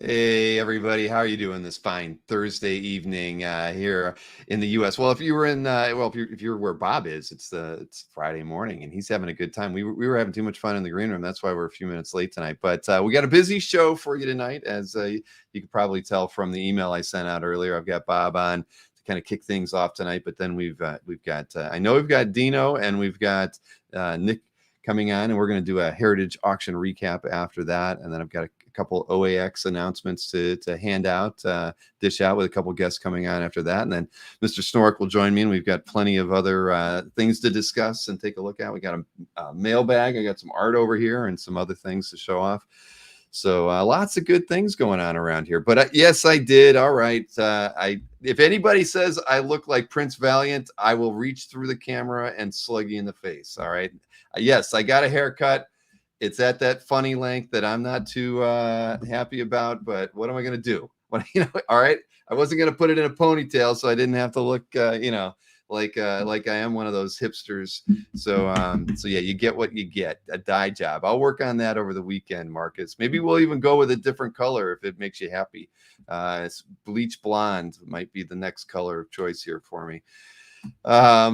Hey everybody, how are you doing this fine Thursday evening here in the U.S.? Well, if you were in, if you're where Bob is, it's Friday morning and he's having a good time. We were having too much fun in the green room. That's why we're a few minutes late tonight. But we got a busy show for you tonight, as you could probably tell from the email I sent out earlier. I've got Bob on to kind of kick things off tonight, but then we've got I know we've got Dino and we've got Nick coming on, and we're going to do a heritage auction recap after that, and then I've got a couple OAX announcements to hand out, dish out with a couple guests coming on after that. And then Mr. Snork will join me, and we've got plenty of other things to discuss and take a look at. We got a mailbag. I got some art over here and some other things to show off. So lots of good things going on around here. But yes, I did. All right. If anybody says I look like Prince Valiant, I will reach through the camera and slug you in the face. All right. Yes, I got a haircut. It's at that funny length that I'm not too happy about, but what am I going to do? All right. I wasn't going to put it in a ponytail, so I didn't have to look, like I am one of those hipsters. So yeah, you get what you get, a dye job. I'll work on that over the weekend, Marcus. Maybe we'll even go with a different color if it makes you happy. It's bleach blonde might be the next color of choice here for me. Yeah,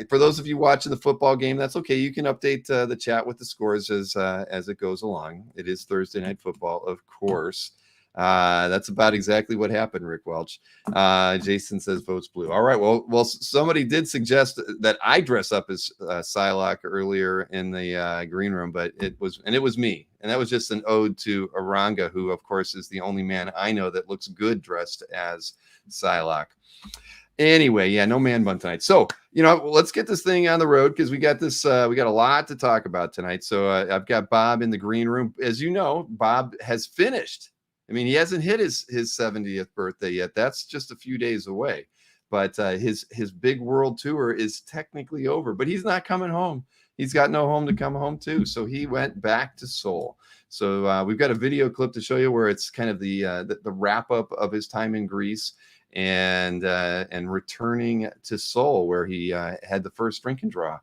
for those of you watching the football game, that's okay. You can update the chat with the scores as it goes along. It is Thursday night football, of course. That's about exactly what happened, Rick Welch. Jason says votes blue. All right. Well, somebody did suggest that I dress up as Psylocke earlier in the green room, but it was me. And that was just an ode to Aranga, who, of course, is the only man I know that looks good dressed as Psylocke. Anyway, yeah, no man bun tonight. So, let's get this thing on the road because we got a lot to talk about tonight. So I've got Bob in the green room. As you know, Bob has finished. I mean, he hasn't hit his 70th birthday yet. That's just a few days away. But his big world tour is technically over, but he's not coming home. He's got no home to come home to. So he went back to Seoul. So we've got a video clip to show you where it's kind of the wrap up of his time in Greece. And returning to Seoul, where he had the first drink and draw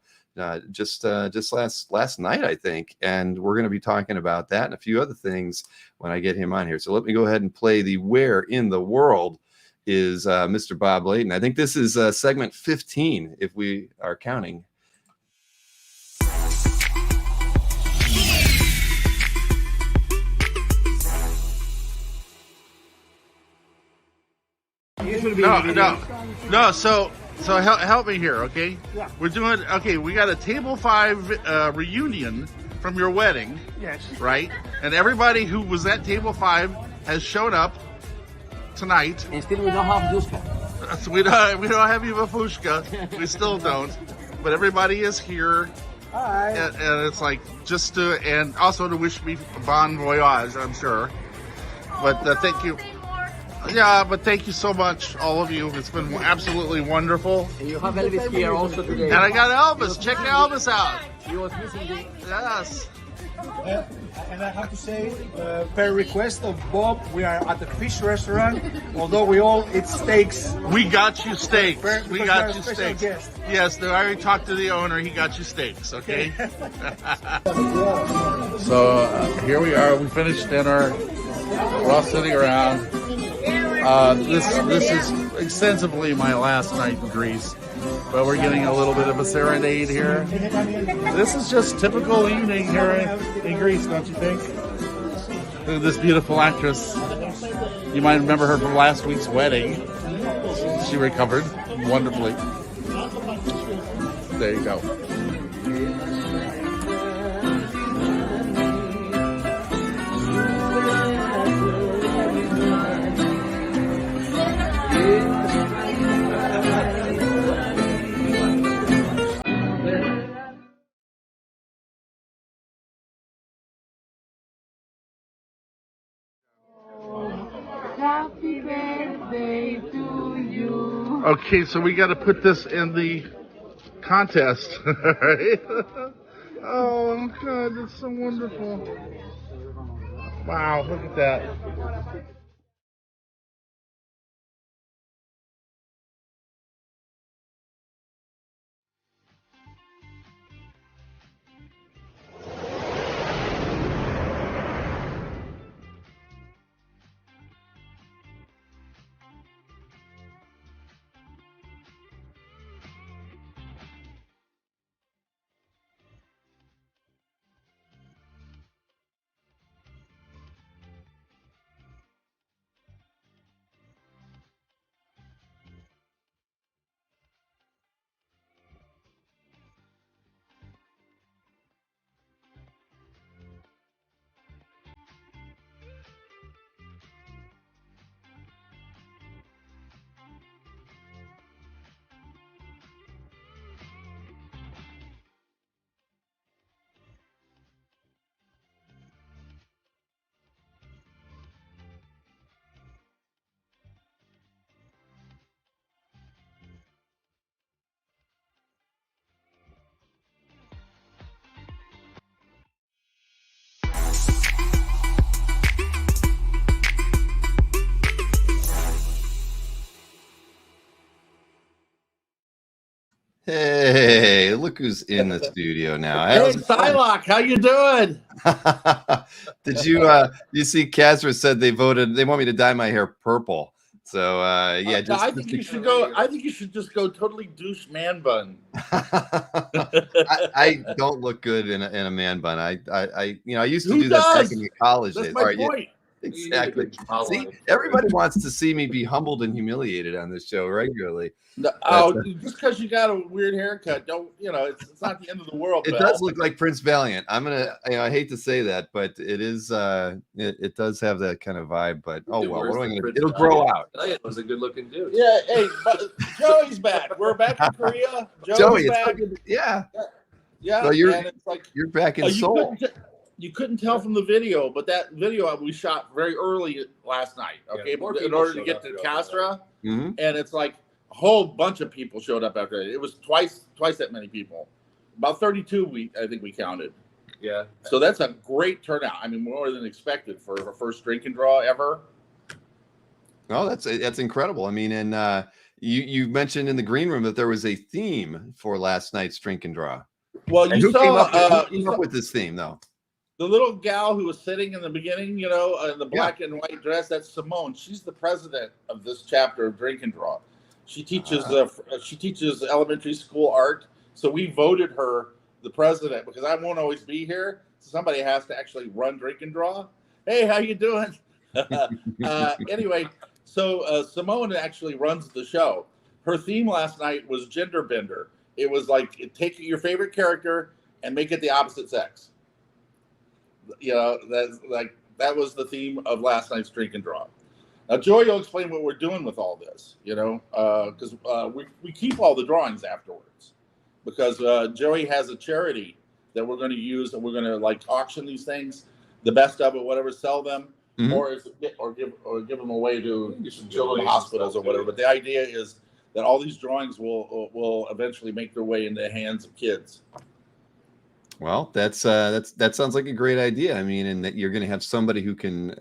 just last night, I think. And we're going to be talking about that and a few other things when I get him on here. So let me go ahead and play the Where in the World is Mr. Bob Layton. I think this is segment 15, if we are counting. No. So help me here, okay? Yeah. We're doing okay. We got a table 5 reunion from your wedding. Yes. Right. And everybody who was at table 5 has shown up tonight. And still we don't have Yuska. So we don't have Ivafushka. We still don't. But everybody is here. Hi. And it's like just to, and also to wish me bon voyage, I'm sure. But thank you. Yeah, but thank you so much, all of you. It's been absolutely wonderful. And you have Elvis here also today. And I got Elvis. Check Elvis out. He was missing the... Yes. And I have to say, per request of Bob, we are at the fish restaurant. Although we all eat steaks. We got you steaks. We got you special steaks. guest. Yes, I already talked to the owner. He got you steaks, okay? So here we are. We finished dinner. We're all sitting around. This is extensively my last night in Greece, but we're getting a little bit of a serenade here. This is just typical evening here in Greece, don't you think? Look at this beautiful actress. You might remember her from last week's wedding. She recovered wonderfully. There you go. Happy birthday to you. Okay, so we got to put this in the contest. Right? Oh, God, that's so wonderful. Wow, look at that. Hey, look who's in the studio now. Hey, How's it going? Psylocke, how you doing? Did you see Casper said they want me to dye my hair purple. So yeah, I think you should go. I think you should just go totally douche man bun. I don't look good in a man bun. I used to Who do that back does? in the college That's days. my All right, yeah, point. exactly. See, everybody wants to see me be humbled and humiliated on this show regularly. No, That's, just because you got a weird haircut, don't it's not the end of the world. it pal. does look like Prince Valiant. I'm gonna, I hate to say that, but it is. It does have that kind of vibe. But oh well, what am I gonna? It'll grow out. It was a good-looking dude. Yeah, hey, but Joey's back. We're back in Korea. Joey, Joey's back. yeah. Yeah, So and it's like you're back in Seoul. You couldn't tell from the video, but that video we shot very early last night. Okay, Yeah, in order to get to Castra, Mm-hmm. and it's like a whole bunch of people showed up after it. It was twice that many people. About 32, I think we counted. Yeah. So that's a great turnout. I mean, more than expected for our first drink and draw ever. Oh, that's incredible. I mean, and you mentioned in the green room that there was a theme for last night's drink and draw. Well, And you who saw, came up with this theme, though? the little gal who was sitting in the beginning, in the black and white dress. That's Simone. She's the president of this chapter of Drink and Draw. She teaches elementary school art. So we voted her the president because I won't always be here. So somebody has to actually run Drink and Draw. Hey, how you doing? Anyway, so Simone actually runs the show. Her theme last night was gender bender. It was like take your favorite character and make it the opposite sex. That was the theme of last night's Drink and Draw. Now, Joey will explain what we're doing with all this, because we keep all the drawings afterwards. Because Joey has a charity that we're going to use, and we're going to auction these things, the best of it, whatever, sell them, or give them away to children's hospitals or whatever. But the idea is that all these drawings will eventually make their way into the hands of kids. Well, that sounds like a great idea. I mean, and that you're going to have somebody who can,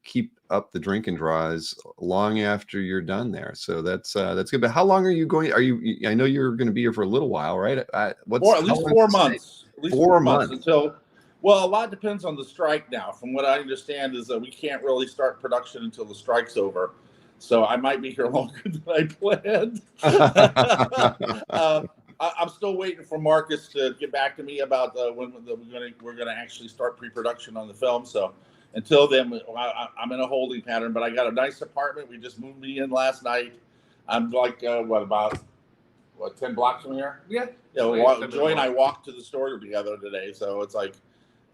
keep up the drink and draws long after you're done there. So that's good. But how long are you going? I know you're going to be here for a little while, right? At least 4 months. At least 4 months until. Well, a lot depends on the strike now. From what I understand, is that we can't really start production until the strike's over. So I might be here longer than I planned. I'm still waiting for Marcus to get back to me about when we're gonna actually start pre-production on the film. So until then, I'm in a holding pattern. But I got a nice apartment. We just moved me in last night. I'm about 10 blocks from here? Yeah. Joy and I walked to the store together today, so it's like,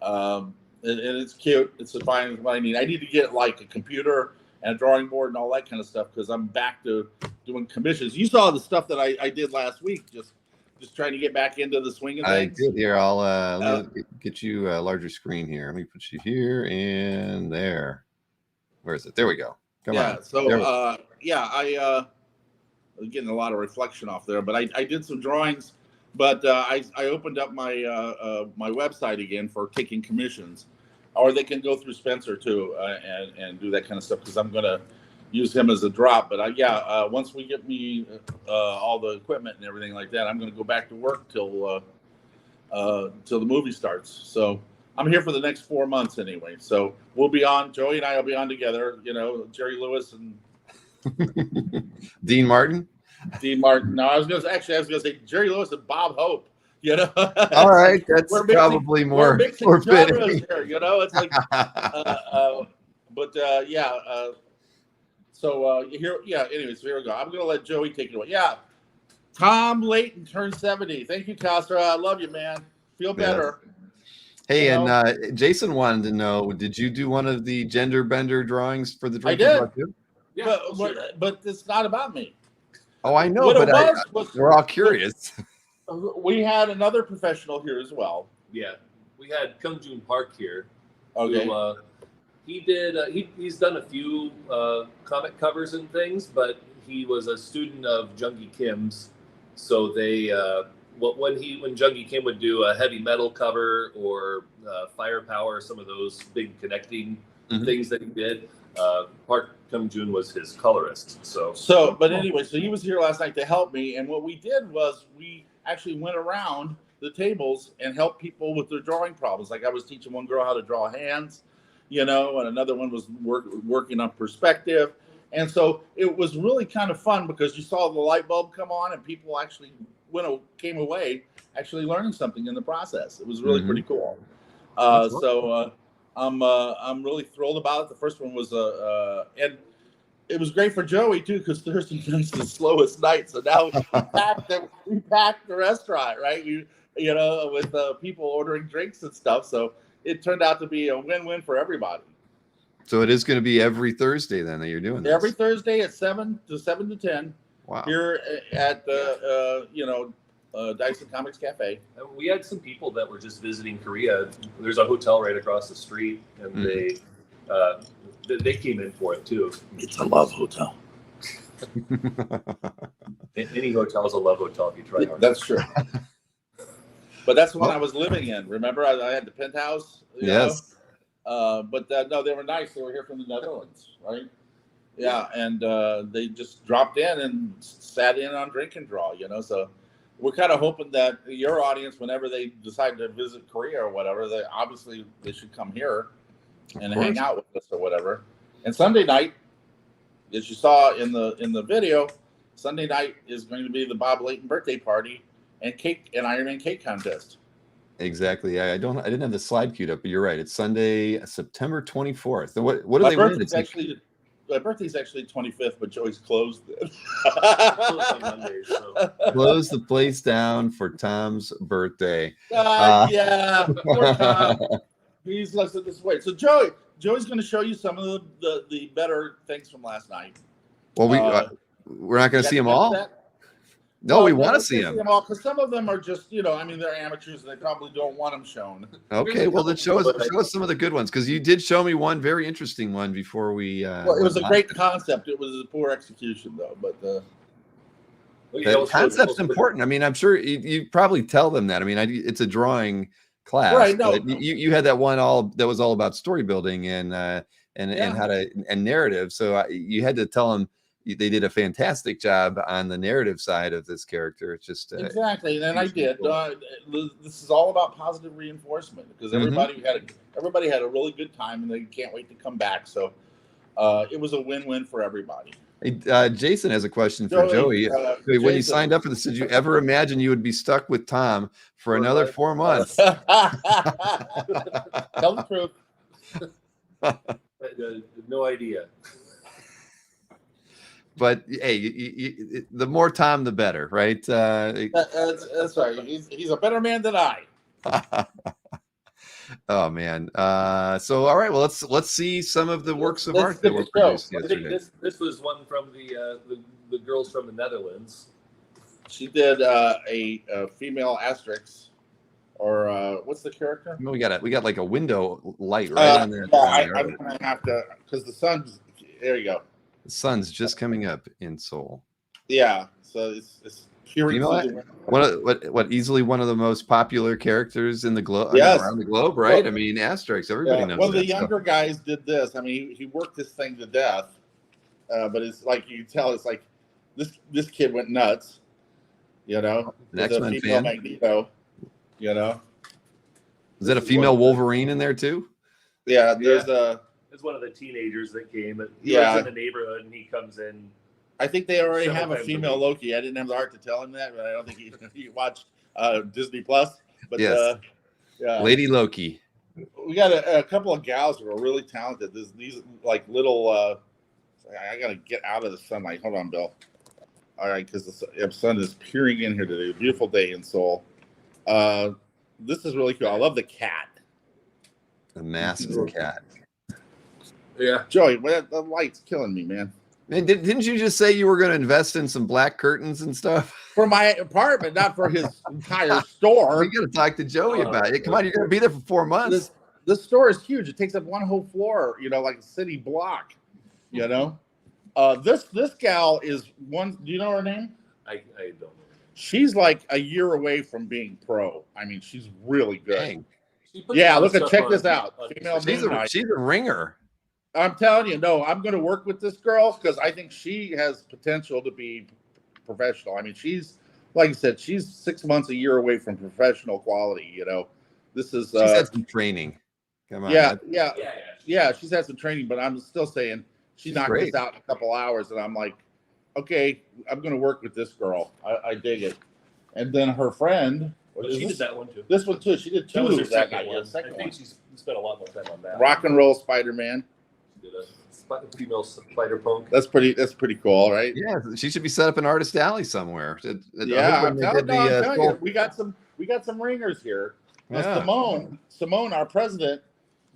and it's cute. It's fine what I need. I need to get a computer and a drawing board and all that kind of stuff because I'm back to doing commissions. You saw the stuff that I did last week, just trying to get back into the swing of things. I did. Here, I'll let me get you a larger screen here. Let me put you here and there. Where is it? There we go. Come on. So I'm getting a lot of reflection off there, but I did some drawings, but I opened up my my website again for taking commissions, or they can go through Spencer too and do that kind of stuff because I'm gonna use him as a drop. But once we get me all the equipment and everything like that, I'm gonna go back to work till the movie starts. So I'm here for the next 4 months anyway. So we'll be on. Joey and I will be on together. Jerry Lewis and Dean Martin. No, I was gonna say Jerry Lewis and Bob Hope. All right, that's probably more fitting. Here, it's like, So here, Anyways, here we go. I'm gonna let Joey take it away. Yeah, Tom Layton turned 70. Thank you, Costa. I love you, man. Feel better. Hey, and Jason wanted to know: did you do one of the gender bender drawings for the drink? I did. Yeah, but it's not about me. Oh, I know, but we're all curious. We had another professional here as well. Yeah, we had Kung Joon Park here. Okay. Who, he did. He's done a few comic covers and things, but he was a student of Jungie Kim's. So they, when Jungie Kim would do a heavy metal cover or Firepower, some of those big connecting things that he did, Park Jun was his colorist. But anyway, so he was here last night to help me, and what we did was we actually went around the tables and helped people with their drawing problems. Like I was teaching one girl how to draw hands, and another one was working on perspective. And so it was really kind of fun because you saw the light bulb come on and people actually came away actually learning something in the process. It was really pretty cool. I'm really thrilled about it. The first one was and it was great for Joey too because Thursday night's the slowest night. So now we packed the restaurant, right? With people ordering drinks and stuff. So it turned out to be a win-win for everybody. So it is going to be every Thursday then that you're doing this. Every Thursday at 7 to 10. Wow. Here at Dyson Comics Cafe. We had some people that were just visiting Korea. There's a hotel right across the street, and they came in for it too. It's a love hotel. Any hotel is a love hotel if you try hard. That's true. But that's the one I was living in. Remember, I had the penthouse. Yes. But no, they were nice. They were here from the Netherlands, right? Yeah, and they just dropped in and sat in on Drink and Draw. So we're kind of hoping that your audience, whenever they decide to visit Korea or whatever, they should come here and hang out with us or whatever. And Sunday night, as you saw in the video, Sunday night is going to be the Bob Layton birthday party and Iron Man cake contest. Exactly. I didn't have the slide queued up, but you're right. It's Sunday, September 24th. What do they win? My birthday's actually 25th, but Joey's closed it. Close the place down for Tom's birthday. Yeah, poor Tom. He's less of this way. So Joey's going to show you some of the better things from last night. Well, we're not going to see them all. No, we want to see them all because some of them are just, they're amateurs and they probably don't want them shown. Okay, well, then show us some of the good ones because you did show me one very interesting one before we. Well, it was a great concept. It was a poor execution, though. But the concept's important. I mean, I'm sure you probably tell them that. I mean, it's a drawing class, right? No, you had that one that was all about story building and how to and narrative. So you had to tell them. They did a fantastic job on the narrative side of this character. It's just exactly, and I did. This is all about positive reinforcement because everybody had a really good time and they can't wait to come back. So it was a win-win for everybody. Hey, Jason has a question for Joey. When you signed up for this, did you ever imagine you would be stuck with Tom for another 4 months? Tell the truth. No idea. But hey, the more Tom, the better, right? That's right. He's a better man than I. Oh man. So all right. Well, let's see some of the works of art that were produced yesterday. This was one from the girls from the Netherlands. She did a female Asterix, or what's the character? We got like a window light right on there. I'm gonna have to because the sun's there. You go. The sun's just coming up in Seoul. Yeah, so it's peering easily one of the most popular characters in the globe. Yes. Around the globe, right? Well, I mean, Asterix. Everybody knows. One of the younger guys did this. I mean, he worked this thing to death, but it's like you can tell. It's like this kid went nuts. An X-Men fan. Magneto. Is that a female Wolverine in there too? Yeah, there's a. It's one of the teenagers that came. He lives in the neighborhood, and he comes in. I think they already have a female Loki. I didn't have the heart to tell him that, but I don't think he watched Disney Plus. But yes, Lady Loki. We got a couple of gals who are really talented. These like little. I gotta get out of the sunlight. Hold on, Bill. All right, because the sun is peering in here today. A beautiful day in Seoul. This is really cool. I love the cat. The massive cat. Yeah, Joey, the light's killing me, man. Man, didn't you just say you were going to invest in some black curtains and stuff for my apartment, not for his entire store? We got to talk to Joey about it. Come on, you're going to be there for 4 months. This store is huge. It takes up one whole floor. Like a city block. This gal is one. Do you know her name? I don't know. She's like a year away from being pro. I mean, she's really good. Dang. Yeah, check this out. She's a ringer. I'm telling you, no, I'm going to work with this girl because I think she has potential to be professional. I mean, she's like I said, she's 6 months, a year away from professional quality. This is She's had some training. Come on. yeah. She's had some training, but I'm still saying she She's knocked great. this out in a couple hours, and I'm like, okay, I'm going to work with this girl. I dig it. And then her friend. She did that one too. This one too. She did two That was her that second night. one. Yeah, second I think one. she spent a lot more time on that. Rock and roll Spider-Man. She did a female spider punk. That's pretty cool, right? Yeah, she should be set up in Artist Alley somewhere. Yeah, I'm telling you, we got some ringers here. Yeah. Simone, our president,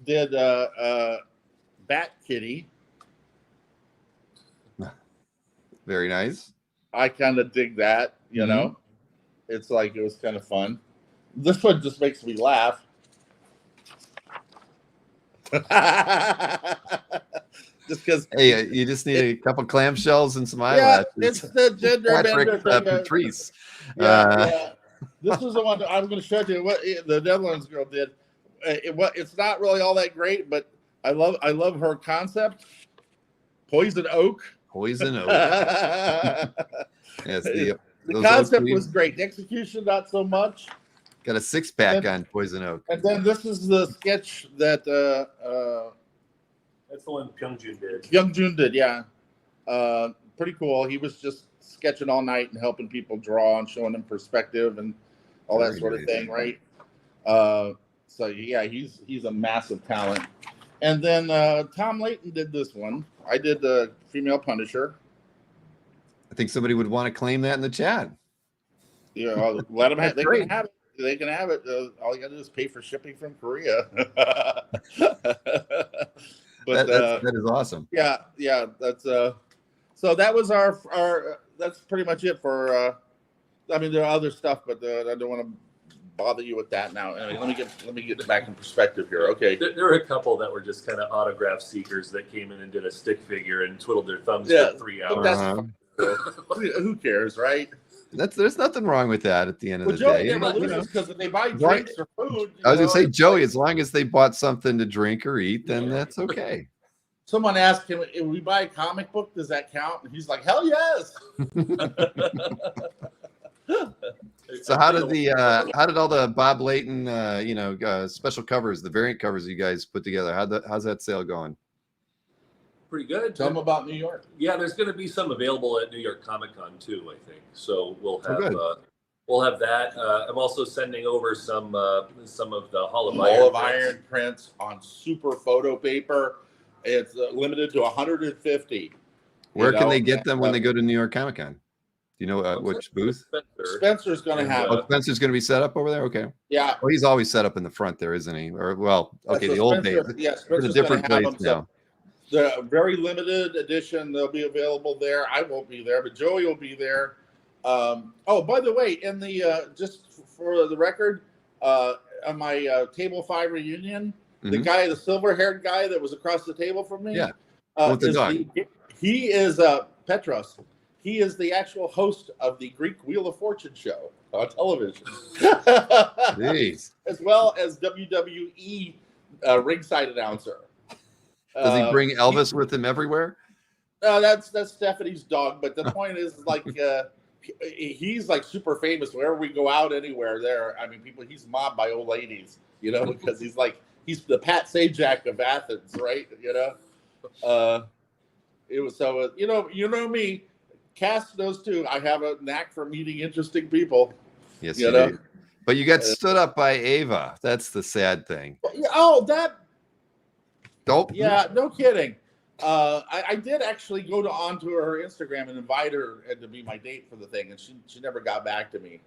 did Bat Kitty. Very nice. I kind of dig that, you know. It's like it was kind of fun. This one just makes me laugh. Just because. Hey, you just need a couple clamshells and some eyelashes. Yeah, it's the gender bender thing. Patrice. Yeah. This was the one that I was going to show you. What the Netherlands girl did. It's not really all that great, but I love her concept. Poison oak. Poison oak. Yes, the concept was great. The execution, not so much. Got a 6-pack on Poison Oak. And then this is the sketch that that's the one Pyongjun did. Pyongjun did, yeah. Pretty cool. He was just sketching all night and helping people draw and showing them perspective and all that sort of thing, right? So yeah, he's a massive talent. And then Tom Layton did this one. I did the female Punisher. I think somebody would want to claim that in the chat. Yeah, let them have. They can have it. They can have it. All you got to do is pay for shipping from Korea. But that is awesome. Yeah. That's so that was our. That's pretty much it for. I mean, there are other stuff, but I don't want to bother you with that now. Anyway, let me get back in perspective here. Okay. There were a couple that were just kind of autograph seekers that came in and did a stick figure and twiddled their thumbs for 3 hours. Who cares, right? There's nothing wrong with that at the end of the Joey day. never loses because they buy drinks or food. I was gonna say, Joey, as long as they bought something to drink or eat, then that's okay. Someone asked him, if we buy a comic book, does that count? And he's like, hell yes. So how did all the Bob Layton special covers, the variant covers you guys put together? How's that sale going? Pretty good. Tell them about New York. Yeah, there's going to be some available at New York Comic Con too, I think. So we'll have that. I'm also sending over some of the Hall of Iron prints on super photo paper. It's limited to 150. Where can they get them when they go to New York Comic Con? Do you know which booth? Spencer's going to have it. Spencer's going to be set up over there? Okay. Yeah. Well, he's always set up in the front there, isn't he? Or, the old days. Yeah, It's a different place now. The very limited edition, they'll be available there. I won't be there, but Joey will be there. By the way, in the just for the record, on my Table 5 reunion, the guy, the silver-haired guy that was across the table from me, with the dog. He is Petros. He is the actual host of the Greek Wheel of Fortune show on television. Jeez. As well as WWE ringside announcer. Does he bring Elvis with him everywhere? That's Stephanie's dog. But the point is, like, he's like super famous wherever we go out, anywhere there. I mean, he's mobbed by old ladies, because he's the Pat Sajak of Athens, right? It was so you know me. Cass knows too. I have a knack for meeting interesting people. Yes, you do. But you got stood up by Ava. That's the sad thing. Oh, that. Nope. Yeah, no kidding. I did actually go onto her Instagram and invite her to be my date for the thing, and she never got back to me.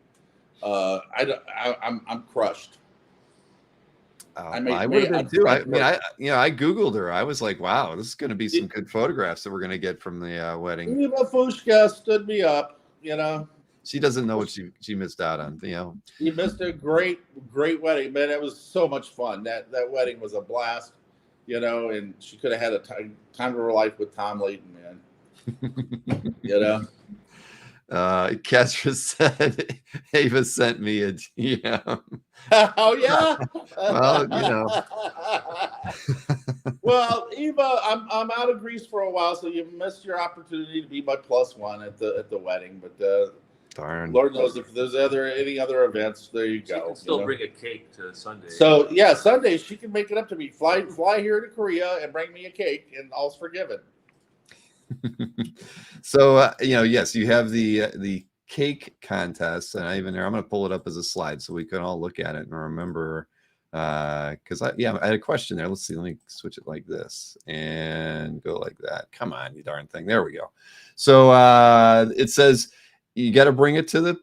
I'm crushed. I would have been too. I Googled her. I was like, wow, this is going to be some good photographs that we're going to get from the wedding. Eva Fushka stood me up, She doesn't know what she missed out on, You missed a great wedding, man. It was so much fun. That wedding was a blast, and she could have had a time of her life with Tom Layton, man. Kestra said Ava sent me a DM. Oh yeah. Well, you know. Well, Eva, I'm out of Greece for a while, so you missed your opportunity to be my plus one at the wedding. But Darn. Lord knows if there's any other events. There you She go. can still bring a cake to Sunday. So yeah, Sunday she can make it up to me. Fly here to Korea and bring me a cake, and all's forgiven. So you know, yes, you have the cake contest, and I'm going to pull it up as a slide so we can all look at it and remember. Because I had a question there. Let's see. Let me switch it like this and go like that. Come on, you darn thing. There we go. So it says you got to bring it to the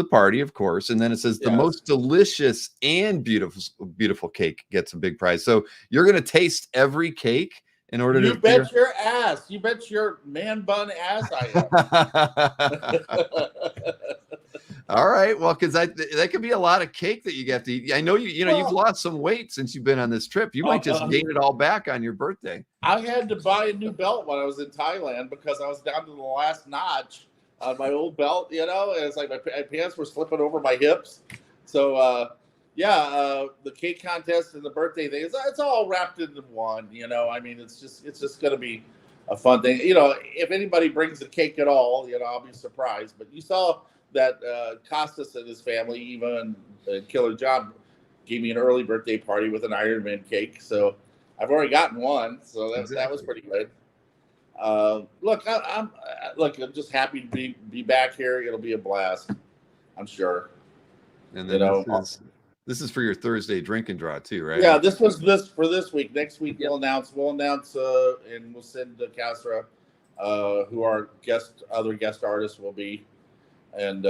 party, of course, and then it says the most delicious and beautiful cake gets a big prize. So you're going to taste every cake in order to. You bet your ass. You bet your man bun ass I am. All right, well, because that could be a lot of cake that you have to eat. I know you've lost some weight since you've been on this trip. You might just gain it all back on your birthday. I had to buy a new belt when I was in Thailand because I was down to the last notch on my old belt, and it's like my pants were slipping over my hips. So the cake contest and the birthday thing, it's all wrapped into one. I mean, it's just going to be a fun thing. If anybody brings the cake at all, I'll be surprised. But you saw that Costas and his family, Eva and Killer John, gave me an early birthday party with an Iron Man cake. So I've already gotten one. So that was pretty good. Look, I'm just happy to be back here. It'll be a blast, I'm sure. And then this is for your Thursday drink and draw too, right? Yeah, this was for this week. Next week we'll announce and we'll send to Casra who our other guest artists will be. And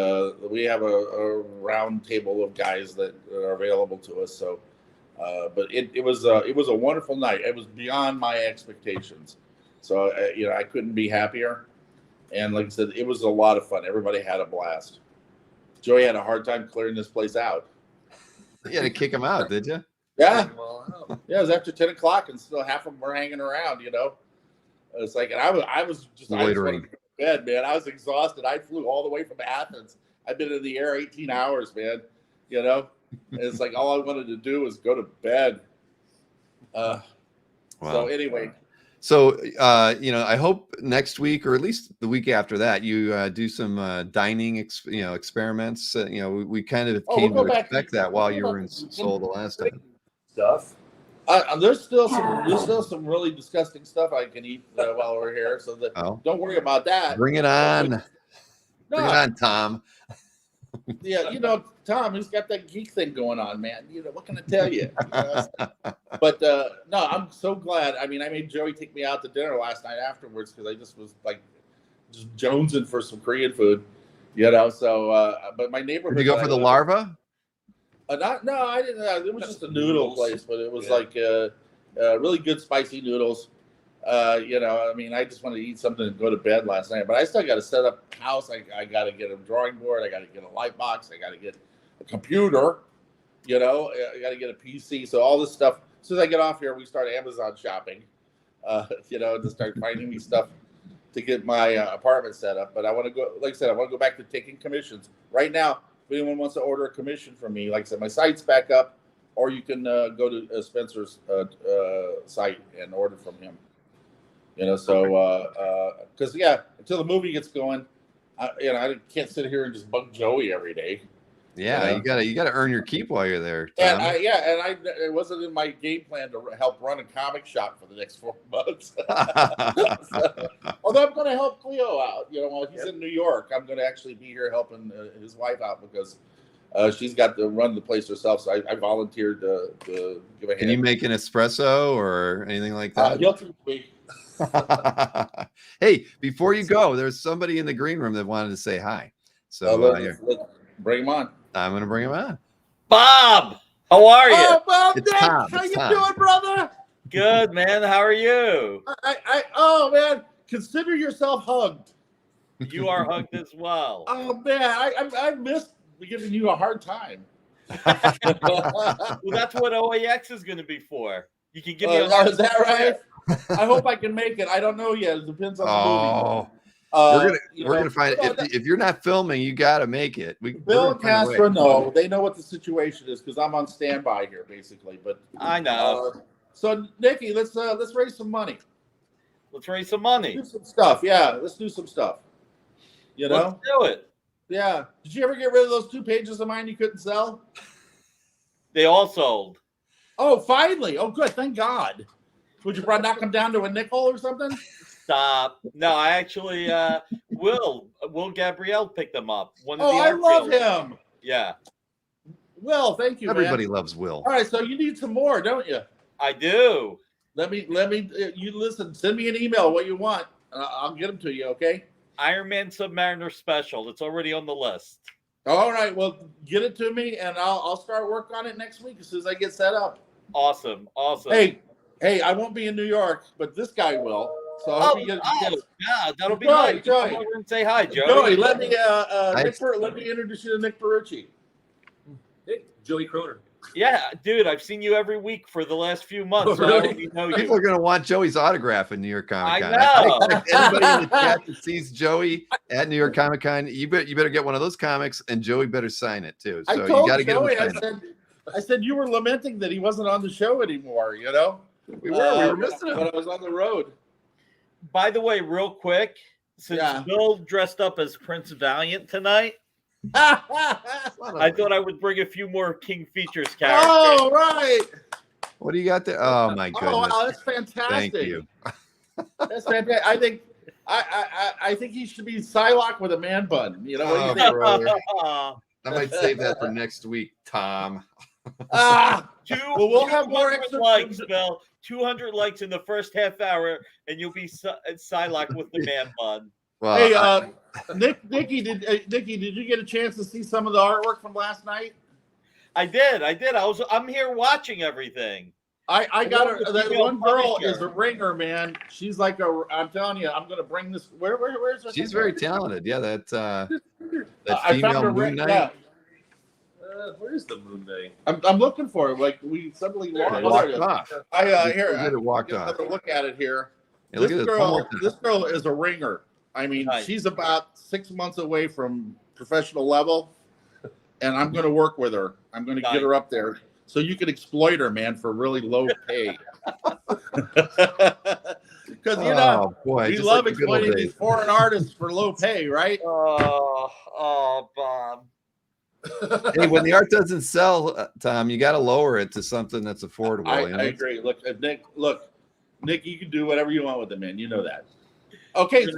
we have a round table of guys that are available to us. So, but it was a wonderful night. It was beyond my expectations. So I couldn't be happier. And like I said, it was a lot of fun. Everybody had a blast. Joey had a hard time clearing this place out. You had to kick him out, did you? Yeah. Yeah, it was after 10 o'clock, and still half of them were hanging around. It's like, and I was just loitering. Bed, man. I was exhausted. I flew all the way from Athens. I've been in the air 18 hours, man. And it's like all I wanted to do was go to bed. Wow. So anyway. So I hope next week or at least the week after that you do some dining experiments. We kind of came to expect that while you were in Seoul the last time. Stuff. There's still some really disgusting stuff I can eat while we're here. So don't worry about that. Bring it on. Bring it on, Tom. Yeah, Tom, he's got that geek thing going on, man. What can I tell you? But no, I'm so glad. I mean, I made Joey take me out to dinner last night afterwards because I just was like just jonesing for some Korean food. So but my neighborhood. Did you go for the larva? No, I didn't. It was just a noodle place, but it was like really good spicy noodles. I mean, I just wanted to eat something and go to bed last night, but I still got to set up a house. I got to get a drawing board. I got to get a light box. I got to get a computer. I got to get a PC. So all this stuff. As soon as I get off here, we start Amazon shopping. To start finding me stuff to get my apartment set up. But I want to go. Like I said, I want to go back to taking commissions right now. If anyone wants to order a commission from me, like I said, my site's back up, or you can go to Spencer's site and order from him. Because until the movie gets going, I can't sit here and just bug Joey every day. Yeah, you gotta earn your keep while you're there, And Tom. it wasn't in my game plan to help run a comic shop for the next 4 months. Although I'm going to help Cleo out, while he's in New York, I'm going to actually be here helping his wife out because she's got to run the place herself. So I volunteered to give a hand. Can you make an espresso or anything like that? He'll teach me. Hey, before you go, there's somebody in the green room that wanted to say hi. So let's bring him on. I'm going to bring him on. Bob, how are you? Oh, Bob, It's Nick, Tom. how It's you Tom. doing, brother? Good, man. How are you? Oh man, consider yourself hugged. You are hugged as well. Oh man, I missed giving you a hard time. Well, that's what OAX is going to be for. You can give me a hard Is that right? I hope I can make it. I don't know yet. It depends on the movie. We're gonna find if you're not filming, you got to make it. Bill and Castro know they know what the situation is because I'm on standby here basically. But I know. So Nikki, let's raise some money. Let's raise some money. Do some stuff. Yeah, let's do some stuff. You know, let's do it. Yeah. Did you ever get rid of those 2 pages of mine you couldn't sell? They all sold. Oh, finally. Oh, good. Thank God. Would you probably knock them down to a nickel or something? Stop. No, I actually Will Gabrielle picked them up. I love him. Yeah. Will, thank you. Everybody man. loves Will. All right, so you need some more, don't you? I do. Let me. You listen. Send me an email what you want. I'll get them to you. Okay. Iron Man Submariner special. It's already on the list. All right. Well, get it to me, and I'll start work on it next week as soon as I get set up. Awesome. Hey, I won't be in New York, but this guy will. So I hope you get a chance. Yeah, that'll be nice. Joey. Come over and say hi, Joey. Joey, let me introduce you to Nick Perucci. Hey, Joey Croner. Yeah, dude, I've seen you every week for the last few months. So I already know you. People are going to want Joey's autograph in New York Comic Con. I know. I expect anybody in the chat that sees Joey at New York Comic Con, you better get one of those comics, and Joey better sign it too. So I told you got to get Joey, him. I said you were lamenting that he wasn't on the show anymore. You know, we were missing him when I was on the road. By the way, real quick, since Bill dressed up as Prince Valiant tonight, I thought I would bring a few more King Features characters. Oh, right. What do you got there? Oh my goodness! Oh, wow, that's fantastic. Thank you. That's fantastic. I think he should be Psylocke with a man bun. You know what do you think? Brother. I might save that for next week, Tom. We'll have more extra likes, Bill. 200 likes in the first half hour, and you'll be Psylocke with the man bun. Well, hey, Nikki, did you get a chance to see some of the artwork from last night? I did. I'm here watching everything. I got her. That one girl is a ringer, man. She's like I'm telling you, I'm gonna bring this. Where's her? She's very talented. Yeah, that I found her Moon Knight. Yeah. Where's the Moon Knight? I'm looking for it. Like we suddenly walked off. Walked off. Look at it here. Hey, This girl is a ringer. I mean, she's about 6 months away from professional level, and I'm going to work with her. I'm going to get her up there so you can exploit her, man, for really low pay. Because we love exploiting these foreign artists for low pay, right? Oh, Bob. Hey, when the art doesn't sell, Tom, you got to lower it to something that's affordable. I agree. Look, Nick, you can do whatever you want with it, man. You know that. Okay, so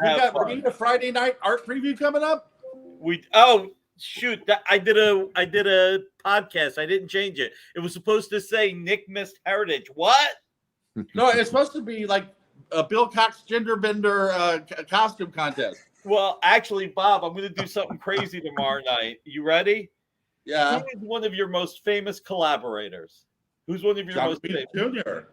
we need a Friday night art preview coming up. Shoot! I did a podcast. I didn't change it. It was supposed to say Nick missed Heritage. What? No, it's supposed to be like a Bill Cox gender bender costume contest. Well, actually, Bob, I'm going to do something crazy tomorrow night. You ready? Yeah. Who is one of your most famous collaborators? Who's one of your most famous? Junior.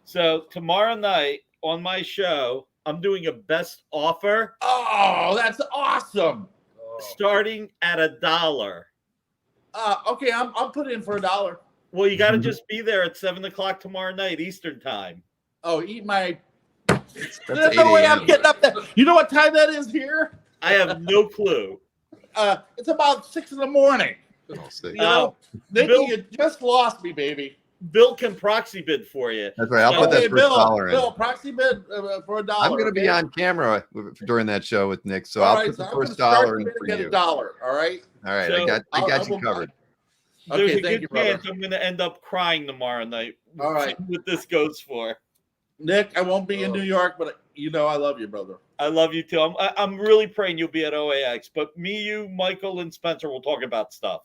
So tomorrow night on my show, I'm doing a best offer. Oh, that's awesome! Starting at $1. Okay, I'll put in for $1. Well, you got to just be there at 7:00 tomorrow night Eastern time. Oh, eat my. There's no way I'm getting up there. You know what time that is here? I have no clue. It's about 6 in the morning. You know, Nikki, you just lost me, baby. Bill can proxy bid for you. That's right. I'll put that first $1 in. Bill, proxy bid for $1. I'm going to be on camera during that show with Nick, so I'll put the first $1 in for you. Get $1. All right. All right. So I got you covered. There's a good chance I'm going to end up crying tomorrow night. All right. What this goes for. Nick, I won't be in New York, but you know I love you, brother. I love you too. I'm really praying you'll be at OAX, but me, you, Michael, and Spencer will talk about stuff.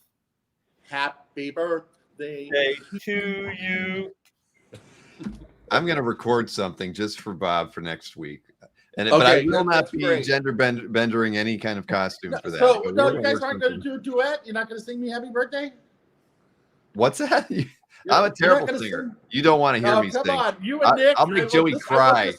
Happy birthday to you. I'm going to record something just for Bob for next week. But I will not be gender bendering any kind of costume for that. So, you guys aren't going to do a duet? You're not going to sing me happy birthday? What's that? I'm a terrible singer. You don't want to hear me sing. Come on. You and Nick. I'll make Joey cry.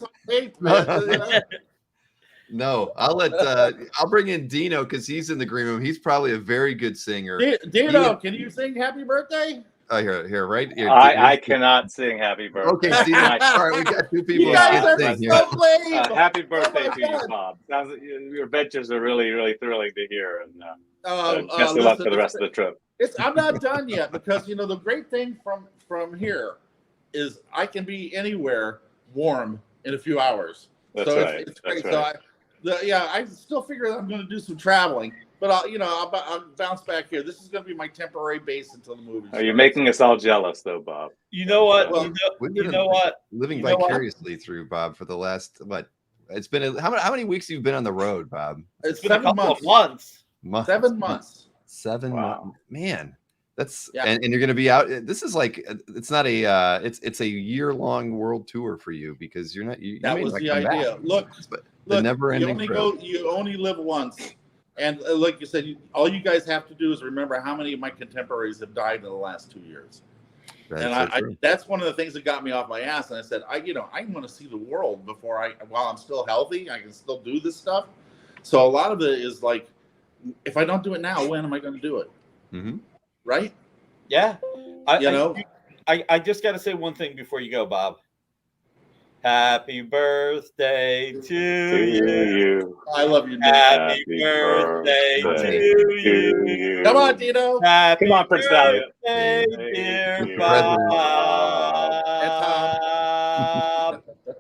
No, I'll bring in Dino because he's in the green room. He's probably a very good singer. Dino, can you sing happy birthday? here, right here. I cannot sing Happy Birthday. Okay, see, all right, we got two people. You guys that are can sing so here. lame. Happy birthday my to you, God. Bob. Sounds like your adventures are really, really thrilling to hear. And best of Listen, luck for the rest of the trip. I'm not done yet because the great thing from here is I can be anywhere warm in a few hours. That's so right. it's great. That's right. So I still figure that I'm going to do some traveling, but I'll bounce back here. This is going to be my temporary base until the movie. You're making us all jealous, though, Bob. You know what? Well, you know what? Living You know what? vicariously through Bob for the last It's been how many weeks have you been on the road, Bob? It's been a 7 couple months. of months. 7 months. 7 Wow. months, man. That's Yeah. and you're going to be out. This is like it's not a it's a year-long world tour for you because you're not. That was the idea. Look, the never-ending. You only live once, and like you said, all you guys have to do is remember how many of my contemporaries have died in the last 2 years. That's one of the things that got me off my ass. And I said, I want to see the world while I'm still healthy, I can still do this stuff. So a lot of it is like, if I don't do it now, when am I going to do it? Mm-hmm. Right? Yeah. I just got to say one thing before you go, Bob. Happy birthday to you. I love you, Nick. Happy birthday to you. Come on, Dino. Happy Come on, Prince Valiant. birthday, dear President. Bob.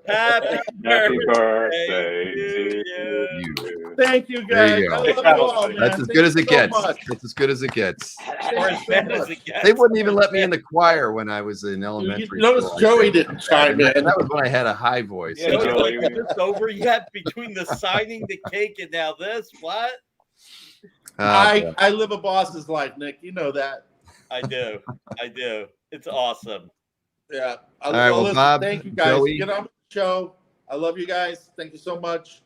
Happy birthday to You. Thank you, There guys. you go. I love you all, man. That's as good as it Thank you so gets. much. That's as good as it gets. Or as bad as it gets. They wouldn't even let me in the choir when I was in elementary Notice school. Joey didn't chime in. That was when I had a high voice. Yeah, Joey, Joey, like, it's over yet between the signing, the cake, and now this. What? I live a boss's life, Nick. You know that. I do. It's awesome. Yeah. All right, well, listen, Bob, thank you guys. Joey. Get on the show. I love you guys. Thank you so much.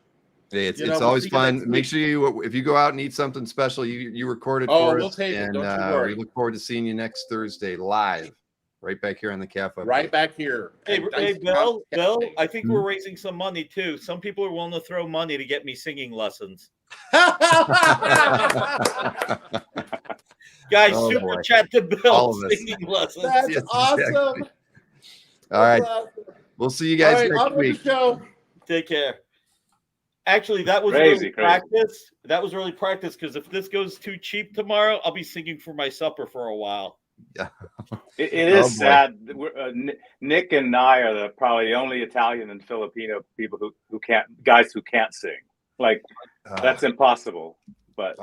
Hey, it's we'll always see you next fun. Make week. sure if you go out and eat something special, you record it Oh, for we'll us. tape it. And Don't you worry. we look forward to seeing you next Thursday live, right back here on the cafe. Right back here. Hey, At Bill, Dice I think we're raising some money too. Some people are willing to throw money to get me singing lessons. Guys, Oh, super boy. chat to Bill All of us. singing lessons. That's Yes, awesome. exactly. All right. That's awesome. We'll see you guys All right, next on with week. the show. Take care. Actually, that was Crazy, really crazy. practice. That was really practice because if this goes too cheap tomorrow, I'll be singing for my supper for a while. It is Oh, boy. sad. Nick and I are probably the only Italian and Filipino people who can't sing. Like that's impossible. But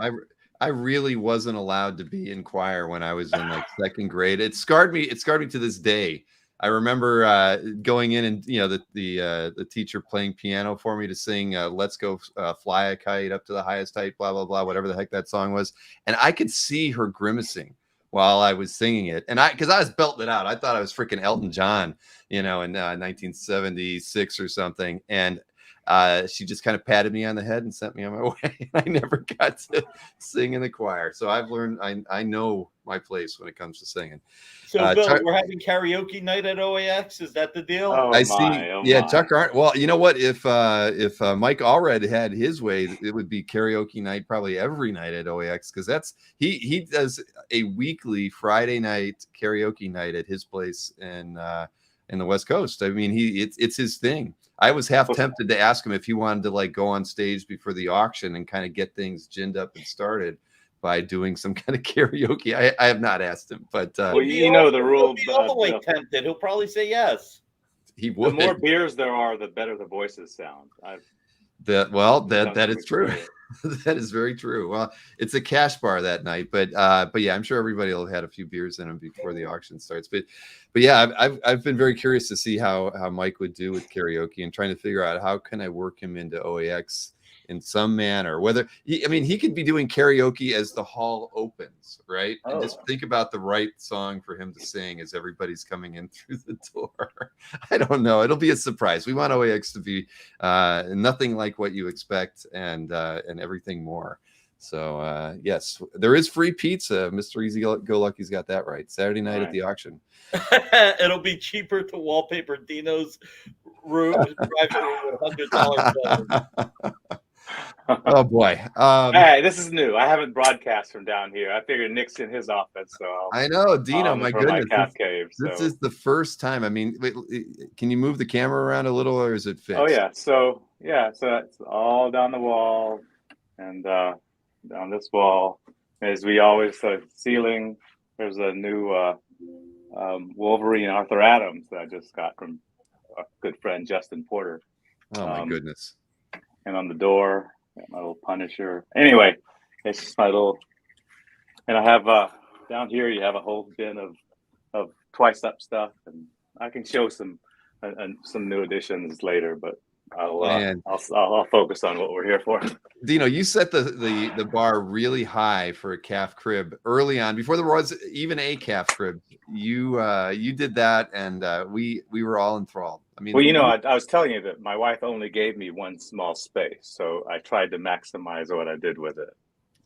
I really wasn't allowed to be in choir when I was in like second grade. It scarred me. It scarred me to this day. I remember going in and the teacher playing piano for me to sing "Let's Go Fly a Kite Up to the Highest Height," blah blah blah, whatever the heck that song was, and I could see her grimacing while I was singing it, and because I was belting it out, I thought I was freaking Elton John, in 1976 or something, and she just kind of patted me on the head and sent me on my way. I never got to sing in the choir, so I've learned. I know my place when it comes to singing. So, Bill, we're having karaoke night at OAX. Is that the deal? Oh, I see. Yeah, my. Chuck Arndt. Well, you know what? If Mike Allred had his way, it would be karaoke night probably every night at OAX because he does a weekly Friday night karaoke night at his place in the West Coast. I mean, it's his thing. I was half tempted to ask him if he wanted to like go on stage before the auction and kind of get things ginned up and started by doing some kind of karaoke. I have not asked him, but well, you know the rule. He'll be all the way tempted. He'll probably say yes. He The would. more beers there are, the better the voices sound. That is true. That is very true. Well, it's a cash bar that night, but yeah, I'm sure everybody will have had a few beers in them before the auction starts. But yeah, I've been very curious to see how Mike would do with karaoke and trying to figure out how can I work him into OAX in some manner, whether he could be doing karaoke as the hall opens, right? And just think about the right song for him to sing as everybody's coming in through the door. I don't know. It'll be a surprise. We want OAX to be nothing like what you expect and everything more. So yes, there is free pizza. Mr. Easy Go Lucky's got that right. Saturday night at the auction. It'll be cheaper to wallpaper Dino's room, private room with $100 bills. Oh boy. Hey, this is new. I haven't broadcast from down here. I figured Nick's in his office, so I know, Dino. My from my goodness, calf cave. this So, is the first time. I mean, wait, can you move the camera around a little, or is it oh fixed? yeah, so that's all down the wall and down this wall. As we always ceiling. There's a new Wolverine Arthur Adams that I just got from a good friend Justin Porter. Oh my goodness. And on the door, got my little Punisher. Anyway, it's just my little. And I have down here. You have a whole bin of twice up stuff, and I can show some new additions later. But I'll focus on what we're here for. Dino, you set the bar really high for a calf crib early on, before there was even a calf crib. You did that, and we were all enthralled. I mean, well, I was telling you that my wife only gave me one small space, so I tried to maximize what I did with it.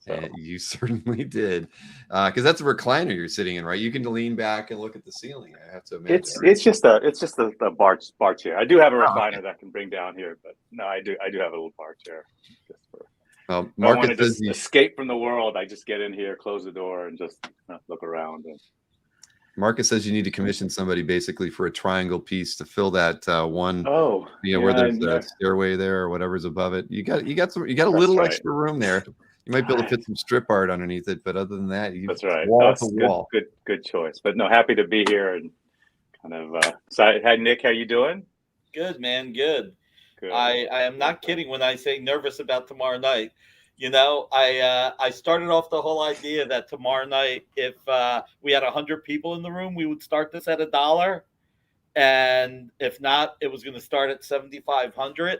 So. And you certainly did, because that's a recliner you're sitting in, right? You can lean back and look at the ceiling. I have to imagine. It's just a bar chair. I do have a recliner that I can bring down here, but no, I do have a little bar chair. Just for, well, I want to just escape from the world. I just get in here, close the door, and just look around. Marcus says you need to commission somebody basically for a triangle piece to fill that one. Oh, where there's a stairway there or whatever's above it. You got a little extra room there. You might be able to fit some strip art underneath it, but other than that, that's right. Wall to wall. Good choice. But no, happy to be here and kind of. So, hi Nick, how you doing? Good, man. Good. I am not kidding when I say nervous about tomorrow night. I started off the whole idea that tomorrow night, if we had 100 people in the room, we would start this at $1, and if not, it was going to start at 7,500.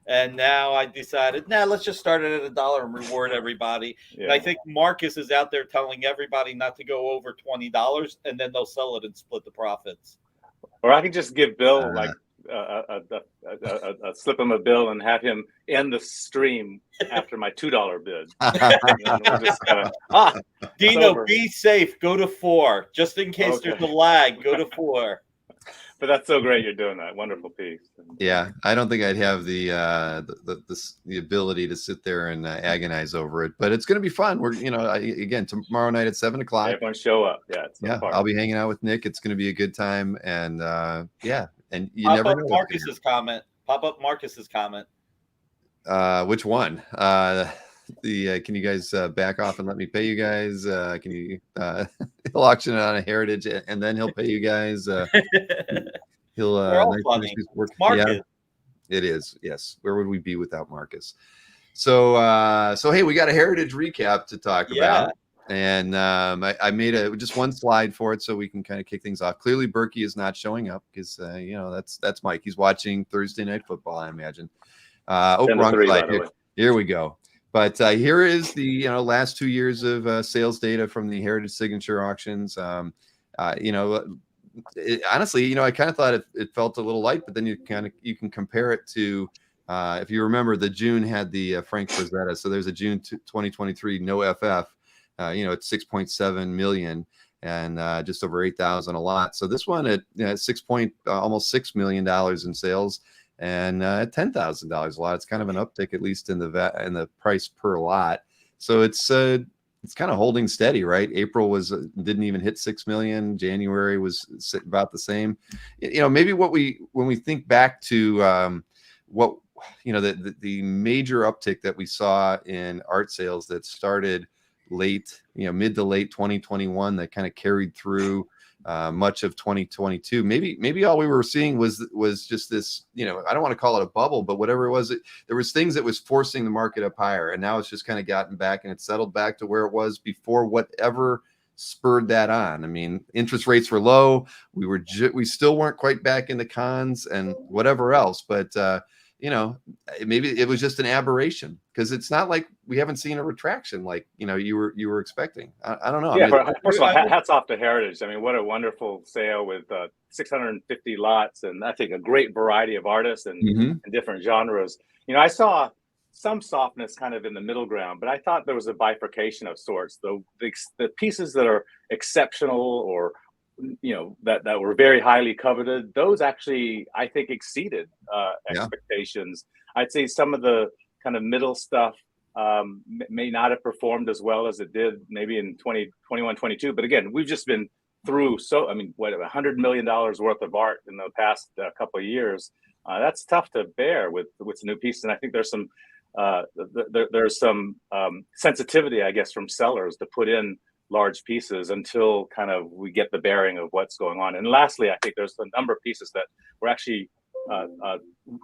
And now I decided, let's just start it at $1 and reward everybody. Yeah. And I think Marcus is out there telling everybody not to go over $20, and then they'll sell it and split the profits. Or I can just give Bill slip him a bill and have him end the stream after my $2 bid. Dino, be safe. Go to 4, just in case there's a lag. Go to 4. But that's so great you're doing that. Wonderful piece. Yeah, I don't think I'd have the ability to sit there and agonize over it, but it's going to be fun. We're again tomorrow night at 7 o'clock. Everyone show up. Yeah, I'll be hanging out with Nick. It's going to be a good time, and and you Pop never up know. Marcus's comment. Pop up Marcus's comment. Which one? Can you guys back off and let me pay you guys? Can you he'll auction it on a Heritage and then he'll pay you guys. He'll funny. Marcus. Yeah, it is. Yes. Where would we be without Marcus? So hey, we got a Heritage recap to talk about. And I made just one slide for it so we can kind of kick things off. Clearly Berkey is not showing up because that's Mike. He's watching Thursday Night Football, I imagine. Wrong slide. Here we go. But here is the last 2 years of sales data from the Heritage Signature auctions. Honestly, I kind of thought it felt a little light, but then you can compare it to if you remember, the June had the Frank Frazetta. So there's a June 2023 no FF. It's 6.7 million and just over 8,000 a lot. So this one at almost $6 million in sales. And $10,000 a lot. It's kind of an uptick, at least in the price per lot. So it's kind of holding steady, right? April didn't even hit 6 million. January was about the same. Maybe when we think back to the major uptick that we saw in art sales that started late, mid to late 2021, that kind of carried through much of 2022. Maybe all we were seeing was just this, I don't want to call it a bubble, but whatever it was, there was things that was forcing the market up higher, and now it's just kind of gotten back and it's settled back to where it was before whatever spurred that on. I mean, interest rates were low. We still weren't quite back in the cons and whatever else, but maybe it was just an aberration, because it's not like we haven't seen a retraction like you were expecting. I don't know. Yeah, first of all, hats off to Heritage. I mean, what a wonderful sale with 650 lots, and I think a great variety of artists and different genres. I saw some softness kind of in the middle ground, but I thought there was a bifurcation of sorts. The pieces that are exceptional or that were very highly coveted, those actually I think exceeded expectations. I'd say some of the kind of middle stuff may not have performed as well as it did maybe in 2021, 22. But again, we've just been through what, $100 million worth of art in the past couple of years. That's tough to bear with new pieces. And I think there's some sensitivity, I guess, from sellers to put in large pieces until kind of we get the bearing of what's going on. And lastly, I think there's a number of pieces that were actually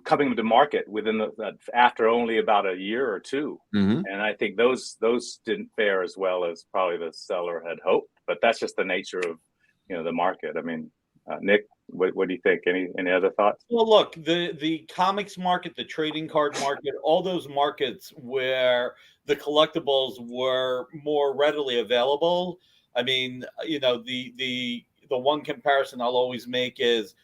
coming to market within after only about a year or two. Mm-hmm. And I think those didn't fare as well as probably the seller had hoped, but that's just the nature of, the market. I mean, Nick, what do you think? Any other thoughts? Well, look, the comics market, the trading card market, all those markets where the collectibles were more readily available. I mean, the one comparison I'll always make is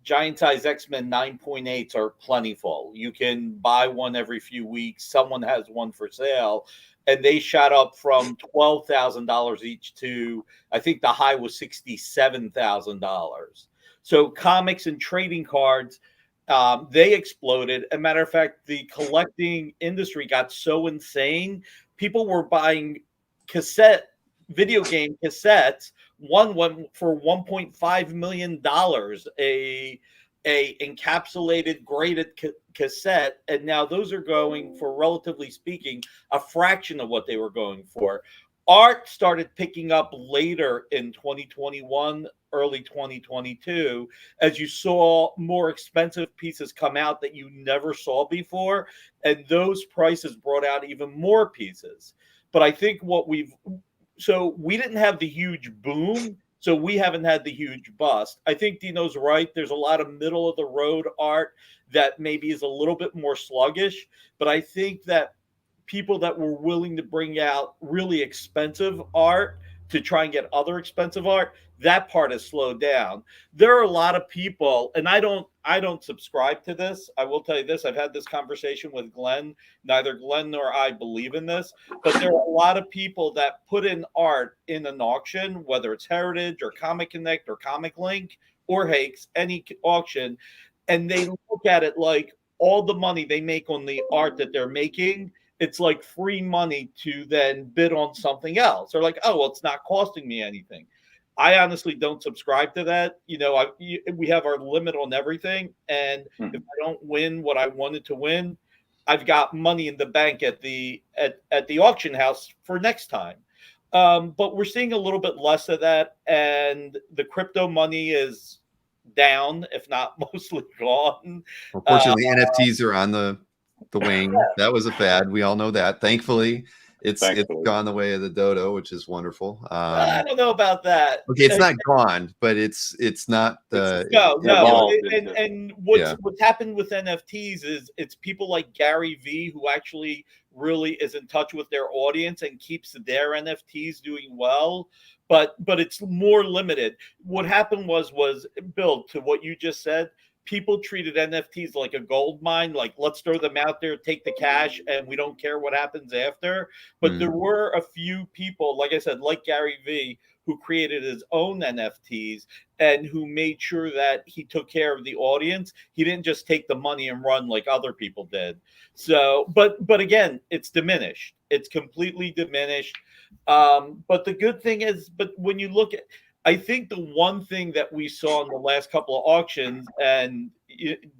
giant size X-Men 9.8s are plentiful. You can buy one every few weeks. Someone has one for sale. And they shot up from $12,000 each to, I think the high was $67,000. So comics and trading cards, they exploded. As a matter of fact, the collecting industry got so insane. People were buying video game cassettes. One went for $1.5 million, a encapsulated graded cassette, and now those are going for, relatively speaking, a fraction of what they were going for. Art started picking up later in 2021, early 2022, as you saw more expensive pieces come out that you never saw before, and those prices brought out even more pieces. But I think we didn't have the huge boom, so we haven't had the huge bust. I think Dino's right. There's a lot of middle of the road art that maybe is a little bit more sluggish, but I think that people that were willing to bring out really expensive art to try and get other expensive art, that part has slowed down. There are a lot of people, and I don't subscribe to this. I will tell you this. I've had this conversation with Glenn. Neither Glenn nor I believe in this, but there are a lot of people that put in art in an auction, whether it's Heritage or Comic Connect or Comic Link or Hakes, any auction, and they look at it like all the money they make on the art that they're making, it's like free money to then bid on something else. They're like, oh, well, it's not costing me anything. I honestly don't subscribe to that. We have our limit on everything. And if I don't win what I wanted to win, I've got money in the bank at the auction house for next time. But we're seeing a little bit less of that. And the crypto money is down, if not mostly gone. Unfortunately, NFTs are on the wing. That was a fad. We all know that. Thankfully, it's gone the way of the dodo, which is wonderful. I don't know about that. Okay, it's not gone, but it's not the no. And what's happened with NFTs is it's people like Gary V who actually really is in touch with their audience and keeps their NFTs doing well. But it's more limited. What happened was Bill, to what you just said, people treated NFTs like a gold mine, like let's throw them out there, take the cash, and we don't care what happens after. But there were a few people, like I said, like Gary V, who created his own NFTs and who made sure that he took care of the audience. He didn't just take the money and run like other people did. So, but again, it's diminished. It's completely diminished. But the good thing is, when you look at, I think the one thing that we saw in the last couple of auctions, and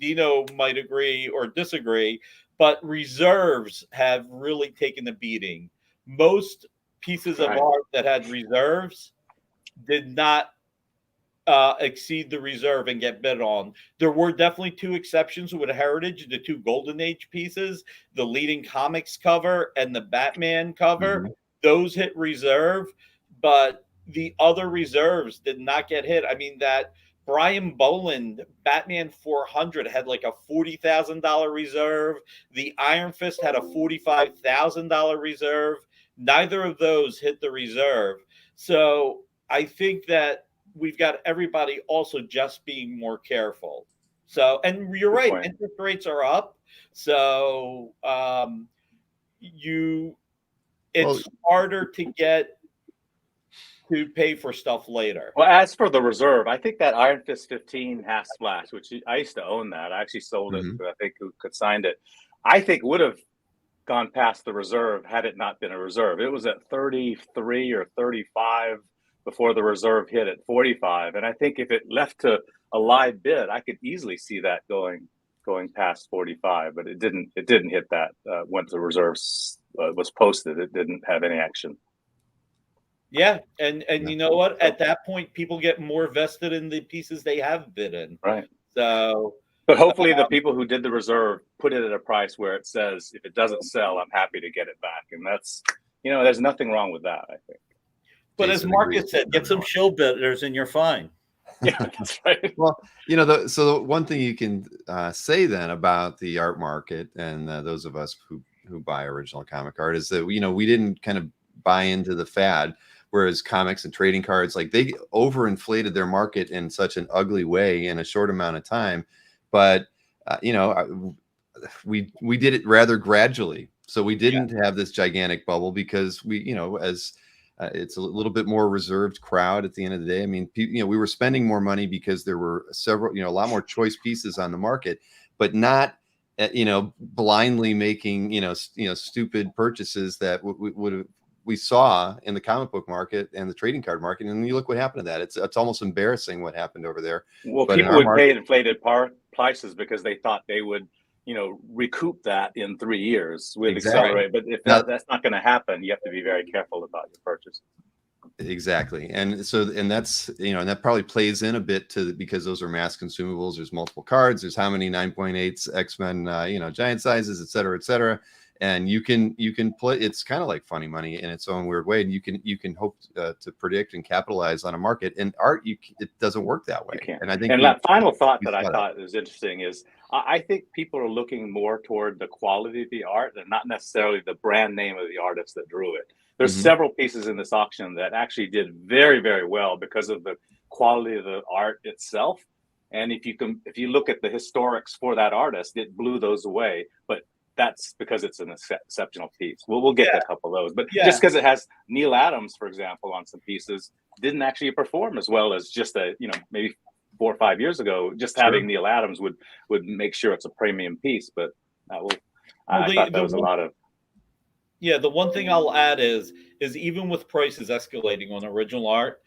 Dino might agree or disagree, but reserves have really taken a beating. Most pieces of art that had reserves did not exceed the reserve and get bid on. There were definitely two exceptions with Heritage, the two Golden Age pieces, the leading comics cover and the Batman cover. Those hit reserve, but the other reserves did not get hit. I mean, that Brian Boland Batman 400 had like a $40,000 reserve. The Iron Fist had a $45,000 reserve. Neither of those hit the reserve. So I think that we've got everybody also just being more careful. So, and you're right, interest rates are up. So it's harder to get to pay for stuff later. Well, as for the reserve, I think that Iron Fist 15 half splash, which I used to own that. I actually sold it, but I think who could signed it. I think would have gone past the reserve had it not been a reserve. It was at 33 or 35 before the reserve hit at 45. And I think if it left to a live bid, I could easily see that going past 45, but it didn't hit that once the reserves was posted. It didn't have any action. Yeah, and you know what? At that point, people get more vested in the pieces they have bid in. Right. So, but hopefully the people who did the reserve put it at a price where it says, if it doesn't sell, I'm happy to get it back. And that's, there's nothing wrong with that, I think. But as Marcus said, get some shill bidders and you're fine. Yeah, that's right. Well, so the one thing you can say then about the art market and those of us who buy original comic art is that, we didn't kind of buy into the fad. Whereas comics and trading cards, like, they overinflated their market in such an ugly way in a short amount of time. But, we did it rather gradually. So we didn't have this gigantic bubble because we, as it's a little bit more reserved crowd at the end of the day. I mean, we were spending more money because there were several, a lot more choice pieces on the market, but not, blindly making, stupid purchases that we saw in the comic book market and the trading card market. And you look what happened to that. It's almost embarrassing what happened over there. Well, but people would pay inflated prices because they thought they would, recoup that in 3 years with Accelerate. But if that's not going to happen, you have to be very careful about your purchase. Exactly. And so, and that's, and that probably plays in a bit to, because those are mass consumables. There's multiple cards. There's how many 9.8s X-Men, giant sizes, et cetera, et cetera. And you can play. It's kind of like funny money in its own weird way. And you can hope to predict and capitalize on a market. In art, it doesn't work that way. And I think. And that final thought that I thought was interesting is I think people are looking more toward the quality of the art and not necessarily the brand name of the artist that drew it. There's several pieces in this auction that actually did very, very well because of the quality of the art itself. And if you look at the historics for that artist, it blew those away. But that's because it's an exceptional piece. We'll get to a couple of those, but just because it has Neil Adams, for example, on some pieces, didn't actually perform as well as just maybe 4 or 5 years ago. Just having Neil Adams would make sure it's a premium piece. But I thought that was a lot of. Yeah, the one thing I'll add is even with prices escalating on original art,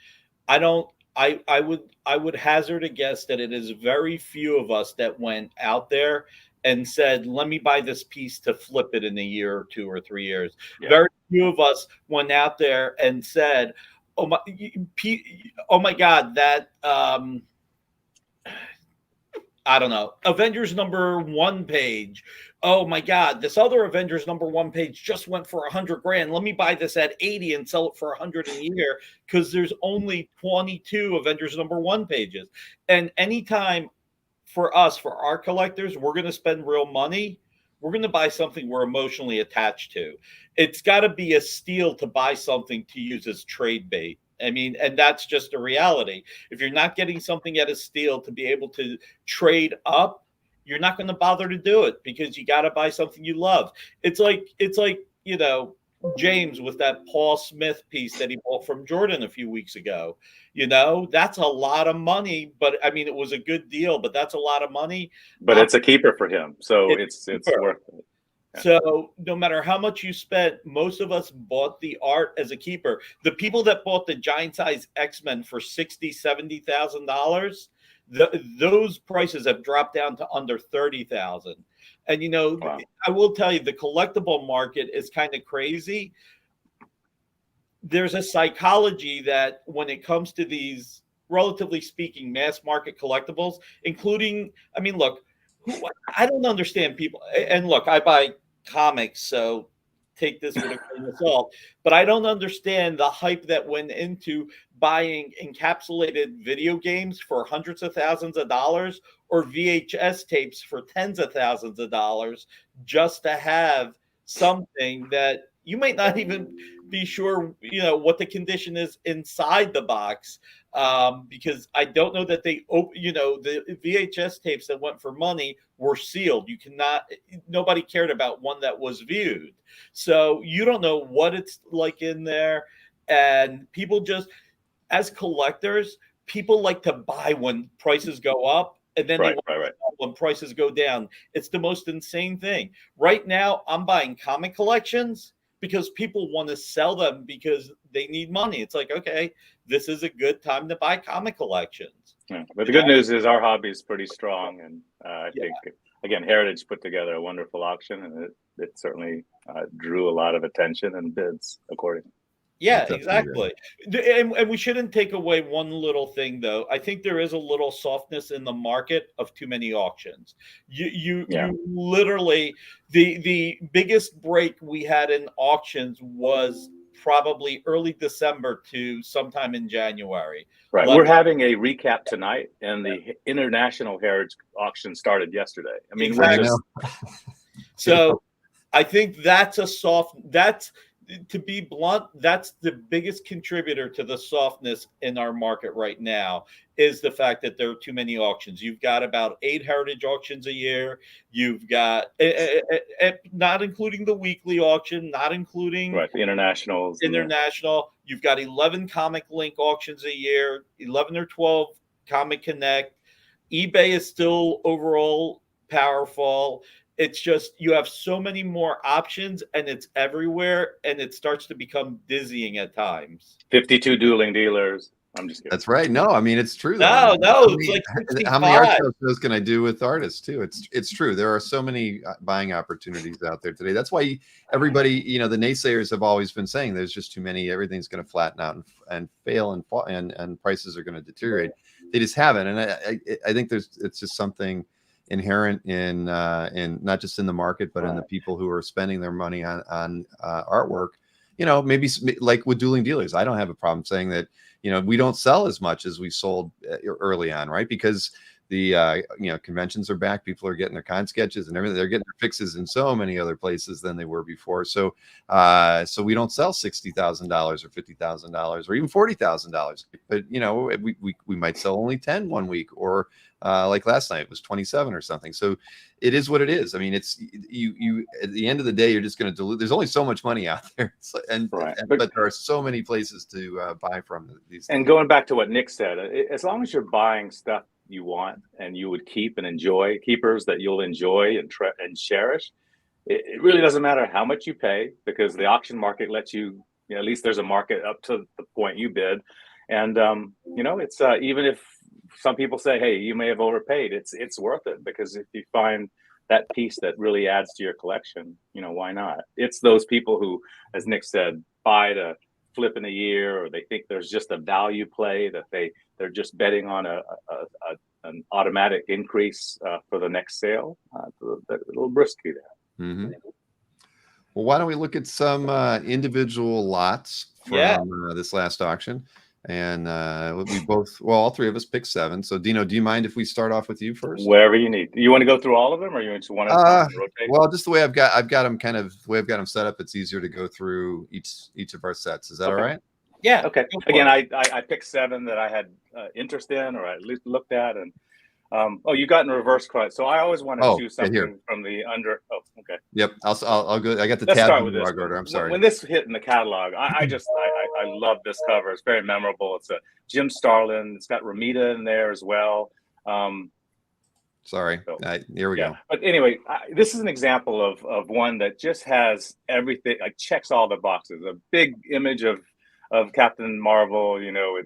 I would hazard a guess that it is very few of us that went out there and said, let me buy this piece to flip it in a year or 2 or 3 years. Yeah. Very few of us went out there and said, oh my God, that, I don't know, Avengers #1 page. Oh my God, this other Avengers #1 page just went for $100,000. Let me buy this at 80 and sell it for $100 a year because there's only 22 Avengers #1 pages. And anytime for us, for our collectors, we're going to spend real money. We're going to buy something we're emotionally attached to. It's got to be a steal to buy something to use as trade bait. I mean, and that's just a reality. If you're not getting something at a steal to be able to trade up, you're not going to bother to do it because you got to buy something you love. It's like, James with that Paul Smith piece that he bought from Jordan a few weeks ago. That's a lot of money, but I mean, it was a good deal, but that's a lot of money. But it's a keeper for him. So it's worth it. Yeah. So no matter how much you spent, most of us bought the art as a keeper. The people that bought the giant size X-Men for $60,000, $70,000, those prices have dropped down to under $30,000. And, wow. I will tell you, the collectible market is kind of crazy. There's a psychology that when it comes to these, relatively speaking, mass market collectibles, including, I mean, look, I don't understand people. And look, I buy comics, so take this with a grain of salt. But I don't understand the hype that went into buying encapsulated video games for hundreds of thousands of dollars or VHS tapes for tens of thousands of dollars just to have something that you might not even be sure, what the condition is inside the box. Because I don't know that the VHS tapes that went for money were sealed. Nobody cared about one that was viewed. So you don't know what it's like in there. And people just, as collectors, people like to buy when prices go up and then they want to sell when prices go down. It's the most insane thing. Right now, I'm buying comic collections because people want to sell them because they need money. It's like, okay, this is a good time to buy comic collections. Yeah. But the good news is our hobby is pretty strong, and I think, again, Heritage put together a wonderful auction, and it certainly drew a lot of attention and bids accordingly. Yeah, exactly. And we shouldn't take away one little thing, though. I think there is a little softness in the market of too many auctions. You literally, the biggest break we had in auctions was probably early December to sometime in January. Right. We're having a recap tonight, and the International Heritage auction started yesterday. I mean, we're just... So I think that's to be blunt, that's the biggest contributor to the softness in our market right now, is the fact that there are too many auctions. You've got about 8 heritage auctions a year. You've got, not including the weekly auction, not including the international. You've got 11 Comic Link auctions a year, 11 or 12 Comic Connect. eBay is still overall powerful. It's just you have so many more options, and it's everywhere, and it starts to become dizzying at times. 52 dueling dealers. I'm just kidding. That's right. No, I mean, it's true. No, it's like 65. How many art shows can I do with artists too? It's true. There are so many buying opportunities out there today. That's why everybody, the naysayers have always been saying there's just too many. Everything's going to flatten out and fail and fall, and prices are going to deteriorate. They just haven't, and I think it's just something inherent in not just in the market, but in the people who are spending their money on artwork. Maybe like with dueling dealers, I don't have a problem saying that we don't sell as much as we sold early on, right? Because the conventions are back, people are getting their con sketches and everything. They're getting their fixes in so many other places than they were before. So we don't sell $60,000 or $50,000 or even $40,000, but we might sell only 10 one week, or like last night it was 27 or something. So it is what it is. I mean, it's you at the end of the day, you're just going to dilute. There's only so much money out there, but there are so many places to buy from these. And going back to what Nick said, as long as you're buying stuff you want and you would keep and enjoy, keepers that you'll enjoy and cherish, it really doesn't matter how much you pay, because the auction market lets you, at least there's a market up to the point you bid. And it's even if some people say, hey, you may have overpaid, it's worth it, because if you find that piece that really adds to your collection, why not? It's those people who, as Nick said, buy to flip in a year, or they think there's just a value play, that they're just betting on an automatic increase for the next sale. A little risky there. Mm-hmm. Well, why don't we look at some individual lots from this last auction? And all 3 of us picked 7. So Dino, do you mind if we start off with you first? Wherever you need. You want to go through all of them, or you just want to rotate? Well, just the way I've got them set up, it's easier to go through each of our sets. Is that all right? Yeah. Okay. Again, I picked 7 that I had interest in, or at least looked at, and you got in reverse cut. So I always want to choose something from the under. Oh, okay. Yep. I'll go. I got the Let's tab start in with the this. order. I'm sorry. When this hit in the catalog, I love this cover. It's very memorable. It's a Jim Starlin. It's got Ramita in there as well. Sorry. Here we go. But anyway, this is an example of one that just has everything, like checks all the boxes. A big image of Captain Marvel.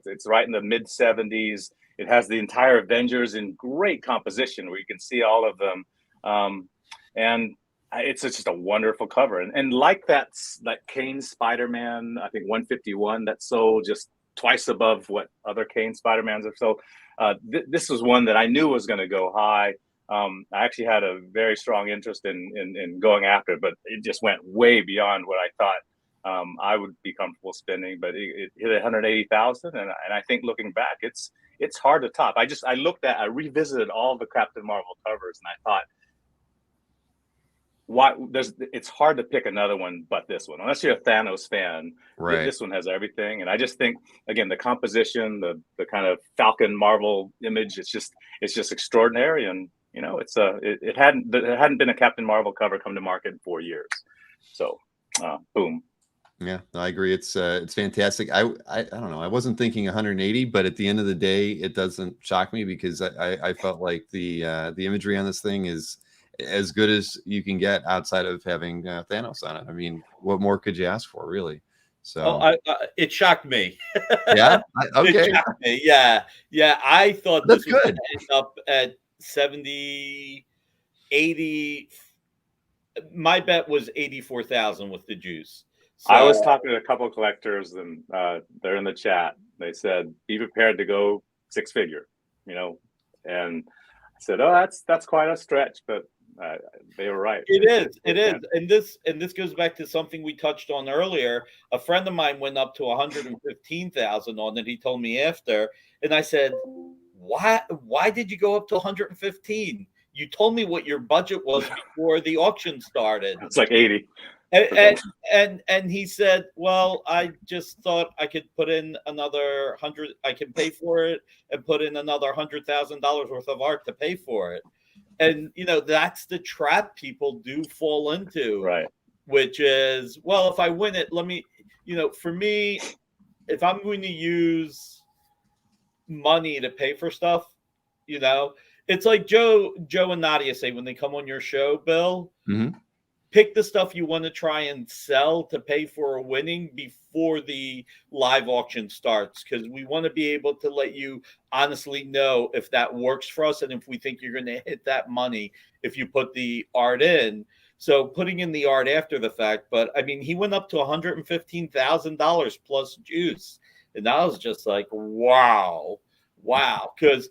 It's right in the mid 70s. It has the entire Avengers in great composition, where you can see all of them. And it's just a wonderful cover. And like that Kane Spider-Man, I think 151, that sold just twice above what other Kane Spider-Mans have sold. This was one that I knew was going to go high. I actually had a very strong interest in going after it, but it just went way beyond what I thought I would be comfortable spending. But it hit 180,000, and I think looking back, it's hard to top. I revisited all the Captain Marvel covers, and I thought, it's hard to pick another one but this one, unless you're a Thanos fan. Right. This one has everything, and I just think, again, the composition, the kind of Falcon Marvel image, it's just extraordinary. And it hadn't been a Captain Marvel cover come to market in 4 years. So boom. Yeah, no, I agree. It's fantastic. I don't know. I wasn't thinking 180, but at the end of the day, it doesn't shock me because I felt like the imagery on this thing is as good as you can get outside of having Thanos on it. I mean, what more could you ask for, really? Oh, So it shocked me. yeah, It okay, shocked me. Yeah, yeah. I thought that's this was going good. to end up at 70, 80. My bet was 84,000 with the juice. I was So talking to a couple of collectors, and they're in the chat. They said, "Be prepared to go six figure," you know, and I said, "Oh, that's quite a stretch," but they were right. it is, and this goes back to something we touched on earlier. A friend of mine went up to 115,000 on it. He told me after, and I said, Why did you go up to 115? You told me what your budget was before the auction started." It's like 80. And he said, "Well, I just thought I could put in another 100. I can pay for it and put in another $100,000 worth of art to pay for it." And that's the trap people do fall into, Right. which is, well, if I win it, let me, for me, if I'm going to use money to pay for stuff, it's like Joe and Nadia say when they come on your show, Bill. Mm-hmm. Pick the stuff you want to try and sell to pay for a winning before the live auction starts, because we want to be able to let you honestly know if that works for us and if we think you're going to hit that money if you put the art in. So putting in the art after the fact, but I mean, he went up to $115,000 plus juice, and I was just like, wow, because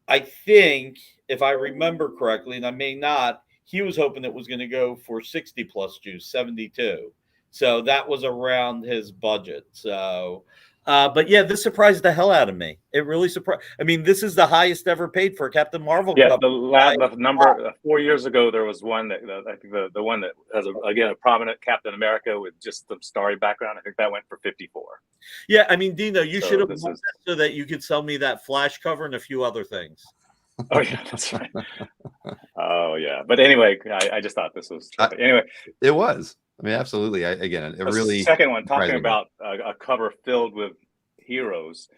I think if I remember correctly, and I may not, he was hoping it was going to go for 60 plus juice, 72. So that was around his budget. So, but yeah, this surprised the hell out of me. It really surprised. I mean, this is the highest ever paid for a Captain Marvel Yeah, cover. the number 4 years ago, there was one that I think the one that has a prominent Captain America with just the starry background. I think that went for 54. Yeah, I mean, Dino, you should have this won is- that so that you could sell me that Flash cover and a few other things. Oh yeah, that's right. Oh yeah, but anyway, I just thought this was terrific. Anyway, It was. I mean, absolutely. Again, it really. Second one, talking surprising. about a cover filled with heroes.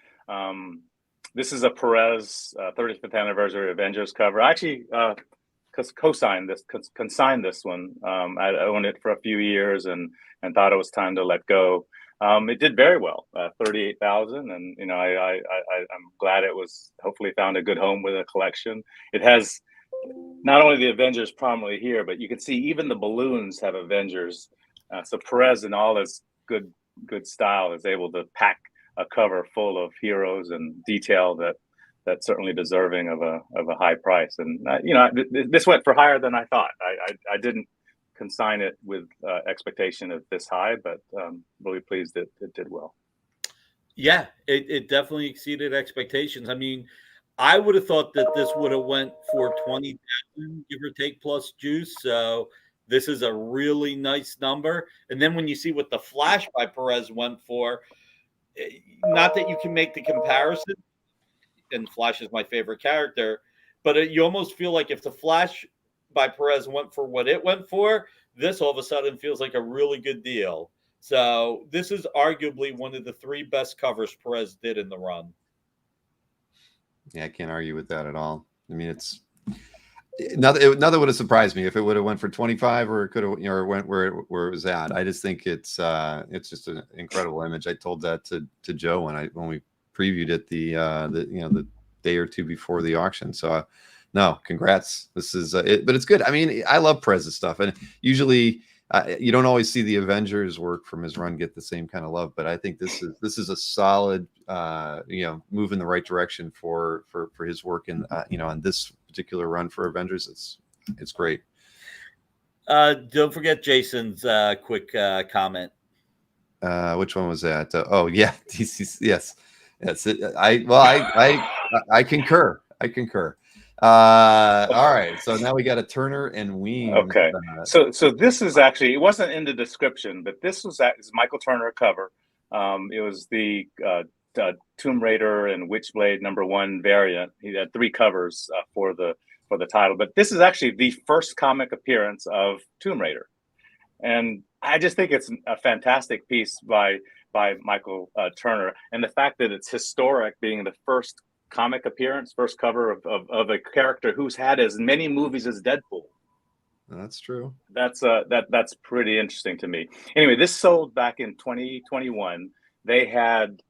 This is a Perez 35th anniversary Avengers cover. I actually consigned this one. I owned it for a few years and thought it was time to let go. It did very well, 38,000, and I'm glad it was hopefully found a good home with a collection. It has not only the Avengers prominently here, but you can see even the balloons have Avengers. So Perez, in all his good style, is able to pack a cover full of heroes and detail that's certainly deserving of a high price. And this went for higher than I thought. I didn't consign it with expectation of this high, but really pleased that it did well. Yeah, it definitely exceeded expectations. I mean, I would have thought that this would have went for 20,000, give or take, plus juice. So this is a really nice number. And then when you see what the Flash by Perez went for, not that you can make the comparison, and Flash is my favorite character, but you almost feel like if the Flash by Perez went for what it went for, this all of a sudden feels like a really good deal. So this is arguably one of the three best covers Perez did in the run. Yeah, I can't argue with that at all. I mean, it's nothing would have surprised me if it would have went for 25 or it could have, or went where it was at. I just think it's just an incredible image. I told that to Joe when we previewed it the day or two before the auction. So no, congrats. This is it, but it's good. I mean, I love Perez's stuff, and usually you don't always see the Avengers work from his run get the same kind of love, but I think this is a solid move in the right direction for his work in on this particular run for Avengers. It's great. Don't forget Jason's quick comment. Which one was that? Oh yeah, yes. I concur. All right, so now we got a Turner and Weems. Okay, so this is actually, it wasn't in the description, but this was Michael Turner cover. It was the Tomb Raider and Witchblade #1 variant. He had 3 covers for the title, but this is actually the first comic appearance of Tomb Raider. And I just think it's a fantastic piece by Michael Turner, and the fact that it's historic, being the first comic appearance, first cover of a character who's had as many movies as Deadpool. That's true. That's pretty interesting to me. Anyway, this sold back in 2021. They had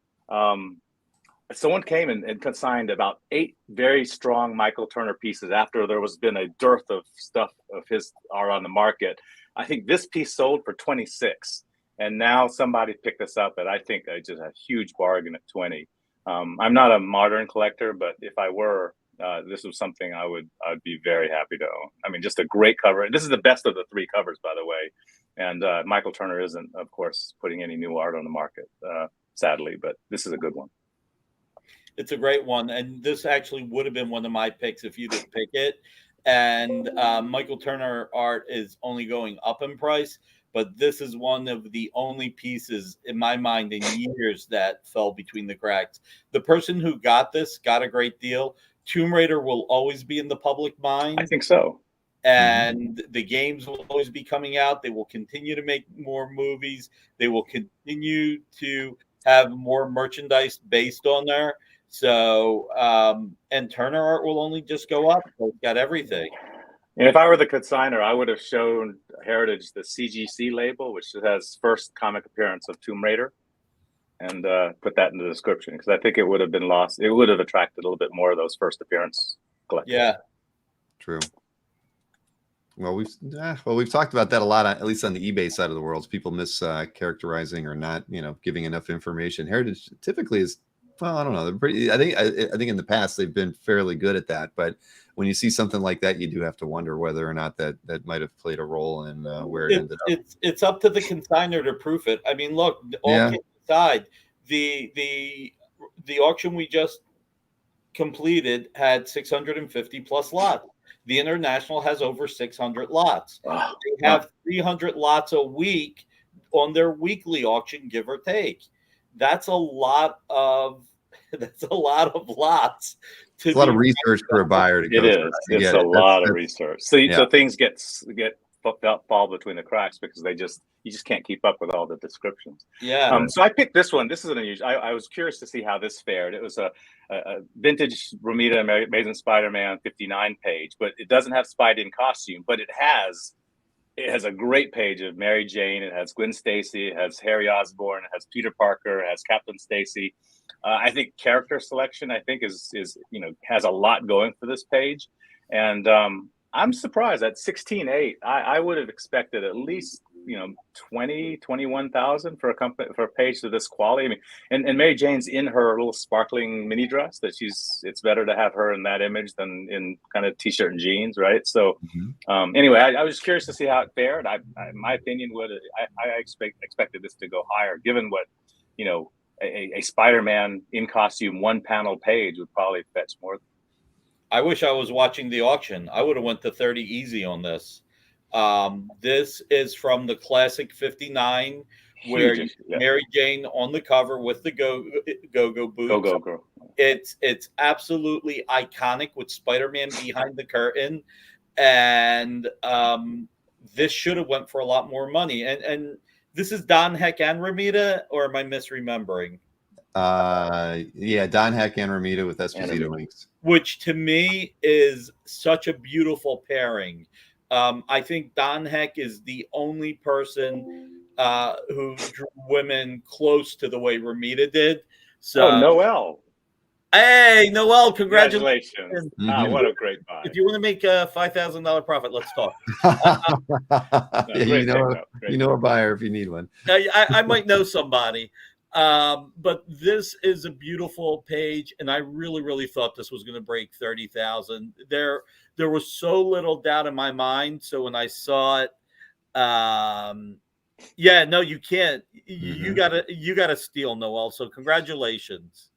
someone came and consigned about 8 very strong Michael Turner pieces after there was been a dearth of stuff of his art on the market. I think this piece sold for 26, and now somebody picked this up at, I think, just a huge bargain at 20. I'm not a modern collector, but if I were, this was something I'd be very happy to own. I mean, just a great cover. This is the best of the 3 covers, by the way. And Michael Turner isn't, of course, putting any new art on the market, sadly, but this is a good one. It's a great one, and this actually would have been one of my picks if you didn't pick it. And Michael Turner art is only going up in price, but this is one of the only pieces in my mind in years that fell between the cracks. The person who got this got a great deal. Tomb Raider will always be in the public mind. I think so. And the games will always be coming out. They will continue to make more movies. They will continue to have more merchandise based on there. So, and Turner art will only just go up. It's got everything. And if I were the consigner, I would have shown Heritage the CGC label, which has first comic appearance of Tomb Raider, and put that in the description, because I think it would have been lost. It would have attracted a little bit more of those first appearance collectors. Yeah, true. Well, we've talked about that a lot, at least on the eBay side of the world. People characterizing or not, giving enough information. Heritage typically is, well, I don't know. They're pretty. I think in the past they've been fairly good at that. But when you see something like that, you do have to wonder whether or not that might have played a role in where it ended up. It's up to the consignor to proof it. I mean, look, all kidding aside, the auction we just completed had 650 plus lots. The International has over 600 lots. Wow. They have 300 lots a week on their weekly auction, give or take. That's a lot of lots. It's a lot of research for a buyer to go through. It's a lot of research. So things get fall between the cracks because you just can't keep up with all the descriptions. Yeah. So I picked this one. This is an unusual. I was curious to see how this fared. It was a vintage Romita Amazing Spider-Man 59 page, but it doesn't have Spidey in costume, but it has a great page of Mary Jane. It has Gwen Stacy. It has Harry Osborn. It has Peter Parker. It has Captain Stacy. I think character selection, is has a lot going for this page, and I'm surprised at 16.8. I would have expected at least 21,000 for a page of this quality. I mean, and Mary Jane's in her little sparkling mini dress that it's better to have her in that image than in kind of t-shirt and jeans, right? So anyway, I was curious to see how it fared. My opinion I expected this to go higher, given what a Spider-Man in costume 1-panel page would probably fetch more. I wish I was watching the auction. I would have went to 30 easy on this. This is from the classic 59, where Mary Jane on the cover with the go-go boots. Go girl. It's absolutely iconic with Spider-Man behind the curtain, and this should have went for a lot more money. And this is Don Heck and Romita, or am I misremembering? Don Heck and Romita with Esposito inks, which to me is such a beautiful pairing. I think Don Heck is the only person who drew women close to the way Romita did. So Noel. Hey, Noel, congratulations. What a great buy. If you want to make a $5,000 profit, let's talk. You know a buyer if you need one. I might know somebody. But this is a beautiful page, and I really, really thought this was going to break 30,000. There was so little doubt in my mind. So when I saw it, you can't. You gotta steal, Noel. So congratulations.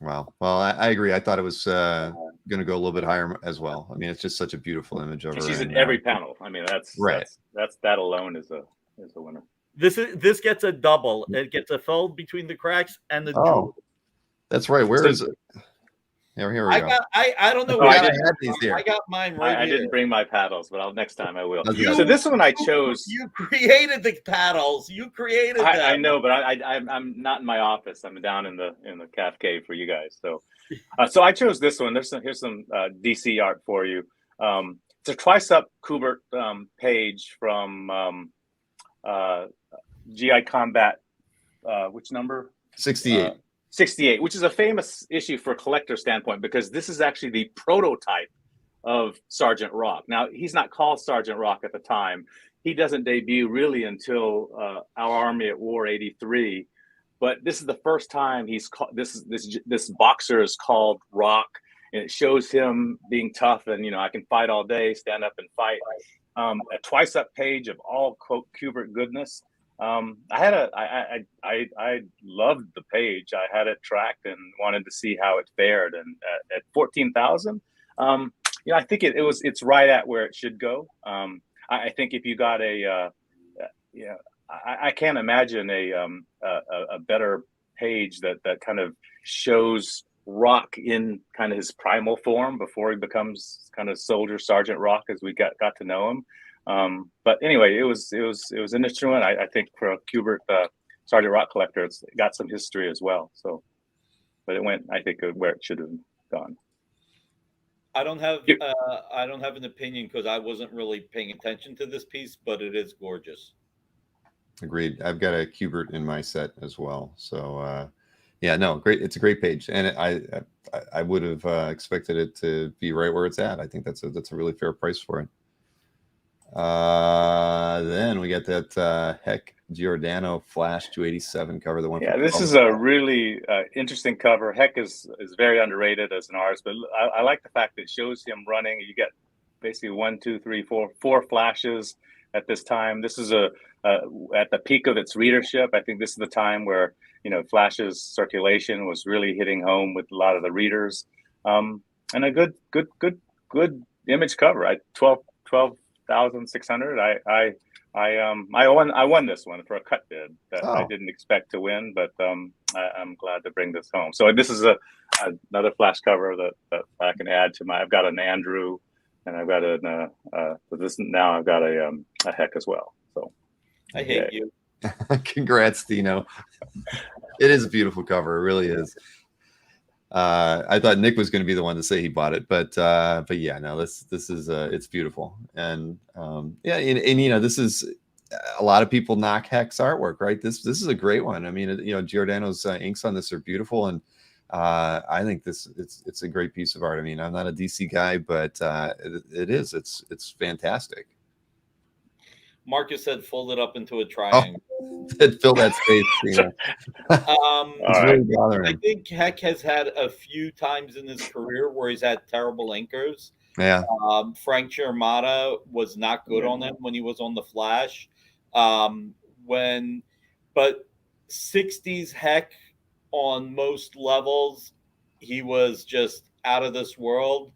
Wow. Well, I agree. I thought it was going to go a little bit higher as well. I mean, it's just such a beautiful image of her. She's in every panel. I mean, that's right. That alone is a winner. This gets a double. It gets a fold between the cracks and the jewel. That's right. Where is it? Here we go. I don't know. Oh, I where didn't have these here. I got mine right I here. didn't bring my paddles, but next time I will. Okay. So this one I chose. You created the paddles. You created them. I know, but I'm not in my office. I'm down in the cafe for you guys. So so I chose this one. Here's some DC art for you. It's a Twice-Up Kubert page from GI Combat. Which number? 68. 68, which is a famous issue for a collector standpoint, because this is actually the prototype of Sergeant Rock. Now, he's not called Sergeant Rock at the time. He doesn't debut really until Our Army at War '83. But this is the first time he's called, this boxer is called Rock, and it shows him being tough and, I can fight all day, stand up and fight. A Twice-Up page of all quote Kubert goodness. I loved the page. I had it tracked and wanted to see how it fared. And at 14,000, I think it's right at where it should go. I think if you got I can't imagine a better page that kind of shows Rock in kind of his primal form before he becomes kind of Soldier Sergeant Rock as we got to know him. But anyway, it was an instrument. I think for a Kubert Sergeant Rock collector, it's got some history as well. So, but it went, I think, where it should have gone. I don't have an opinion because I wasn't really paying attention to this piece, but it is gorgeous. Agreed. I've got a Kubert in my set as well. So yeah, no, great. It's a great page, and I would have expected it to be right where it's at. I think that's a really fair price for it. Then we got that Heck Giordano Flash 287 cover. The one. Yeah, this is a really interesting cover. Heck is very underrated as an artist, but I like the fact that it shows him running. You get basically 1, 2, 3, 4 flashes at this time. This is at the peak of its readership. I think this is the time where Flash's circulation was really hitting home with a lot of the readers, and a good image cover. 12,600. I won this one for a cut bid that I didn't expect to win, but I'm glad to bring this home. So this is another Flash cover that I can add to I've got an Andrew, and I've got I've got a Heck as well. So I hate you. Congrats, Dino. It is a beautiful cover. It really is. I thought Nick was going to be the one to say he bought it, but yeah, no, this is it's beautiful, and yeah, and this is a lot of people knock Heck's artwork, right? This is a great one. I mean, Giordano's inks on this are beautiful, and I think it's a great piece of art. I mean, I'm not a DC guy, but it's fantastic. Marcus said fold it up into a triangle. Fill that space. Really bothering. I think Heck has had a few times in his career where he's had terrible inkers. Yeah. Frank Chiarmata was not good on him when he was on the Flash. But 60s Heck on most levels, he was just out of this world.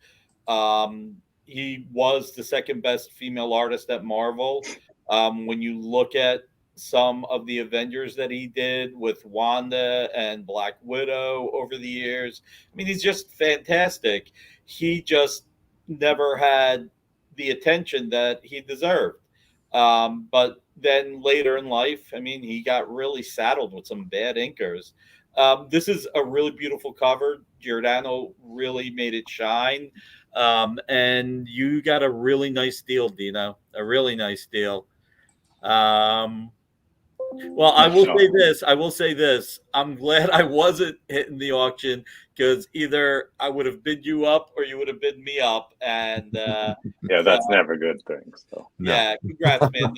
He was the second best female artist at Marvel. When you look at some of the Avengers that he did with Wanda and Black Widow over the years, I mean, he's just fantastic. He just never had the attention that he deserved. But then later in life, I mean, he got really saddled with some bad inkers. This is a really beautiful cover. Giordano really made it shine. And you got a really nice deal, Dino. A really nice deal. Well, I will say this. I'm glad I wasn't hitting the auction, because either I would have bid you up or you would have bid me up. And yeah, that's never a good thing. So yeah, congrats, man.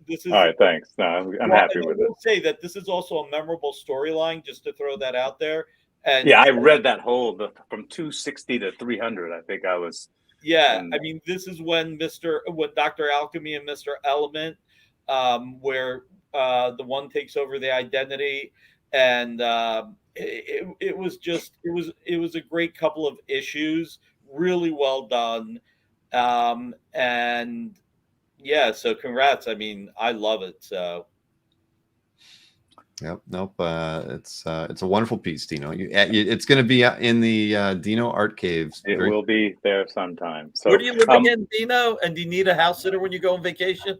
This is all right. Thanks. No, I'm happy with it. I will say that this is also a memorable storyline, just to throw that out there. And yeah, I read that whole from 260 to 300. I think I was. Yeah, I mean, this is when Dr. Alchemy and Mr. Element, where the one takes over the identity, and it was a great couple of issues, really well done, and yeah, so congrats. I mean, I love it. So Yep. Nope. It's a wonderful piece, Dino. It's going to be in the Dino Art Caves. It will be there sometime. So, where do you live again, Dino? And do you need a house sitter when you go on vacation?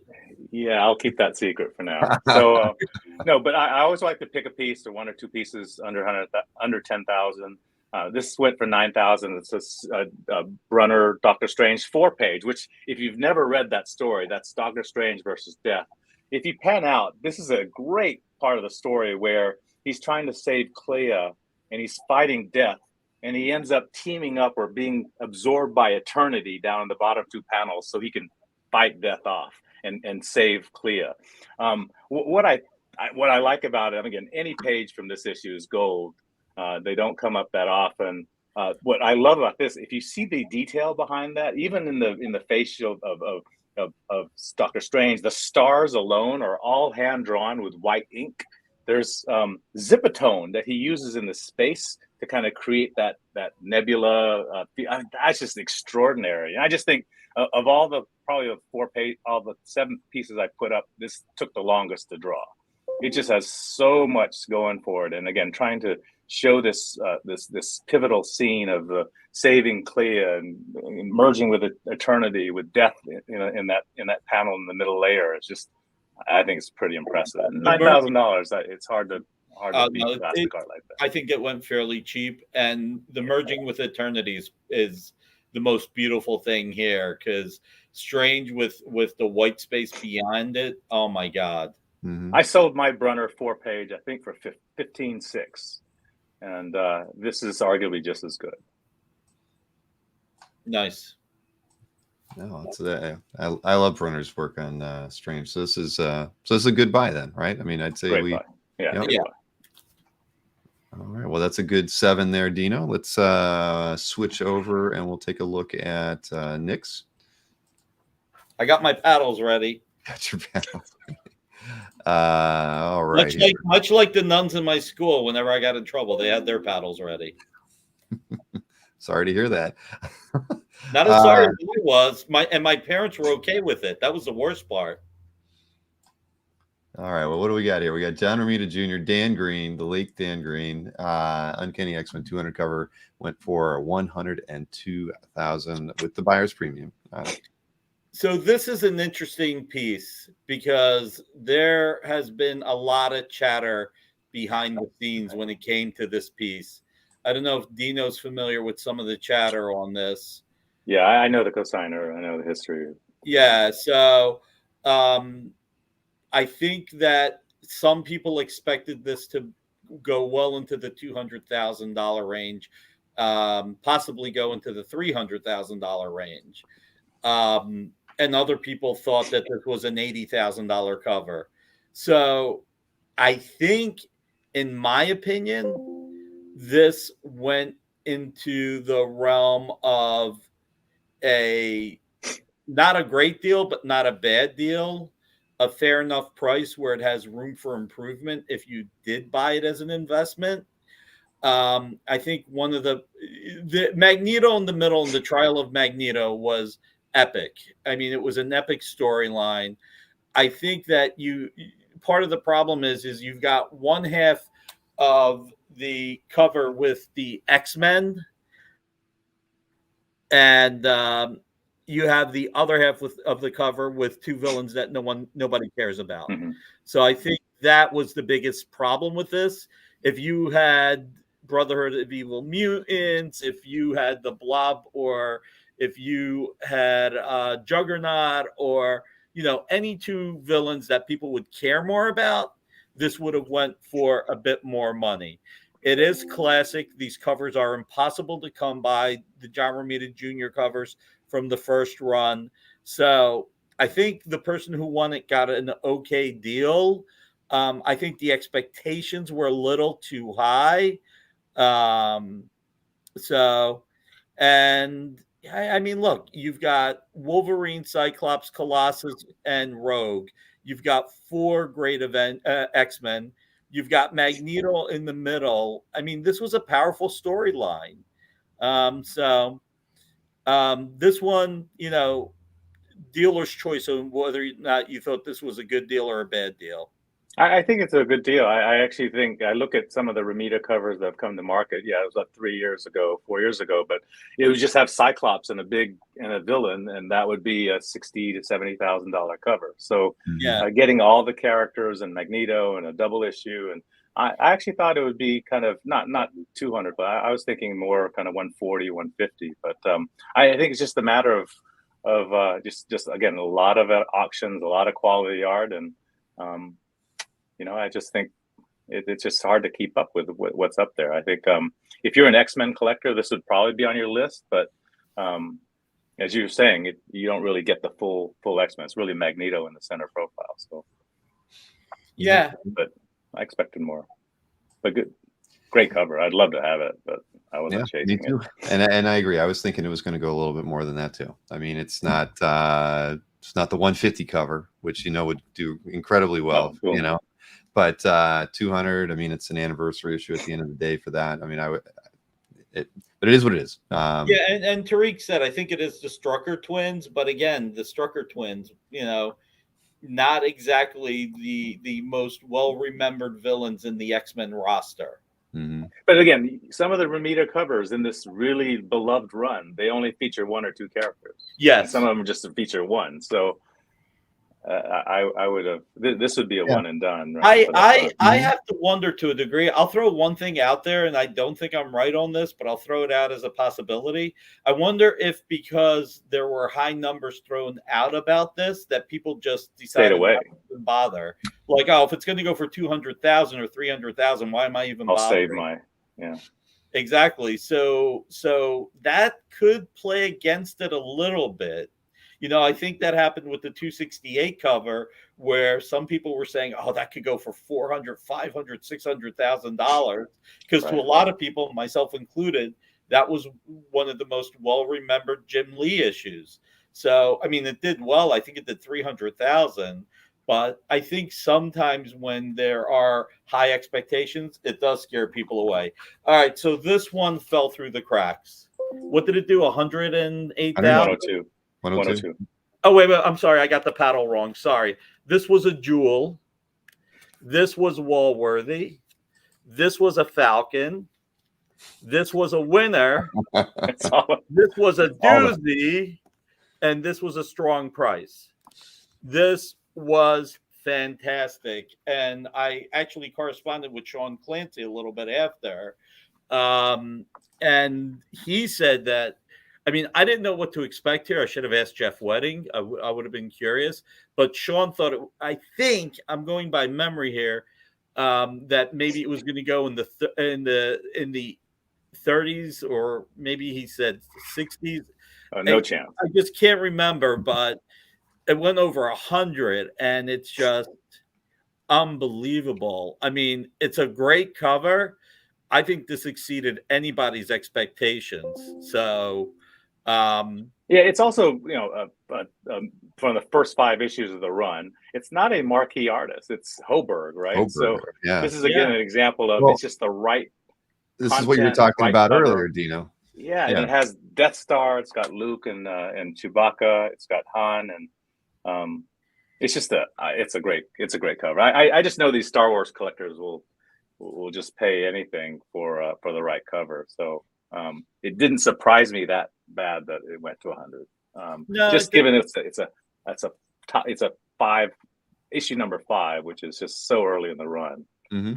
yeah, I'll keep that secret for now. So, no, but I always like to pick a piece or one or two pieces under 10,000. This went for 9,000. It's a Brunner Doctor Strange 4-page. Which, if you've never read that story, that's Doctor Strange versus Death. If you pan out, this is a great part of the story where he's trying to save Clea and he's fighting death, and he ends up teaming up or being absorbed by eternity down in the bottom two panels so he can fight death off and save Clea. What I like about it, again, any page from this issue is gold. They don't come up that often. What I love about this, if you see the detail behind that, even in the face shield of Doctor Strange, the stars alone are all hand drawn with white ink. There's zipatone that he uses in the space to kind of create that nebula. That's just extraordinary. And I just think of all the all the 7 pieces I put up, this took the longest to draw. It just has so much going for it, and again, trying to show this pivotal scene of the saving Clea and merging with eternity, with death in that panel in the middle layer. It's just, I think it's pretty impressive. $9,000. It's hard to beat plastic art like that. I think it went fairly cheap, and the merging with eternity is the most beautiful thing here, because Strange with the white space beyond it. Oh my God. Mm-hmm. I sold my Brunner 4-page, I think, for $15,600. And this is arguably just as good. Nice. No, I love Brunner's work on Strange. So this is a good buy then, right? I mean, I'd say Great buy. Yeah. Yeah. All right. Well, that's a good 7 there, Dino. Let's switch over and we'll take a look at Nick's. I got my paddles ready. Got your paddles. All right. Much like the nuns in my school, whenever I got in trouble, they had their paddles ready. Sorry to hear that. Not as sorry as I was. My parents were okay with it. That was the worst part. All right. Well, what do we got here? We got John Romita Jr., Dan Green, the late Dan Green. Uncanny X-Men 200 cover went for $102,000 with the buyer's premium. So this is an interesting piece because there has been a lot of chatter behind the scenes when it came to this piece. I don't know if Dino's familiar with some of the chatter on this. Yeah, I know the cosigner. I know the history. Yeah, so I think that some people expected this to go well into the $200,000 range, possibly go into the $300,000 range. And other people thought that this was an $80,000 cover. So I think, in my opinion, this went into the realm of not a great deal, but not a bad deal, a fair enough price where it has room for improvement if you did buy it as an investment. I think one of the Magneto in the middle and the trial of Magneto was epic. I mean, it was an epic storyline. I think that part of the problem is you've got one half of the cover with the X-Men, and you have the other half of the cover with 2 villains that nobody cares about. Mm-hmm. So I think that was the biggest problem with this. If you had Brotherhood of Evil Mutants, if you had the Blob, or if you had Juggernaut, or any 2 villains that people would care more about, this would have went for a bit more money. It is classic. These covers are impossible to come by, the John Romita Jr. covers from the first run. So I think the person who won it got an okay deal. I think the expectations were a little too high. I mean, look, you've got Wolverine, Cyclops, Colossus, and Rogue. You've got 4 great X-Men. You've got Magneto in the middle. I mean, this was a powerful storyline. This one, dealer's choice on whether or not you thought this was a good deal or a bad deal. I think it's a good deal. I actually think I look at some of the Ramita covers that have come to market. Yeah, it was like 3 years ago, 4 years ago, but it would just have Cyclops and a villain, and that would be a $60,000 to $70,000 cover. So, Yeah. getting all the characters and Magneto and a double issue, and I actually thought it would be kind of not 200, but I was thinking more kind of 140, 150. But I think it's just a matter of just again a lot of auctions, a lot of quality art, and um, I just think it's just hard to keep up with what's up there. I think if you're an X-Men collector, this would probably be on your list. But as you were saying, you don't really get the full X-Men. It's really Magneto in the center profile. So Yeah. but I expected more. But good, great cover. I'd love to have it, but I wasn't chasing me too. it. And I agree. I was thinking it was going to go a little bit more than that too. I mean, it's not the 150 cover, which would do incredibly well. Oh, cool. But 200. I mean, it's an anniversary issue at the end of the day for that. I mean, but it is what it is. Yeah, and Tariq said, I think it is the Strucker twins, but again, the Strucker twins, not exactly the most well-remembered villains in the X-Men roster. Mm-hmm. But again, some of the Ramita covers in this really beloved run, they only feature one or two characters. Yes. And some of them just feature one. So I would have. This would be a one and done. Right? I have to wonder to a degree. I'll throw one thing out there, and I don't think I'm right on this, but I'll throw it out as a possibility. I wonder if because there were high numbers thrown out about this, that people just decided not to bother. Like, oh, if it's going to go for 200,000 or 300,000, why am I even bothering? I'll save my Exactly. So that could play against it a little bit. I think that happened with the 268 cover where some people were saying, oh, that could go for $400,000, $500,000, $600,000. Because to a lot of people, myself included, that was one of the most well-remembered Jim Lee issues. So, I mean, it did well. I think it did 300,000. But I think sometimes when there are high expectations, it does scare people away. All right, so this one fell through the cracks. What did it do? 108,000? 102. 102. Oh, wait, I'm sorry. I got the paddle wrong. Sorry. This was a Jewel. This was Walworthy. This was a Falcon. This was a winner. This was a doozy. And this was a strong price. This was fantastic. And I actually corresponded with Sean Clancy a little bit after. And he said that, I mean, I didn't know what to expect here. I should have asked Jeff Wedding. I would have been curious. But Sean thought I think I'm going by memory here, that maybe it was going to go in the 30s, or maybe he said 60s. No chance. I just can't remember, but it went over 100, and it's just unbelievable. I mean, it's a great cover. I think this exceeded anybody's expectations. So. It's also from the first 5 issues of the run, it's not a marquee artist. It's Hoberg, right? So this is again an example of it's just the right. This is what you were talking about earlier, Dino. Yeah, and it has Death Star. It's got Luke and Chewbacca. It's got Han, and it's just it's a great cover. I just know these Star Wars collectors will just pay anything for the right cover. So it didn't surprise me that bad that it went to 100. Just given it's a 5 issue number 5, which is just so early in the run. Mm-hmm.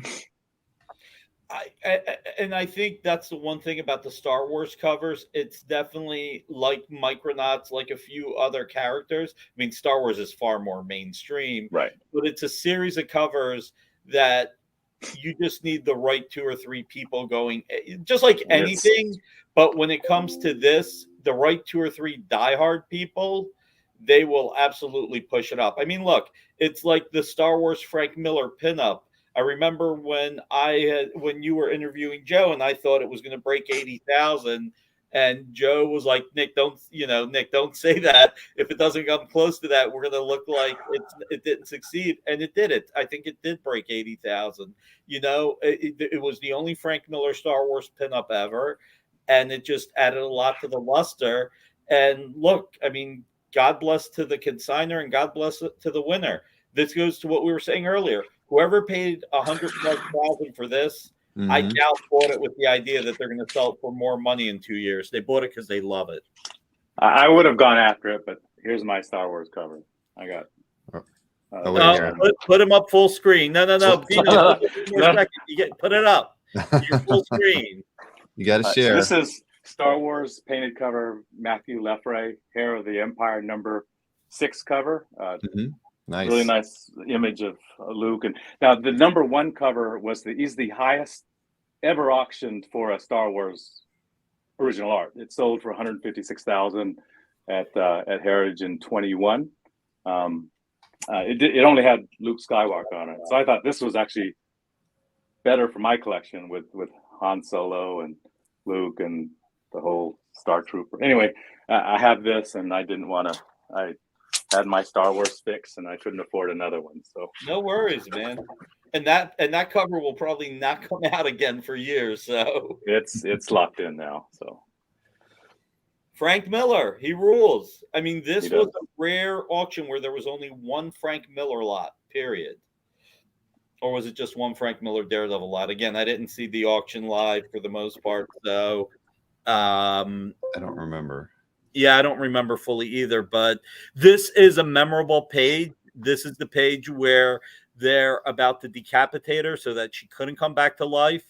I think that's the one thing about the Star Wars covers. It's definitely like Micronauts, like a few other characters. I mean, Star Wars is far more mainstream, right? But it's a series of covers that you just need the right 2 or 3 people going, just like anything. But when it comes to this, the right 2 or 3 diehard people, they will absolutely push it up. I mean, look, it's like the Star Wars Frank Miller pinup. I remember when you were interviewing Joe, and I thought it was going to break 80,000, and Joe was like, Nick, don't say that. If it doesn't come close to that, we're going to look like it didn't succeed. And it did. I think it did break 80,000. It was the only Frank Miller Star Wars pinup ever, and it just added a lot to the luster. And look, I mean, God bless to the consigner and God bless to the winner. This goes to what we were saying earlier. whoever paid 100,000 for this, I doubt bought it with the idea that they're going to sell it for more money in 2 years. They bought it because they love it. I would have gone after it, but here's my Star Wars cover. I got. Put them up full screen. No. Dino, put it up. You're full screen. You got to share. So this is Star Wars painted cover, Matthew Lefray, Heir of the Empire, #6 cover. Nice. Really nice image of Luke. And now the #1 cover is the highest ever auctioned for a Star Wars original art. It sold for $156,000 at Heritage in 21. It only had Luke Skywalker on it, so I thought this was actually better for my collection with Han Solo and Luke and the whole Star Trooper. Anyway, I have this, and I didn't want to. I had my Star Wars fix, and I couldn't afford another one. So no worries, man. And that cover will probably not come out again for years. So it's locked in now. So Frank Miller, he rules. I mean, this was a rare auction where there was only one Frank Miller lot, period. Or was it just one Frank Miller Daredevil lot? Again, I didn't see the auction live for the most part, so I don't remember. Yeah, I don't remember fully either, but this is a memorable page. This is the page where they're about to decapitate her so that she couldn't come back to life.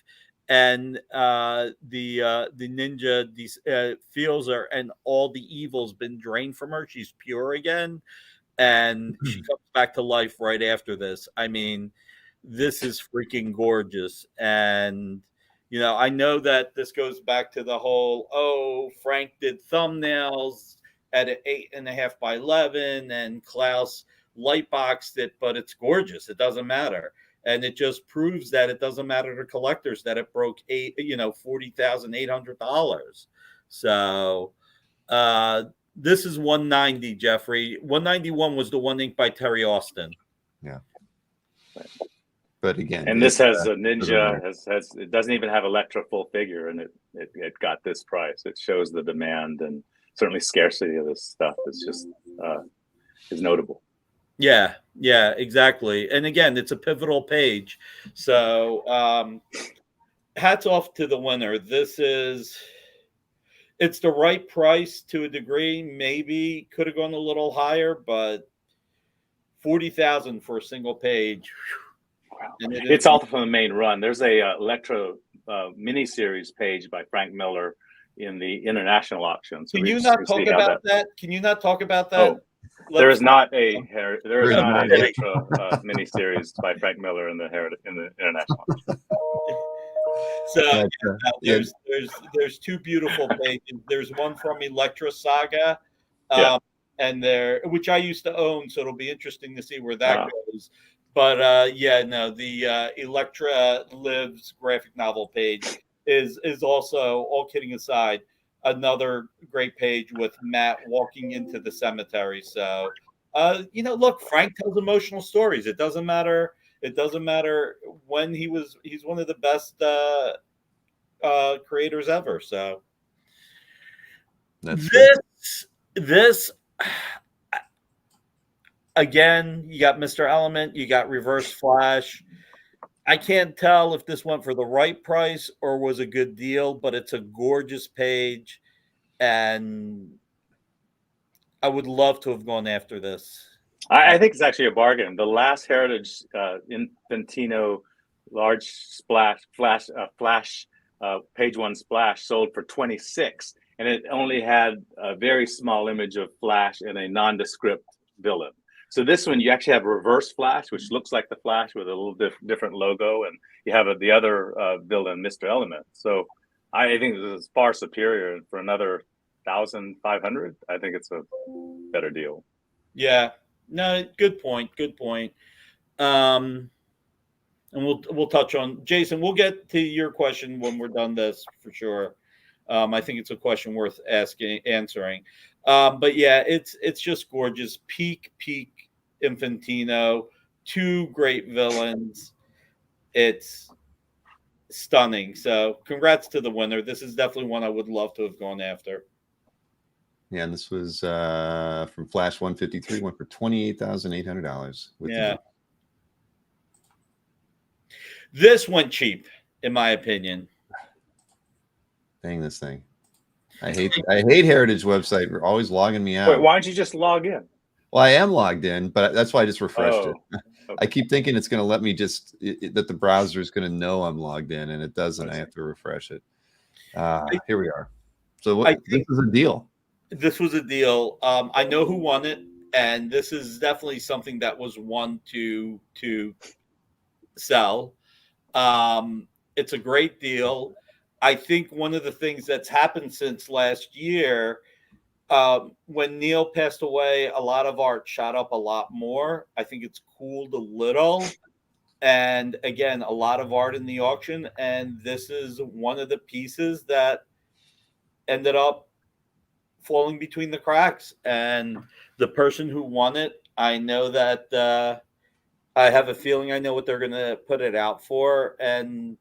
And the ninja feels her, and all the evil's been drained from her. She's pure again, and she comes back to life right after this. I mean, this is freaking gorgeous. And I know that this goes back to the whole, Frank did thumbnails at an 8.5 by 11, and Klaus lightboxed it, but it's gorgeous. It doesn't matter. And it just proves that it doesn't matter to collectors that it broke $40,800. So this is 190, Jeffrey. 191 was the one inked by Terry Austin. Yeah. But again, and this has a ninja. It doesn't even have Elektra full figure, and it got this price. It shows the demand and certainly scarcity of this stuff. It's just is notable. Yeah, exactly. And again, it's a pivotal page. So hats off to the winner. It's the right price to a degree. Maybe could have gone a little higher, but $40,000 for a single page. Wow. It's also from the main run. There's a Elektra miniseries page by Frank Miller in the international auction. So Can you not talk about that? Can you not talk about that? There is not a Elektra miniseries by Frank Miller in the international auction. So there's two beautiful pages. There's one from Elektra Saga, and which I used to own, so it'll be interesting to see where that goes. But the Elektra Lives graphic novel page is also, all kidding aside, another great page with Matt walking into the cemetery. So, look, Frank tells emotional stories. It doesn't matter. It doesn't matter when he's one of the best creators ever. So this again, you got Mr. Element, you got Reverse Flash. I can't tell if this went for the right price or was a good deal, but it's a gorgeous page, and I would love to have gone after this. I think it's actually a bargain. The last Heritage Infantino large flash page 1 splash sold for $26, and it only had a very small image of Flash and a nondescript villain. So this one, you actually have Reverse Flash, which looks like the Flash with a little different logo, and you have the other villain, Mr. Element. So I think this is far superior. For another $1,500, I think it's a better deal. Yeah, no, good point. And we'll touch on Jason. We'll get to your question when we're done this for sure. I think it's a question worth answering. But yeah, it's just gorgeous. Peak Infantino, two great villains. It's stunning. So congrats to the winner. This is definitely one I would love to have gone after. Yeah, and this was from Flash 153, went for $28,800. Yeah. This went cheap, in my opinion. Dang this thing. I hate Heritage website. We're always logging me out. Wait, why don't you just log in? Well, I am logged in, but that's why I just refreshed it. Okay. I keep thinking it's going to let me that the browser is going to know I'm logged in, and it doesn't. I have to refresh it. Here we are. So this is a deal. This was a deal. I know who won it, and this is definitely something that was one to sell. It's a great deal. I think one of the things that's happened since last year, when Neil passed away, a lot of art shot up a lot more. I think it's cooled a little. And again, a lot of art in the auction. And this is one of the pieces that ended up falling between the cracks. And the person who won it, I know that I have a feeling I know what they're going to put it out for. And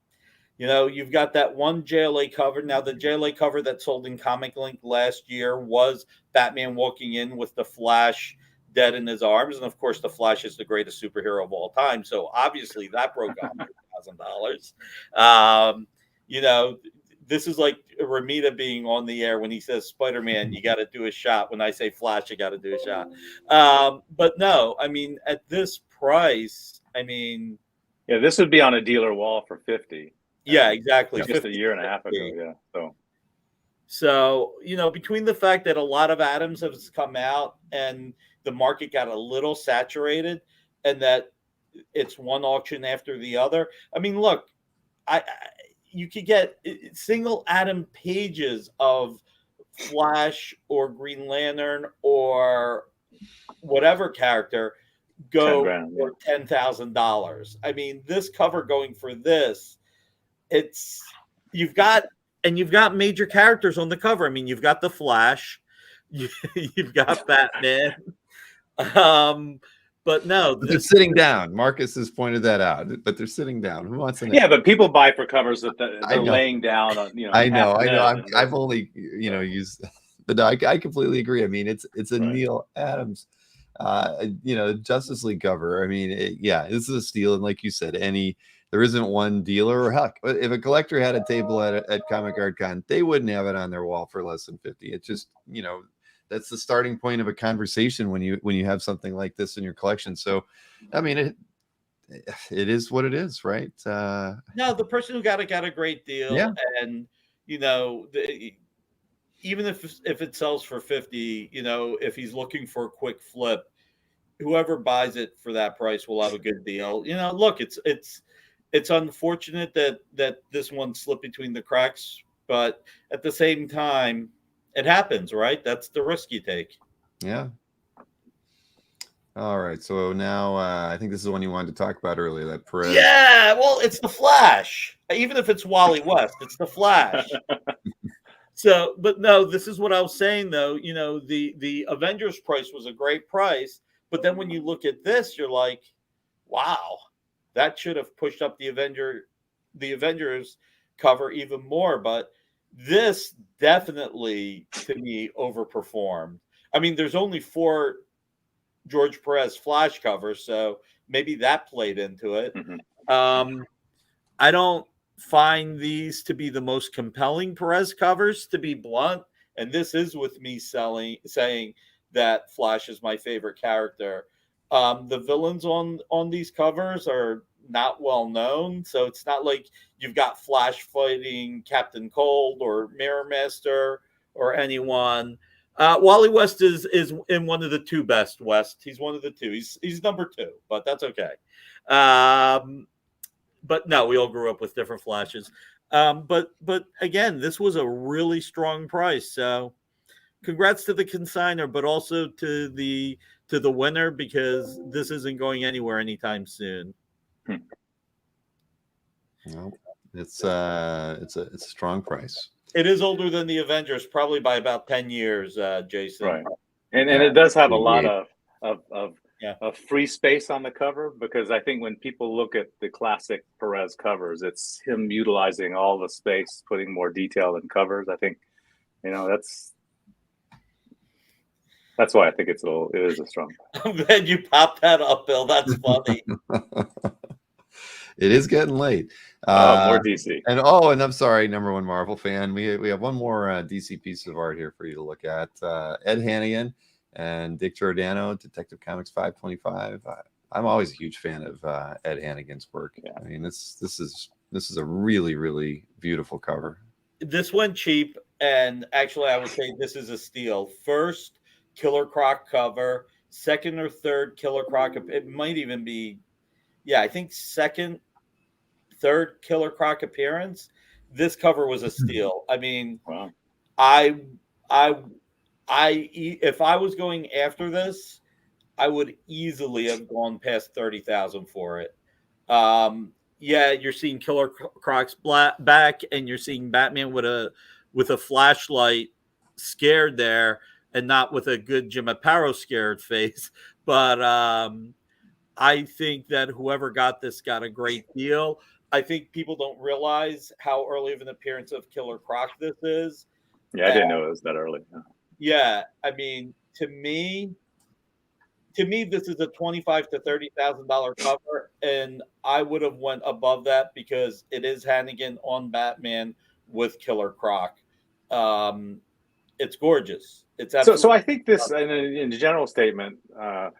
you've got that one JLA cover. Now, the JLA cover that sold in Comic Link last year was Batman walking in with the Flash dead in his arms. And of course, the Flash is the greatest superhero of all time. So obviously that broke $100,000. This is like Ramita being on the air when he says, Spider-Man, you got to do a shot. When I say Flash, you got to do a shot. But no, I mean, at this price, I mean. Yeah, this would be on a dealer wall for 50. Yeah, exactly. Just a year and a half ago. Yeah. So, between the fact that a lot of Adams have come out and the market got a little saturated and that it's one auction after the other. I mean, look, you could get single Adam pages of Flash or Green Lantern or whatever character go for $10,000. I mean, this cover going for this, you've got major characters on the cover. I mean, you've got the Flash, you've got Batman, but no, they're sitting down. Marcus has pointed that out, but they're sitting down. Who wants to know? Yeah, but people buy for covers that they're laying down on. I know. I've only used, but no, I completely agree. I mean, it's a Neil Adams, Justice League cover. I mean, this is a steal, and like you said, there isn't one dealer, or heck, if a collector had a table at Comic Art Con, they wouldn't have it on their wall for less than 50. It's just, that's the starting point of a conversation when you have something like this in your collection. So, I mean, it is what it is, right? No, the person who got a great deal, and even if it sells for 50, if he's looking for a quick flip, whoever buys it for that price will have a good deal. Look, it's unfortunate that this one slipped between the cracks, but at the same time, it happens, right? That's the risk you take. Yeah. All right. So now I think this is the one you wanted to talk about earlier, that Perez. Yeah. Well, it's the Flash. Even if it's Wally West, it's the Flash. So, but no, this is what I was saying, though. The Avengers price was a great price. But then when you look at this, you're like, wow, that should have pushed up the Avengers cover even more. But this definitely, to me, overperformed. I mean, there's only 4 George Perez Flash covers, so maybe that played into it. Mm-hmm. I don't find these to be the most compelling Perez covers, to be blunt. And this is with me saying that Flash is my favorite character. The villains on these covers are not well known, so it's not like you've got Flash fighting Captain Cold or Mirror Master or anyone. Wally West is in one of the 2 best. West, he's one of the 2. He's number 2, but that's okay. But no, we all grew up with different Flashes. But again, this was a really strong price. So congrats to the consignor, but also to the winner, because this isn't going anywhere anytime soon. No, it's a strong price. It is older than the Avengers, probably by about 10 years, Jason. Right, and it does have a lot of free space on the cover, because I think when people look at the classic Perez covers, it's him utilizing all the space, putting more detail in covers. I think, that's why I think it is a strong. I'm glad you popped that up, Bill. That's funny. It is getting late. More DC. And I'm sorry, number one Marvel fan. We have one more DC piece of art here for you to look at. Ed Hannigan and Dick Giordano, Detective Comics 525. I'm always a huge fan of Ed Hannigan's work. Yeah. I mean, this is a really, really beautiful cover. This went cheap, and actually, I would say this is a steal. First Killer Croc cover, second or third Killer Croc. It might even be, I think third Killer Croc appearance. This cover was a steal. I mean, wow. If I was going after this, I would easily have gone past 30,000 for it. You're seeing Killer Croc's back, and you're seeing Batman with a flashlight, scared there, and not with a good Jim Aparo scared face. But I think that whoever got this got a great deal. I think people don't realize how early of an appearance of Killer Croc this is. Yeah, I didn't know it was that early. Yeah, I mean, to me, this is a $25,000 to $30,000 cover, and I would have went above that because it is Hannigan on Batman with Killer Croc. It's gorgeous. It's so I think this, in a general statement, I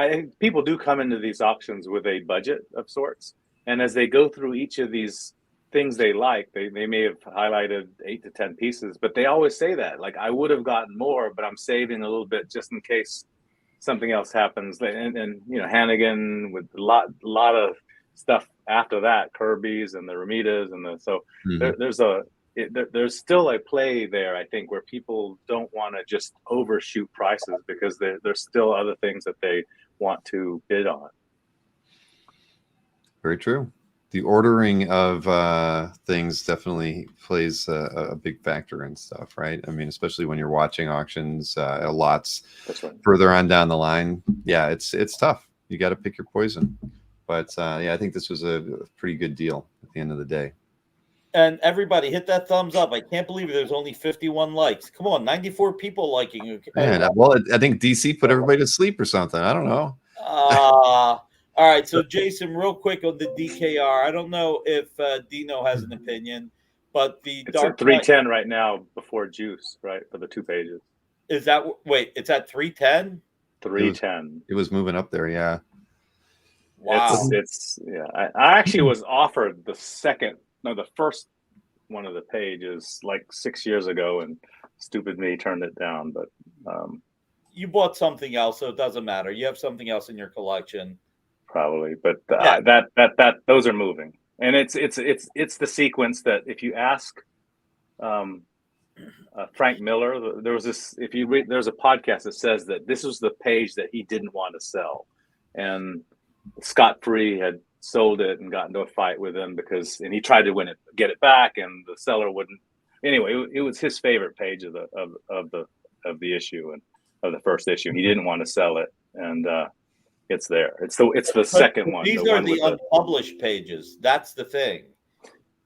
think people do come into these auctions with a budget of sorts, and as they go through each of these things they like, they may have highlighted 8 to 10 pieces, but they always say that, like, I would have gotten more, but I'm saving a little bit just in case something else happens. And Hannigan with a lot of stuff after that, Kirby's and the Ramitas there's still a play there, I think, where people don't want to just overshoot prices because there's still other things that they want to bid on. Very true. The ordering of things definitely plays a big factor in stuff, right? I mean, especially when you're watching auctions lots further on down the line. Yeah, it's tough. You got to pick your poison. But I think this was a pretty good deal at the end of the day. And everybody hit that thumbs up. I can't believe there's only 51 likes. Come on, 94 people liking you. Man, well, I think DC put everybody to sleep or something. I don't know. All right, so Jason, real quick on the DKR. I don't know if Dino has an opinion, but the it's at 310 right now before Juice, right, for the 2 pages. Is that it's at 310? 310. It was moving up there, yeah. Wow. It's I actually was offered the first one of the pages like 6 years ago, and stupid me turned it down. But you bought something else, so it doesn't matter. You have something else in your collection, probably. But that those are moving, and it's the sequence that if you ask Frank Miller, there was this. If you read, there's a podcast that says that this was the page that he didn't want to sell, and Scott Free had sold it and got into a fight with him and he tried to get it back, and the seller wouldn't. Anyway, it was his favorite page of the issue and of the first issue. He didn't want to sell it, and it's there. It's the second one. These are the unpublished pages. That's the thing.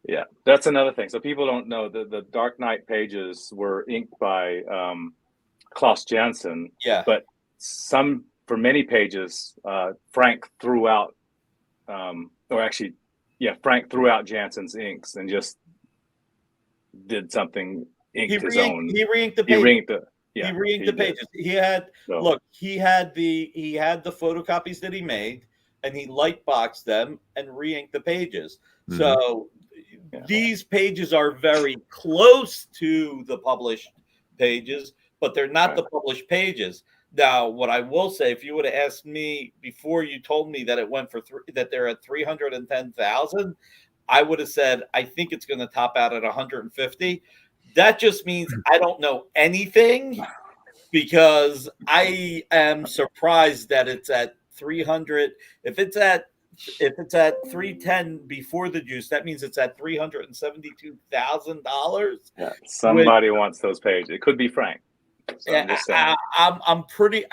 Yeah, that's another thing. So people don't know the Dark Knight pages were inked by Klaus Janson. Yeah, but for many pages, Frank threw out. Frank threw out Janssen's inks and just did something, inked his own. He re-inked the pages. He re-inked the pages. He had the photocopies that he made, and he light boxed them and re-inked the pages. Mm-hmm. So these pages are very close to the published pages, but they're not the published pages. Now, what I will say, if you would have asked me before you told me that it went for that they're at 310,000, I would have said I think it's going to top out at 150. That just means I don't know anything, because I am surprised that it's at 300. If it's at 310 before the juice, that means it's at $372,000. Yeah, somebody wants those pages. It could be Frank. So I'm pretty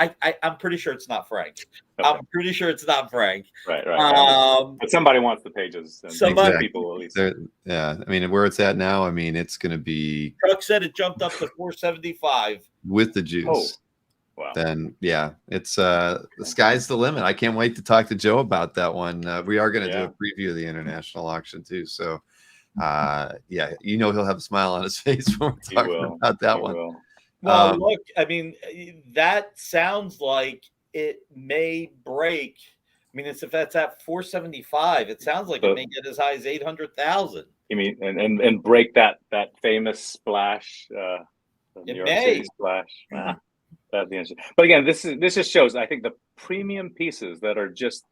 sure it's not Frank. Okay. I'm pretty sure it's not Frank. Right. But somebody wants the pages. And people at least. Yeah, I mean, where it's at now, I mean, it's going to be. Chuck said it jumped up to 475 with the juice. Wow. then yeah, it's the sky's the limit. I can't wait to talk to Joe about that one. We are going to do a preview of the international auction too. So yeah, he'll have a smile on his face when we're talking about that one. Well, look, I mean, that sounds like it may break. I mean, if that's at 475, it sounds like it may get as high as 800,000. You mean and break that famous splash, the New York City splash? That'd be interesting. But again, this just shows. I think the premium pieces that are just,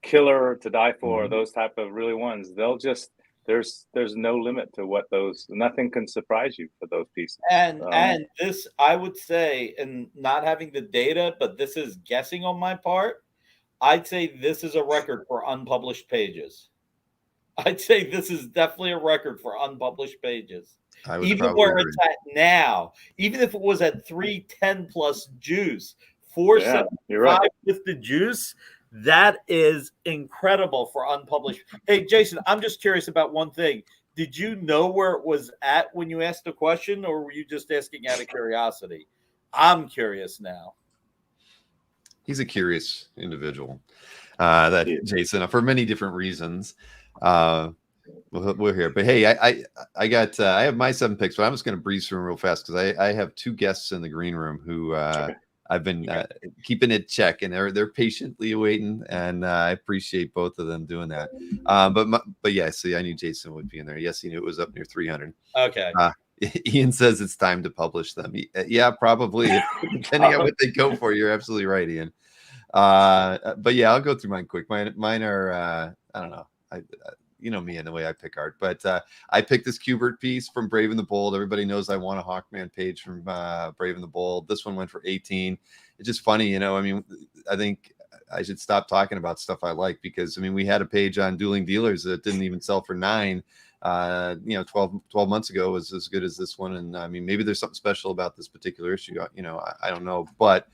killer to die for, those type of really ones. They'll just there's no limit to what those. Nothing can surprise you for those pieces. And this, I would say, and not having the data, but this is guessing on my part. I'd say this is a record for unpublished pages. I'd say this is definitely a record for unpublished pages. Even where it's at now, even if it was at 310 plus juice, 475 with the juice, that is incredible for unpublished. Hey, Jason, I'm just curious about one thing. Did you know where it was at when you asked the question, or were you just asking out of curiosity? I'm curious now. He's a curious individual, Jason, for many different reasons. We're here, but hey, I have my 7 picks, but I'm just going to breeze through them real fast because I have 2 guests in the green room who I've been keeping it check, and they're patiently waiting, and I appreciate both of them doing that. But yeah, see, I knew Jason would be in there. Yes, he knew it was up near 300. Okay. Ian says it's time to publish them. Yeah, probably. Depending on what they go for, you're absolutely right, Ian. But yeah, I'll go through mine quick. Mine are I don't know. You know me and the way I pick art, but I picked this Kubert piece from Brave and the Bold. Everybody knows I want a Hawkman page from Brave and the Bold. This one went for 18. It's just funny, I mean, I think I should stop talking about stuff I like because I mean, we had a page on Dueling Dealers that didn't even sell for 9. 12 months ago was as good as this one, and I mean, maybe there's something special about this particular issue. I don't know, but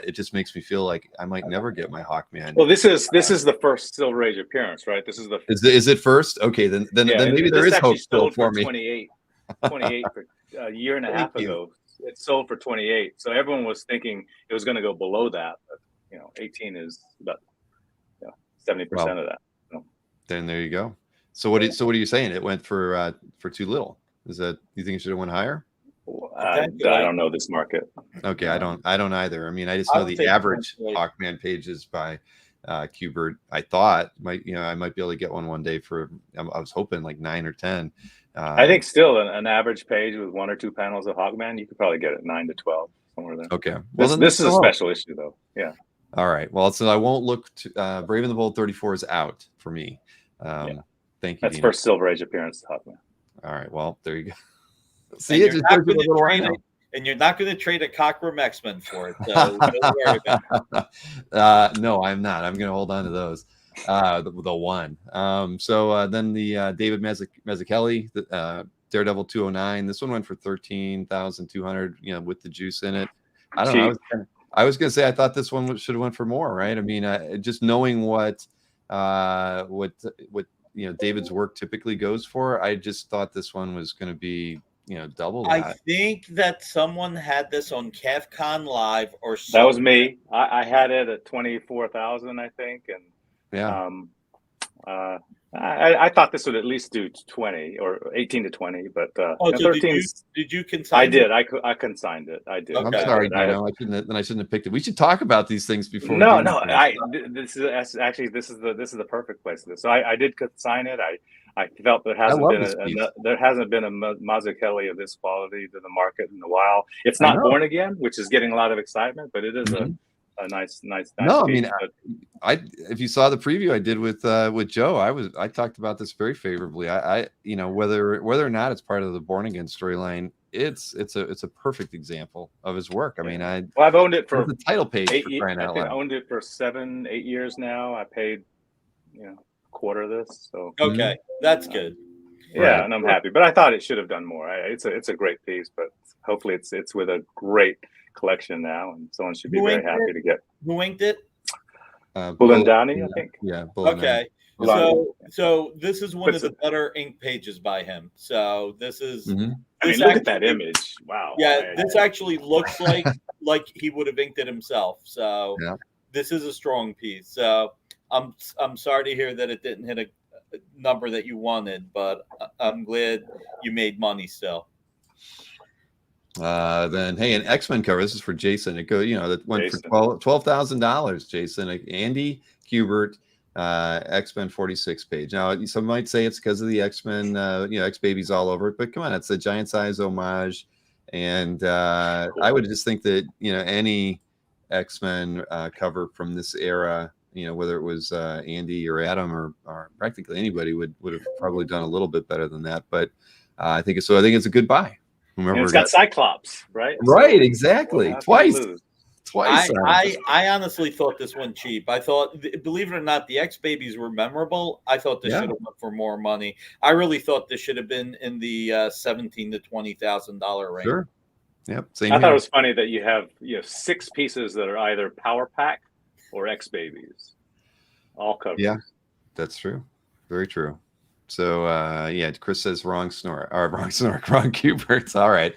it just makes me feel like I might never get my Hawkman. Well, this is the first Silver Age appearance, right? This is the is it first? Okay, then maybe there is hope still for me. 28 for a year and a half ago. It sold for 28, so everyone was thinking it was going to go below that. But 18 is about 70% of that. So. Then there you go. So what are you saying? It went for too little. Is that you think it should have went higher? I don't know this market. Okay, I don't either. I mean, I just know the average Hawkman pages by Kubert. I thought I might be able to get one day for. I was hoping like 9 or 10. I think still an average page with 1 or 2 panels of Hawkman, you could probably get it 9 to 12 somewhere there. Okay, well this is a special issue though. Yeah. All right. Well, so I won't look to Brave and the Bold 34 is out for me. Thank you. That's first Silver Age appearance to Hawkman. All right. Well, there you go. See, and you're not going to trade a Cockrum X-Men for it. So don't worry about it. No, I'm not. I'm going to hold on to those. The one. So then the David Mazzucchelli, Daredevil 209. This one went for 13,200. With the juice in it. I don't know. I was going to say I thought this one should have went for more. Right. I mean, just knowing what David's work typically goes for, I just thought this one was going to be double that. I think that someone had this on CAFCON Live or something. That was me. I had it at 24,000, I think, and I thought this would at least do 20 or 18 to 20. But so 13. Did you consign? I did. I consigned it. I did. Okay. I'm sorry, Dino. I shouldn't have picked it. We should talk about these things before. No. This is the perfect place for this. So I did consign it. I felt there hasn't been a Mazzucchelli of this quality to the market in a while. It's not Born Again, which is getting a lot of excitement, but it is a nice. No, piece. I mean, if you saw the preview I did with Joe, I talked about this very favorably. I whether or not it's part of the Born Again storyline, it's a perfect example of his work. I mean, I've owned it for the title page. I owned it for 7-8 years now. I paid quarter of this, so okay, that's good. Yeah, and I'm happy, but I thought it should have done more. It's a great piece, but hopefully it's with a great collection now, and someone should be very happy to get. Who inked it? Bulandani, I think. Yeah. Okay, So this is one of the better ink pages by him. So this is. Mm-hmm. I mean, look at that image. Wow. Yeah, this actually looks like he would have inked it himself. So Yeah. this is a strong piece. So I'm sorry to hear that it didn't hit a number that you wanted, but I'm glad you made money still. Then hey, an X-Men cover. This is for Jason. It go, that went for $12,000. Jason, Andy Kubert, X-Men 46 page. Now, some might say it's because of the X-Men, X babies all over it, but come on, it's a giant size homage. And I would just think that any X-Men cover from this era, whether it was Andy or Adam or practically anybody would have probably done a little bit better than that. But I think it's a good buy. And it's got Cyclops, right? Right, exactly. Twice. I honestly thought this one cheap. I thought, believe it or not, the X babies were memorable. I thought this should have went for more money. I really thought this should have been in the $17,000 to $20,000 range. Sure. Yep. I thought it was funny that you have 6 pieces that are either Power Pack or X babies, all covered. Yeah, that's true. Very true. So Chris says wrong Kuberts. All right.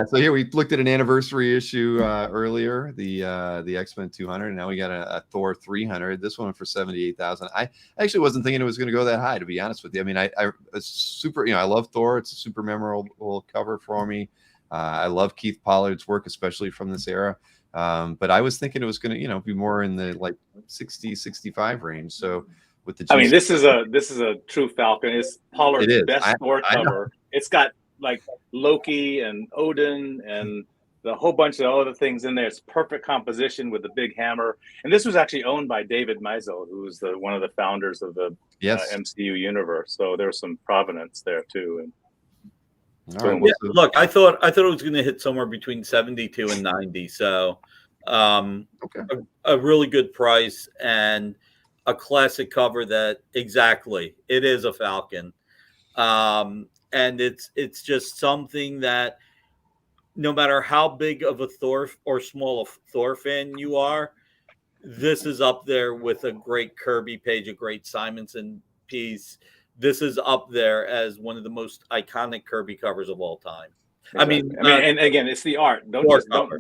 So here we looked at an anniversary issue earlier, the X-Men 200, and now we got a Thor 300. This one for 78,000. I actually wasn't thinking it was going to go that high, to be honest with you. I mean, I super, I love Thor. It's a super memorable cover for me. I love Keith Pollard's work, especially from this era. But I was thinking it was going to, be more in the like 60, 65 range. So. I mean, this is a true Falcon. It's Pollard's best Thor cover. It's got like Loki and Odin and the whole bunch of other things in there. It's perfect composition with the big hammer. And this was actually owned by David Maisel, who's one of the founders of the MCU universe. So there's some provenance there too. And look, I thought it was going to hit somewhere between 72 and 90. So a really good price and a classic cover that it is a Falcon. And it's just something that no matter how big of a Thor or small a Thor fan you are, this is up there with a great Kirby page, a great Simonson piece. This is up there as one of the most iconic Kirby covers of all time. Exactly. I mean, and again, it's the art. Don't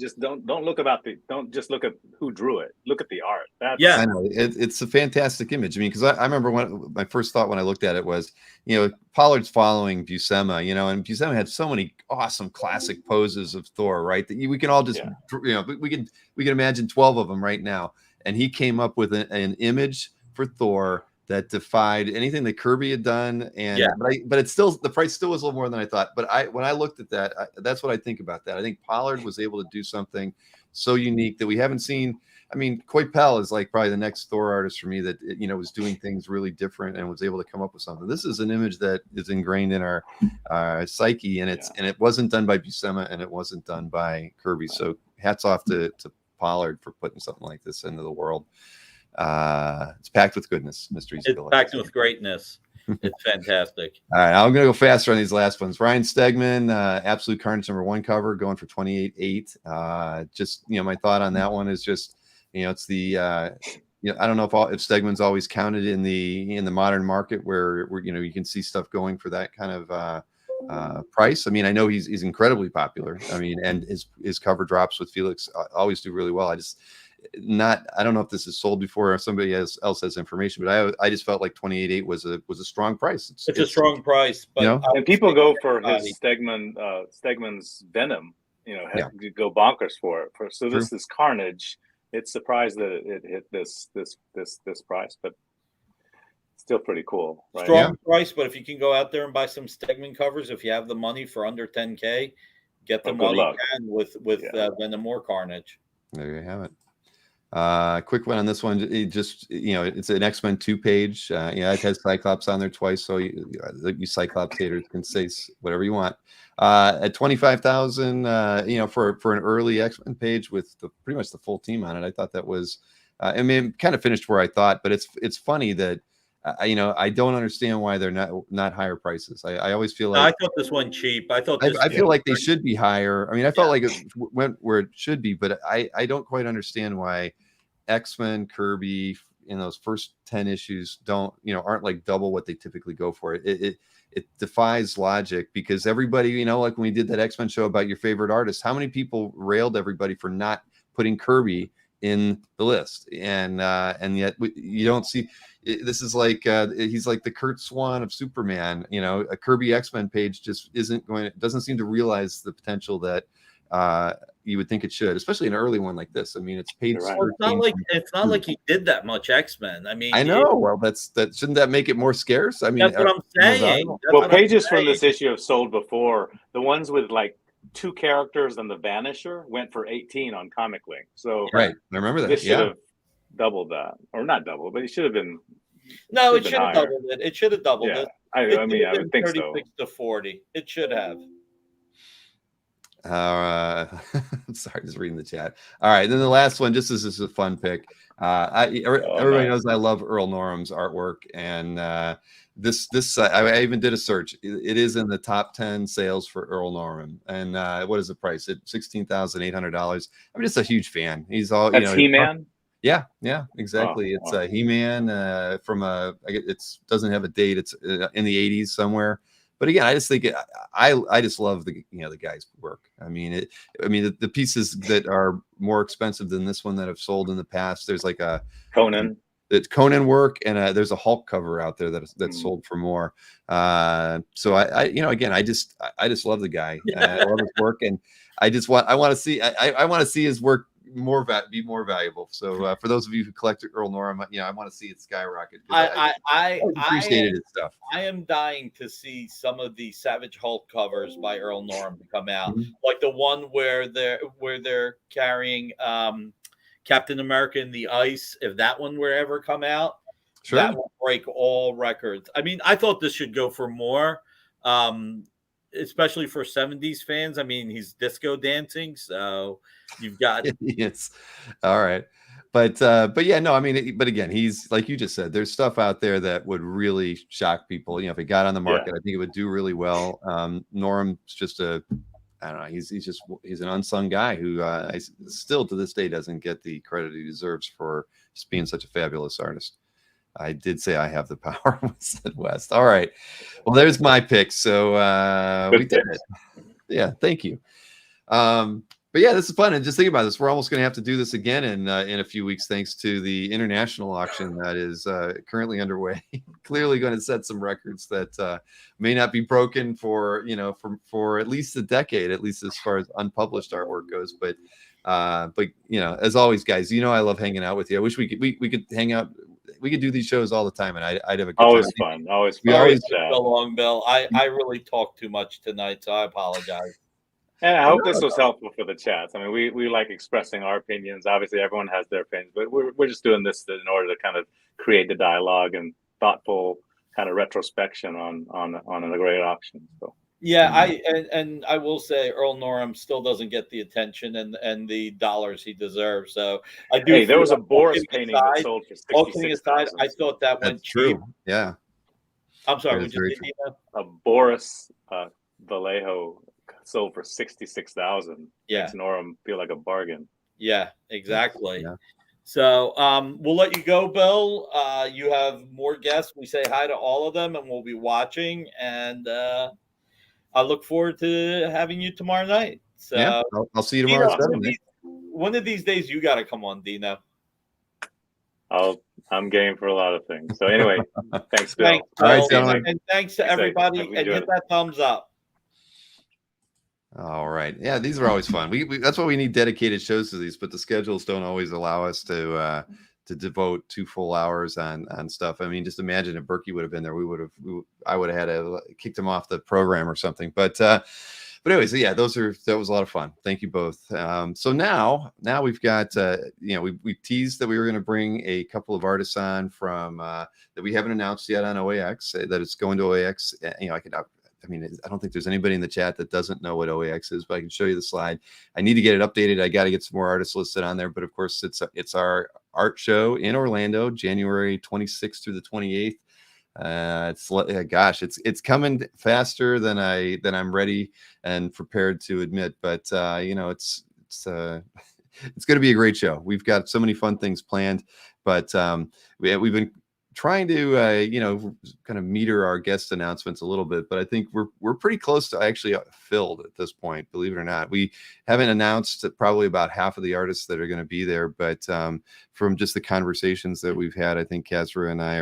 just look at who drew it. Look at the art. I know it's a fantastic image. I mean, because I remember my first thought when I looked at it was, Pollard's following Buscema, and Buscema had so many awesome classic poses of Thor, right? That we can all just, we can imagine 12 of them right now. And he came up with an image for Thor that defied anything that Kirby had done, but it's still, the price still was a little more than I thought. But when I looked at that, that's what I think about that. I think Pollard was able to do something so unique that we haven't seen. I mean, Coypel is like probably the next Thor artist for me that was doing things really different and was able to come up with something. This is an image that is ingrained in our psyche, and it wasn't done by Buscema and it wasn't done by Kirby. So hats off to Pollard for putting something like this into the world. It's packed with goodness, mysteries. It's packed with greatness. It's fantastic. All right, I'm gonna go faster on these last ones. Ryan Stegman, Absolute Carnage #1 cover, going for 28.8. Just my thought on that one is just it's the I don't know if Stegman's always counted in the modern market where you can see stuff going for that kind of price. I mean, I know he's incredibly popular. I mean, and his cover drops with Felix always do really well. I don't know if this is sold before or somebody else has information, but I just felt like 28.8 was a strong price. It's a strong price, but and people go for his Stegman's Venom, go bonkers for it. So this is Carnage. It's surprised that it hit this price, but still pretty cool. Right? Strong price, but if you can go out there and buy some Stegman covers, if you have the money for under 10K, get them while you can with Venom or Carnage. There you have it. Quick one on this one. It's an X-Men 2-page. It has Cyclops on there twice, so you Cyclops haters can say whatever you want. At 25,000, for an early X-Men page with pretty much the full team on it, I thought that was. I mean, it kind of finished where I thought, but it's funny that. I don't understand why they're not higher prices. I always feel like I thought this one cheap. I feel like they should be higher. I mean, I felt like it went where it should be, but I don't quite understand why X-Men, Kirby, in those first 10 issues aren't like double what they typically go for. It defies logic, because everybody, like when we did that X-Men show about your favorite artist, how many people railed everybody for not putting Kirby in the list, and yet you don't see. This is like he's like the Kurt Swan of Superman. A Kirby X-Men page just doesn't seem to realize the potential that you would think it should, especially an early one like this. I mean, it's page. Right. Well, it's not like he did that much X-Men. I mean, I know. Well, shouldn't that make it more scarce? I mean, that's what I'm saying. Well, pages from this issue have sold before. The ones with like 2 characters and the Vanisher went for 18 on Comic Link. So right, I remember that. This should have doubled that, or not double, but it should have been. No, it should have doubled it. It should have doubled Yeah, it. I mean, I would think 36 to 40. It should have. Sorry, just reading the chat. All right, then the last one, just as a fun pick. Everybody knows I love Earl Norham's artwork, and this I even did a search. It is in the top 10 sales for Earl Norham, and what is the price? At $16,800. I'm just a huge fan. He's all That's He-Man. Yeah, exactly. Oh, it's wow. He-Man from it doesn't have a date. It's in the 80s somewhere. But again, I just think I just love the guy's work. I mean, the pieces that are more expensive than this one that have sold in the past. There's like a Conan. It's Conan work, and there's a Hulk cover out there that's sold for more. So I just love the guy. I love his work, and I want to see his work be more valuable. So for those of you who collect Earl Norham, I want to see it skyrocket. I appreciated his stuff. I am dying to see some of the Savage Hulk covers by Earl Norham come out, Mm-hmm. like the one where they're carrying Captain America in the ice. If that one were ever come out, sure, that will break all records. I mean, I thought this should go for more. Especially for 70s fans. I mean, he's disco dancing, so you've got yes. All right. But yeah, no, I mean, but again, he's like you just said, there's stuff out there that would really shock people. If it got on the market, I think it would do really well. Norham's just I don't know, he's an unsung guy who I still to this day doesn't get the credit he deserves for just being such a fabulous artist. I did say I have the power, said West. All right. Well, there's my pick. So we did it. Yeah, thank you. But yeah, this is fun. And just think about this. We're almost going to have to do this again in a few weeks, thanks to the international auction that is currently underway. Clearly going to set some records that may not be broken for at least a decade, at least as far as unpublished artwork goes. But as always, guys, I love hanging out with you. I wish we could hang out. We could do these shows all the time, and I'd have a good always time. fun. Always we fun. always so long, Bill. I really talked too much tonight, so I apologize. And I hope this was helpful for the chats. I mean, we like expressing our opinions. Obviously, everyone has their opinions, but we're just doing this in order to kind of create the dialogue and thoughtful kind of retrospection on the great auction. So. Yeah, I will say Earl Norham still doesn't get the attention and the dollars he deserves. So I do. Hey, there was a Boris painting that sold for $66,000. I thought that went cheap. Yeah. I'm sorry. Would you say a Boris Vallejo sold for $66,000. Yeah, makes Norham feel like a bargain. Yeah, exactly. Yeah. So we'll let you go, Bill. You have more guests. We say hi to all of them, and we'll be watching. And I look forward to having you tomorrow night. So yeah, I'll see you tomorrow. One of these days, you got to come on, Dino. I'm game for a lot of things. So anyway, thanks, Bill. Thanks, Bill. All right, gentlemen. And thanks to everybody. And hit that thumbs up. All right. Yeah, these are always fun. We that's why we need dedicated shows to these, but the schedules don't always allow us to devote 2 full hours on stuff. I mean, just imagine if Berkey would have been there, I would have had to kicked him off the program or something. But anyways, yeah, that was a lot of fun. Thank you both. So now we've got we teased that we were going to bring a couple of artists on from that we haven't announced yet on OAX, that it's going to OAX. I don't think there's anybody in the chat that doesn't know what OAX is, but I can show you the slide. I need to get it updated. I got to get some more artists listed on there, but of course it's our art show in Orlando, January 26th through the 28th. It's coming faster than I'm ready and prepared to admit, but it's going to be a great show. We've got so many fun things planned. But we've been trying to kind of meter our guest announcements a little bit, but I think we're pretty close to actually filled at this point, believe it or not. We haven't announced probably about half of the artists that are going to be there, but from just the conversations that we've had, I think Kazra and I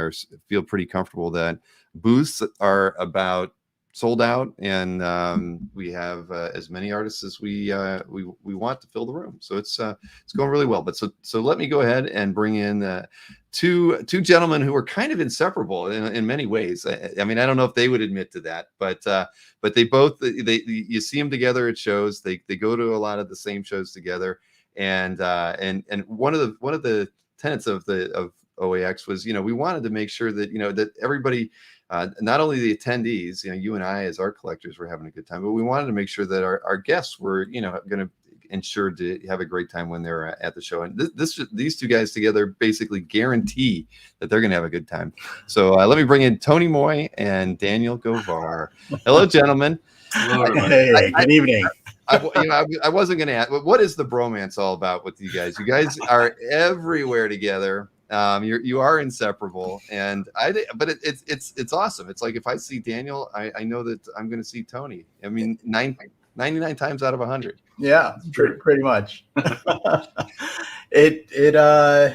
feel pretty comfortable that booths are about sold out, and we have as many artists as we want to fill the room. So it's going really well. But so let me go ahead and bring in two gentlemen who are kind of inseparable in many ways. I mean, I don't know if they would admit to that, but they both you see them together at shows. They go to a lot of the same shows together, and one of the tenets of OAX was, we wanted to make sure that that everybody. Not only the attendees, you and I as art collectors were having a good time, but we wanted to make sure that our guests were, going to ensure to have a great time when they're at the show. And these two guys together basically guarantee that they're going to have a good time. So let me bring in Tony Moy and Daniel Govar. Hello, gentlemen. Hello, everybody. Hey, good evening. I wasn't going to ask, what is the bromance all about with you guys? You guys are everywhere together. You are inseparable, but it's awesome. It's like if I see Daniel, I know that I'm going to see Tony. I mean, 99 times out of 100. Yeah, pretty much. It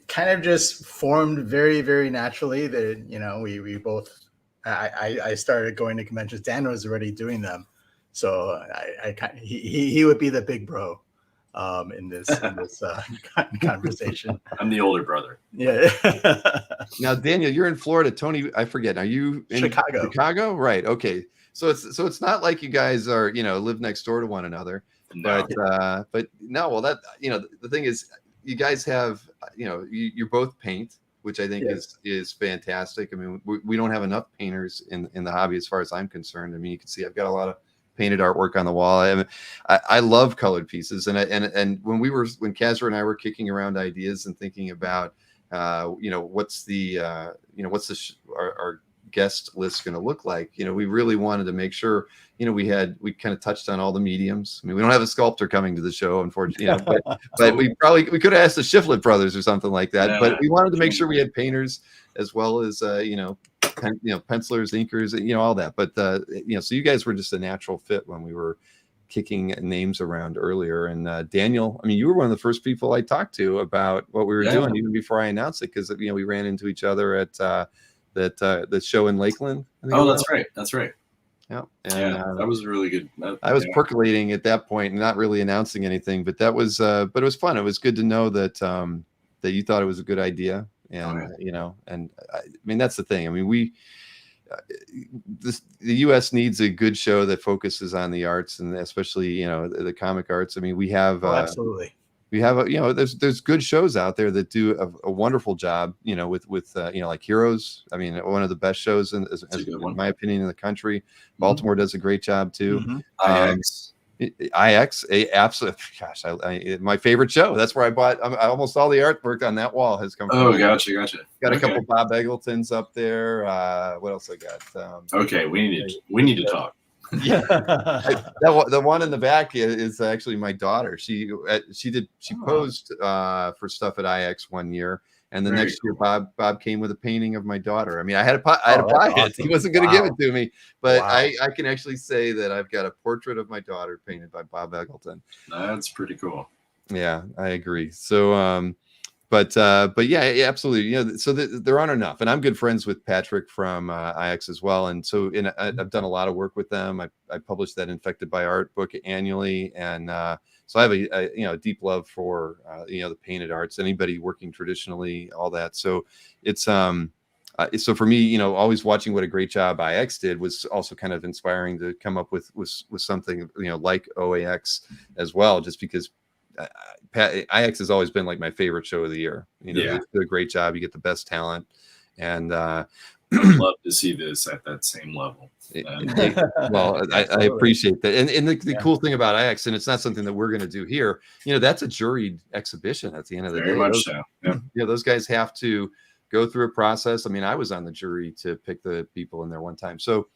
kind of just formed very, very naturally that we both. I started going to conventions. Dan was already doing them, so he would be the big bro. In this conversation. I'm the older brother. Yeah. Now, Daniel, you're in Florida. Tony, I forget. Are you in Chicago? Right. Okay. So it's not like you guys are live next door to one another. No. But no. Well, that the thing is, you guys have you both paint, which I think is fantastic. I mean, we don't have enough painters in the hobby as far as I'm concerned. I mean, you can see I've got a lot of painted artwork on the wall. I love colored pieces, and when Kazra and I were kicking around ideas and thinking about what's our guest list going to look like, we really wanted to make sure we kind of touched on all the mediums. I mean, we don't have a sculptor coming to the show, unfortunately, but we could have asked the Shiflett brothers or something like that. Yeah, but we wanted to make sure we had painters as well as pencilers, inkers, all that. But so you guys were just a natural fit when we were kicking names around earlier. And Daniel, I mean, you were one of the first people I talked to about what we were doing even before I announced it, because we ran into each other at the show in Lakeland. Oh, that's right. That's right. Yeah, that was really good. I was percolating at that point and not really announcing anything, but it was fun. It was good to know that that you thought it was a good idea. And and I mean, that's the thing. I mean, the U.S. needs a good show that focuses on the arts, and especially the comic arts. I mean, we have absolutely. We have there's good shows out there that do a wonderful job. With like Heroes. I mean, one of the best shows in my opinion in the country. Baltimore does a great job too. IX, absolutely. Gosh, my favorite show. That's where I bought almost all the artwork on that wall has come from. Oh, gotcha. Got a couple Bob Eggletons up there. What else I got? Okay, we need to talk. Yeah, the one in the back is actually my daughter. She posed for stuff at IX one year. And the next year, Bob came with a painting of my daughter. I mean, I had to buy it. He wasn't going to give it to me, but I can actually say that I've got a portrait of my daughter painted by Bob Eggleton. That's pretty cool. Yeah, I agree. So, but yeah, absolutely. So there aren't enough, and I'm good friends with Patrick from IX as well. And so, I've done a lot of work with them. I published that Infected by Art book annually, and so I have a deep love for the painted arts. Anybody working traditionally, all that. So it's so for me, always watching what a great job IX did was also kind of inspiring to come up with something like OAX as well, just because. IX has always been like my favorite show of the year. They do a great job. You get the best talent, and I'd love to see this at that same level. Well, I appreciate that. And the cool thing about IX, and it's not something that we're going to do here. That's a juried exhibition at the end of the day. Very much so. Yeah. Those guys have to go through a process. I mean, I was on the jury to pick the people in there one time, so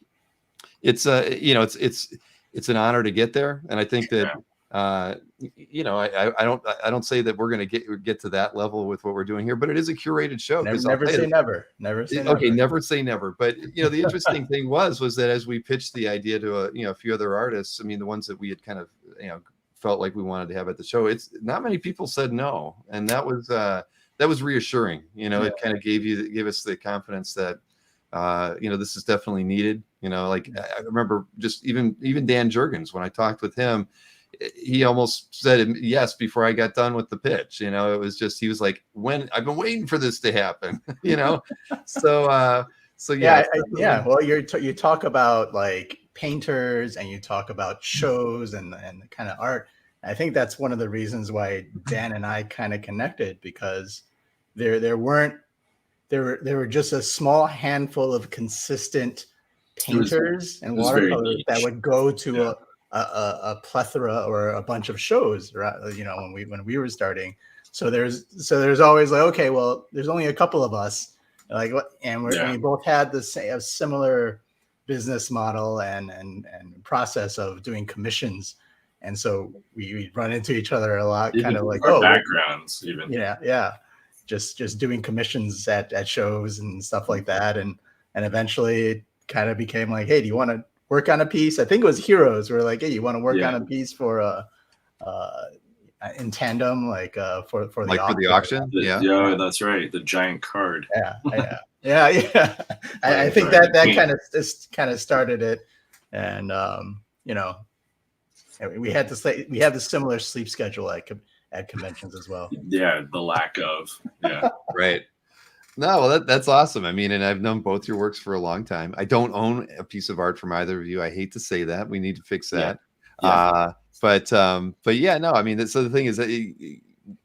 it's it's an honor to get there, and I think that. you know, I don't say that we're going to get to that level with what we're doing here, but it is a curated show. Never, Because never say never. Never say never. Okay, never say never. But you know, the interesting thing was that as we pitched the idea to a few other artists, I mean, the ones that we had kind of felt like we wanted to have at the show, it's not many people said no, and that was reassuring. You know, it kind of gave us the confidence that this is definitely needed. You know, like I remember just even Dan Jurgens, when I talked with him, he almost said yes before I got done with the pitch. You know, it was just, he was like, when I've been waiting for this to happen, you know? So yeah. Well, you talk about like painters and you talk about shows and the kind of art. I think that's one of the reasons why Dan and I kind of connected, because there were just a small handful of consistent painters and watercolors that would go to a plethora or a bunch of shows, right? You know, when we were starting. So there's always like, okay, well, there's only a couple of us, like, and we both had the same similar business model and process of doing commissions, and so we run into each other a lot, kind of like our backgrounds, even just doing commissions at shows and stuff like that, and eventually it kind of became like, hey, do you want to work on a piece? I think it was Heroes. We're like, hey, you want to work on a piece for in tandem, like for the auction. For the auction? Yeah, that's right. The giant card. Yeah. I think that kind of started it, and we had the similar sleep schedule at conventions as well. Yeah, the lack of right. No, well, that's awesome. I mean, and I've known both your works for a long time. I don't own a piece of art from either of you. I hate to say that. We need to fix that. But yeah, no, I mean, so the thing is that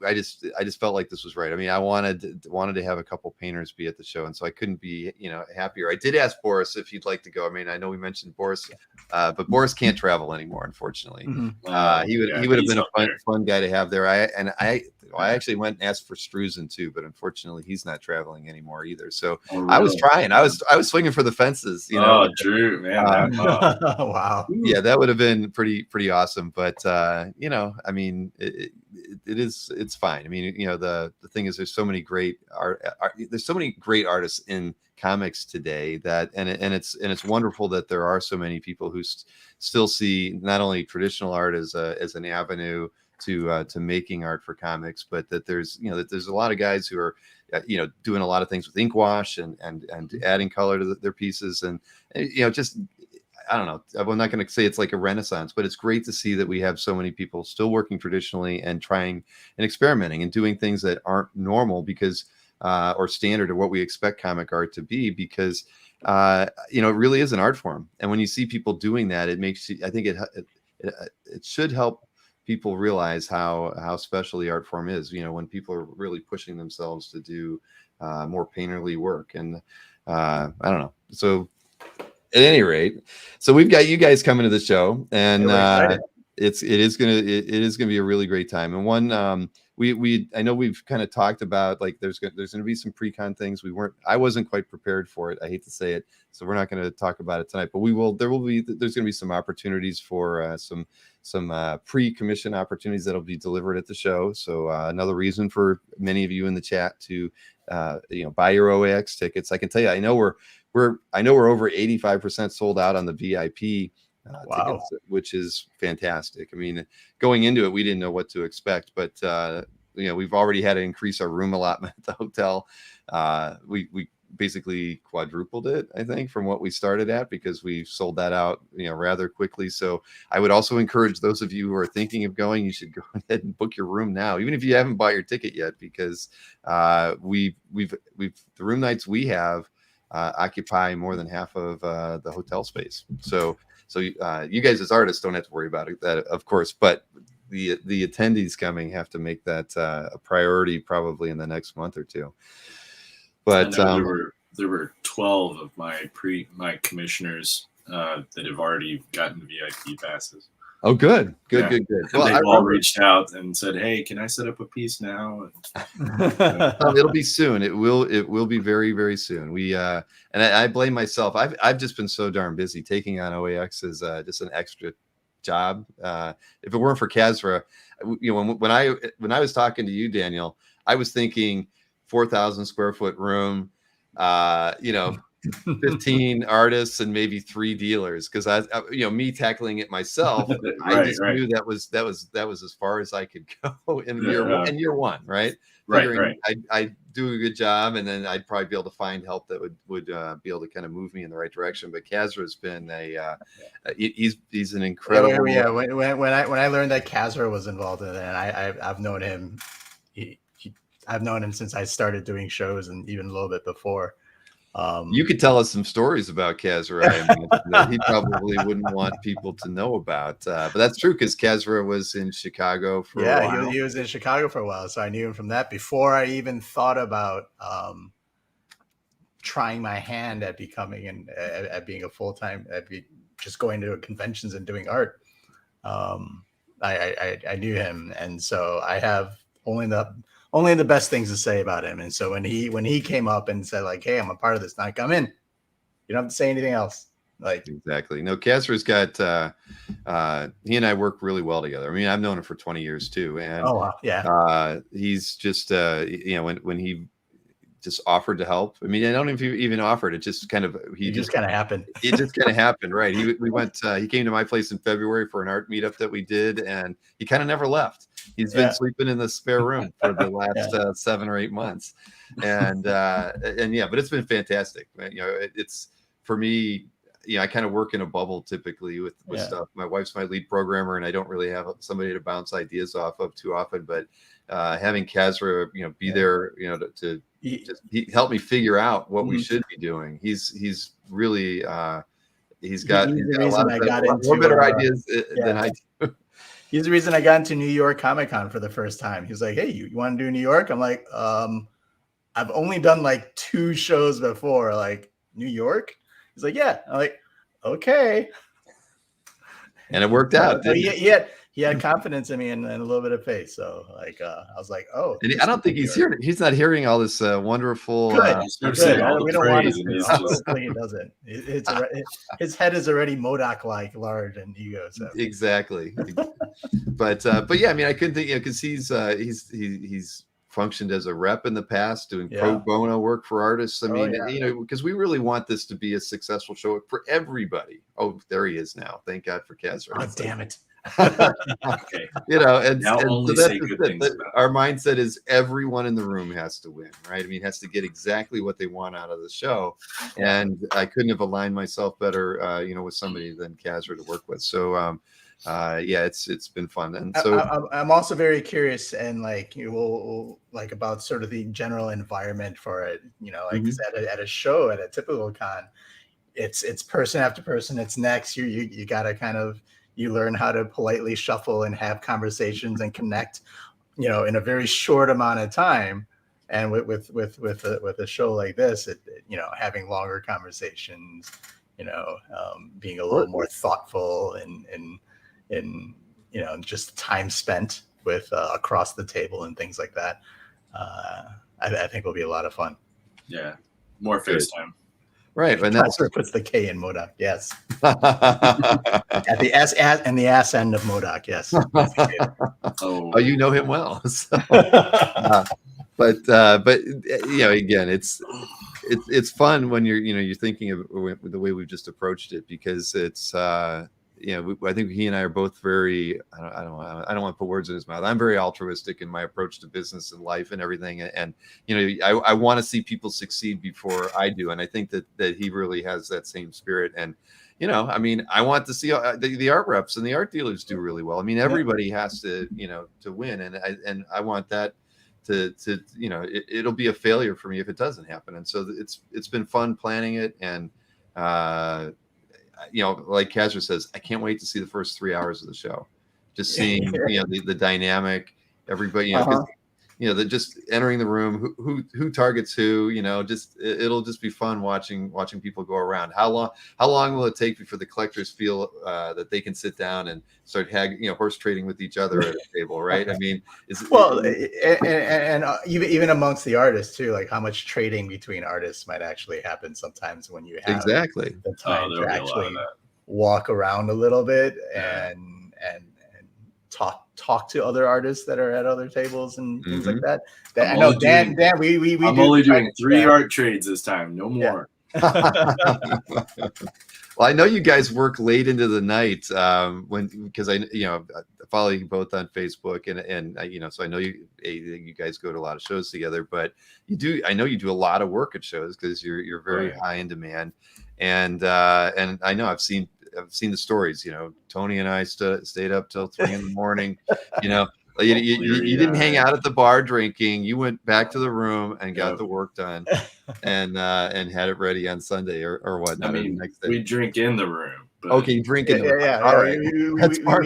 I just felt like this was right. I mean, I wanted to have a couple painters be at the show, and so I couldn't be happier. I did ask Boris if he'd like to go. I mean, I know we mentioned Boris, but Boris can't travel anymore, unfortunately. Mm-hmm. He would have been a fun guy to have there. I actually went and asked for Struzen too, but unfortunately he's not traveling anymore either. So really? I was trying. I was swinging for the fences. Oh, Drew, man! Wow. Yeah, that would have been pretty awesome. But I mean, it's fine. I mean, the thing is, there's so many great there's so many great artists in comics today that, and it's wonderful that there are so many people who still see not only traditional art as an avenue to making art for comics, but that there's a lot of guys who are doing a lot of things with ink wash and adding color to their pieces, and just, I don't know, I'm not going to say it's like a renaissance, but it's great to see that we have so many people still working traditionally and trying and experimenting and doing things that aren't normal because or standard or what we expect comic art to be, because it really is an art form. And when you see people doing that, it makes you, I think it should help people realize how special the art form is, when people are really pushing themselves to do more painterly work. And I don't know. So at any rate, so we've got you guys coming to the show, and it is gonna be a really great time. And one I know we've kind of talked about, like, there's gonna be some pre-con things. I wasn't quite prepared for it. I hate to say it, so we're not going to talk about it tonight. But there's going to be some opportunities for some pre-commission opportunities that'll be delivered at the show. So another reason for many of you in the chat to buy your OAX tickets. I can tell you, I know we're over 85% sold out on the VIP wow, tickets, which is fantastic. I mean, going into it, we didn't know what to expect, but we've already had to increase our room allotment at the hotel. We basically quadrupled it, I think, from what we started at, because we sold that out rather quickly. So I would also encourage those of you who are thinking of going, you should go ahead and book your room now, even if you haven't bought your ticket yet, because the room nights we have occupy more than half of the hotel space. So you guys as artists don't have to worry about it, that, of course, but the attendees coming have to make that a priority probably in the next month or two. But there were 12 of my commissioners that have already gotten VIP passes. Oh, good. Well, they've all reached out and said, "Hey, can I set up a piece now?" It'll be soon. It will be very, very soon. And I blame myself. I've just been so darn busy. Taking on OAX is just an extra job. If it weren't for Kazra, you know, when I was talking to you, Daniel, I was thinking 4,000 square foot room, you know, 15 artists and maybe 3 dealers, because you know, me tackling it myself, I just knew that was as far as I could go in year one, right? Figuring I'd do a good job, and then I'd probably be able to find help that would be able to kind of move me in the right direction. But Kazra's been he's an incredible. Yeah, when I learned that Kazra was involved in it, and I've known him. I've known him since I started doing shows, and even a little bit before. You could tell us some stories about Kazra that he probably wouldn't want people to know about, but that's true, because Kazra was in Chicago for a while. He was in Chicago for a while, so I knew him from that before I even thought about trying my hand at becoming at being a full-time, just going to conventions and doing art. I knew him, and so I have only the best things to say about him. And so when he came up and said, like, hey, I'm a part of this, now come in, you don't have to say anything else. Like, exactly. No, Kazra's got he and I work really well together. I mean, I've known him for 20 years too, and he's just you know, when he just offered to help. I mean, I don't know if he even offered. It just kind of it just kind of happened. It just kind of happened, right? We went. He came to my place in February for an art meetup that we did, and he kind of never left. He's been sleeping in the spare room for the last 7 or 8 months, and yeah, but it's been fantastic. You know, it's for me. You know, I kind of work in a bubble typically with stuff. My wife's my lead programmer, and I don't really have somebody to bounce ideas off of too often. But having Kazra, you know, be there, you know, to he helped me figure out what we should be doing. He's really he's got a lot more better ideas than I do. He's the reason I got into New York Comic Con for the first time. He's like, hey, you want to do New York? I'm like, I've only done like 2 shows before. Like, New York? He's like, yeah. I'm like, okay. And it worked out. He had confidence in me and a little bit of faith. So like, I was like, oh. And I don't think he's hearing. He's not hearing all this wonderful. We don't want to. He doesn't. His head is already MODOK-like large and ego. So. Exactly. But yeah, I mean, I couldn't think, you know, because he's functioned as a rep in the past, doing pro bono work for artists. I mean, you know, because we really want this to be a successful show for everybody. Oh, there he is now. Thank God for Kazra. Oh, damn it. Okay. You know, and so our mindset is everyone in the room has to win, right? I mean, has to get exactly what they want out of the show, and I couldn't have aligned myself better, you know, with somebody than Kazra to work with. So, yeah, it's been fun. And so I'm also very curious and like like about sort of the general environment for it. You know, like at a show, at a typical con, it's person after person. It's next. You gotta kind of. You learn how to politely shuffle and have conversations and connect, you know, in a very short amount of time. And with a show like this, you know, having longer conversations, you know, being a little more thoughtful and you know, just time spent with across the table and things like that. I think will be a lot of fun. Yeah, more FaceTime. Right, and that's what puts the K in MODOK. Yes, at the ass end of MODOK. Yes. Oh, you know him well. So, but you know, again, it's fun when you're thinking of the way we've just approached it, because it's you know, I think he and I are both very, I don't want to put words in his mouth. I'm very altruistic in my approach to business and life and everything. And you know, I want to see people succeed before I do. And I think that he really has that same spirit. And, you know, I mean, I want to see the art reps and the art dealers do really well. I mean, everybody has to, you know, to win. And I want that to you know, it'll be a failure for me if it doesn't happen. And so it's been fun planning it. And, you know, like Kazra says, I can't wait to see the first 3 hours of the show. Just seeing, you know, the dynamic, everybody, you know, you know, just entering the room, who targets who, you know, just it'll just be fun watching people go around. How long will it take before the collectors feel that they can sit down and start horse trading with each other at a table, right? I mean, even amongst the artists too, like how much trading between artists might actually happen sometimes when you have exactly the time to actually walk around a little bit and talk to other artists that are at other tables and things like Mhm. that. I'm I know only Dan. doing- Dan, we I'm do only try doing to- 3 yeah. art trades this time, no more. Well, I know you guys work late into the night because I follow you both on Facebook and so I know you guys go to a lot of shows together, but I know you do a lot of work at shows because you're very Right. high in demand, and I know I've seen the stories. Tony and I stayed up till 3 in the morning. You didn't hang out at the bar drinking. You went back to the room and got Yep. the work done, and had it ready on Sunday or whatnot. I or the mean, next day. we drink in the room. But Okay, drink in the room. Yeah. All right. We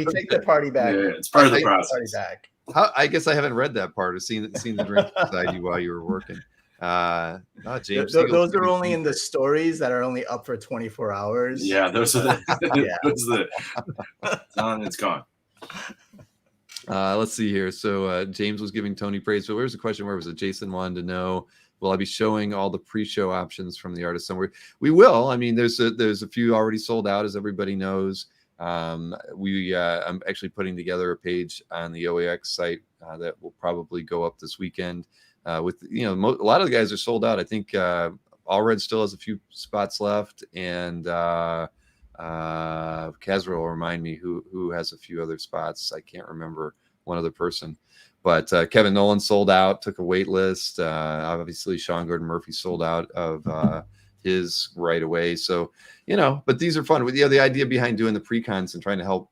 take the party back. Yeah, it's part of the Take process. party back. I guess I haven't read that part or seen the drink beside you while you were working. James, Those are only in the stories that are only up for 24 hours. Yeah, those are the. Yeah. It's gone. Let's see here. So James was giving Tony praise. So where's the question? Where was it? Jason wanted to know, will I be showing all the pre-show options from the artist somewhere? We will. I mean, there's a few already sold out, as everybody knows. I'm actually putting together a page on the OAX site that will probably go up this weekend. With a lot of the guys are sold out. I think All Red still has a few spots left, and Casro will remind me who has a few other spots. I can't remember one other person, but Kevin Nolan sold out, took a wait list. Obviously Sean Gordon Murphy sold out of his right away. So, but these are fun. The idea behind doing the pre-cons and trying to help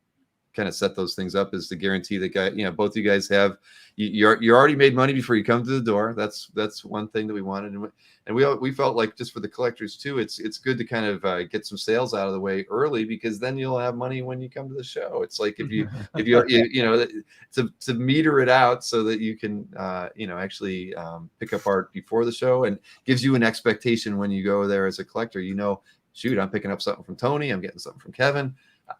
kind of set those things up is to guarantee that both you guys have, you're already made money before you come to the door. That's one thing that we wanted. And we felt like, just for the collectors too, it's good to kind of get some sales out of the way early, because then you'll have money when you come to the show. It's like if you to meter it out so that you can actually pick up art before the show, and gives you an expectation when you go there as a collector. Shoot, I'm picking up something from Tony, I'm getting something from Kevin.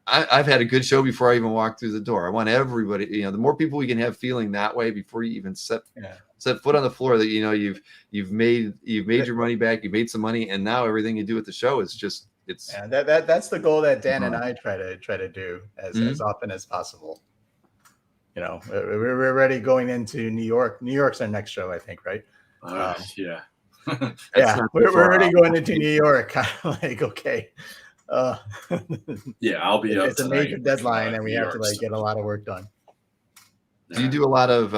I've had a good show before I even walk through the door. I want everybody, the more people we can have feeling that way before you even set foot on the floor, that you've made your money back, you made some money, and now everything you do at the show is just that's the goal that Dan and I try to do as often as possible. We're already going into New York. New York's our next show, I think, right? Yeah. Yeah, we're already going into New York. Like, okay. Yeah, I'll be up. It's a major deadline, and we have to get a lot of work done. Do you do a lot of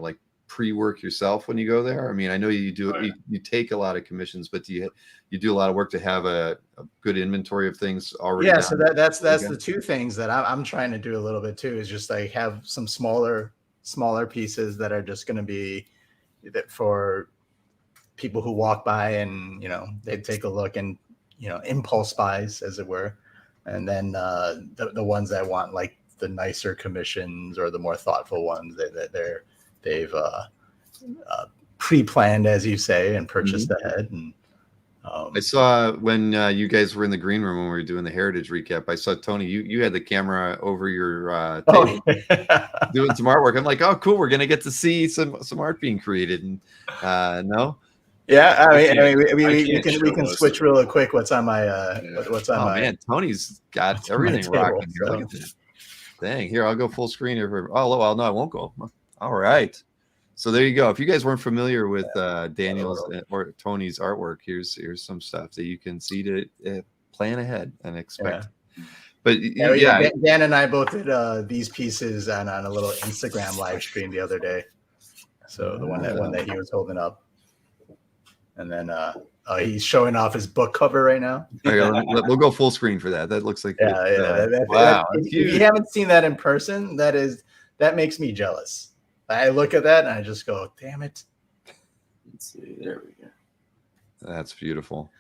like pre-work yourself when you go there? I mean, I know you do. Right. You take a lot of commissions, but do you do a lot of work to have a good inventory of things already? Yeah, done? so that's the two things that I'm trying to do a little bit too, is just like have some smaller pieces that are just going to be that for people who walk by and they take a look and impulse buys, as it were, and then the ones that want like the nicer commissions or the more thoughtful ones they've pre-planned, as you say, and purchased ahead. And I saw when you guys were in the green room when we were doing the heritage recap, I saw Tony, you had the camera over your table doing some artwork. I'm like, oh cool, we're gonna get to see some art being created. And no. Yeah, I mean, we can switch real quick. What's on my what's on my? Man, Tony's got everything rocking here. Look at that. Dang, here, I'll go full screen here. Oh, well, no, I won't go. All right. So there you go. If you guys weren't familiar with Daniel's or Tony's artwork, here's some stuff that you can see to plan ahead and expect. Yeah. But Dan and I both did these pieces on a little Instagram live stream the other day. So the one that he was holding up. And then he's showing off his book cover right now. We'll go full screen for that. That looks like wow. If you haven't seen that in person, that makes me jealous. I look at that and I just go, damn it. Let's see. There we go. That's beautiful.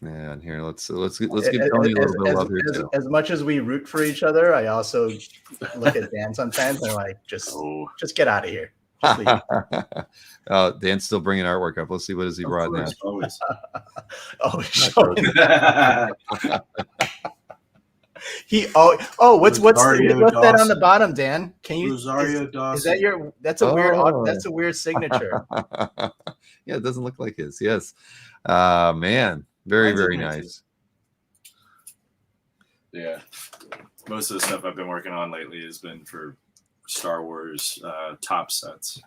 And here, let's give Tony a little bit of love here too. As much as we root for each other, I also look at Dan sometimes and I'm like, just get out of here. Dan's still bringing artwork up. Let's see, what has he brought now? What's that on the bottom, Dan? Can you Rosario Dawson. Is that your? That's a weird signature. Yeah, it doesn't look like his. Yes, man, very nice. Yeah. Most of the stuff I've been working on lately has been for Star Wars top sets.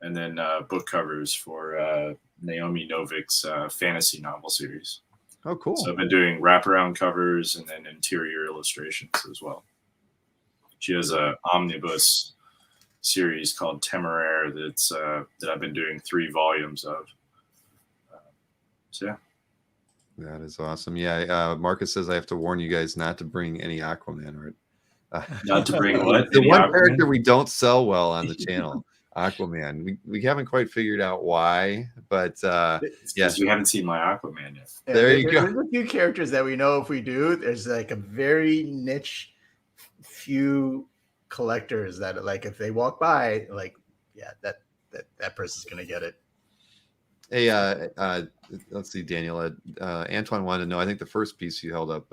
And then book covers for Naomi Novik's fantasy novel series. Oh, cool. So I've been doing wraparound covers and then interior illustrations as well. She has a omnibus series called Temeraire that I've been doing 3 volumes of. So yeah. That is awesome. Yeah, Marcus says I have to warn you guys not to bring any Aquaman art. Not to bring what? The Any one Aquaman? character we don't sell well on the channel, Aquaman. We haven't quite figured out why, but Yes, we haven't seen my Aquaman yet. Yeah, there you go. There's a few characters that we know if we do, there's like a very niche few collectors that like if they walk by, like yeah, that person's gonna get it. Hey, let's see, Daniel. Antoine wanted to know. I think the first piece you held up.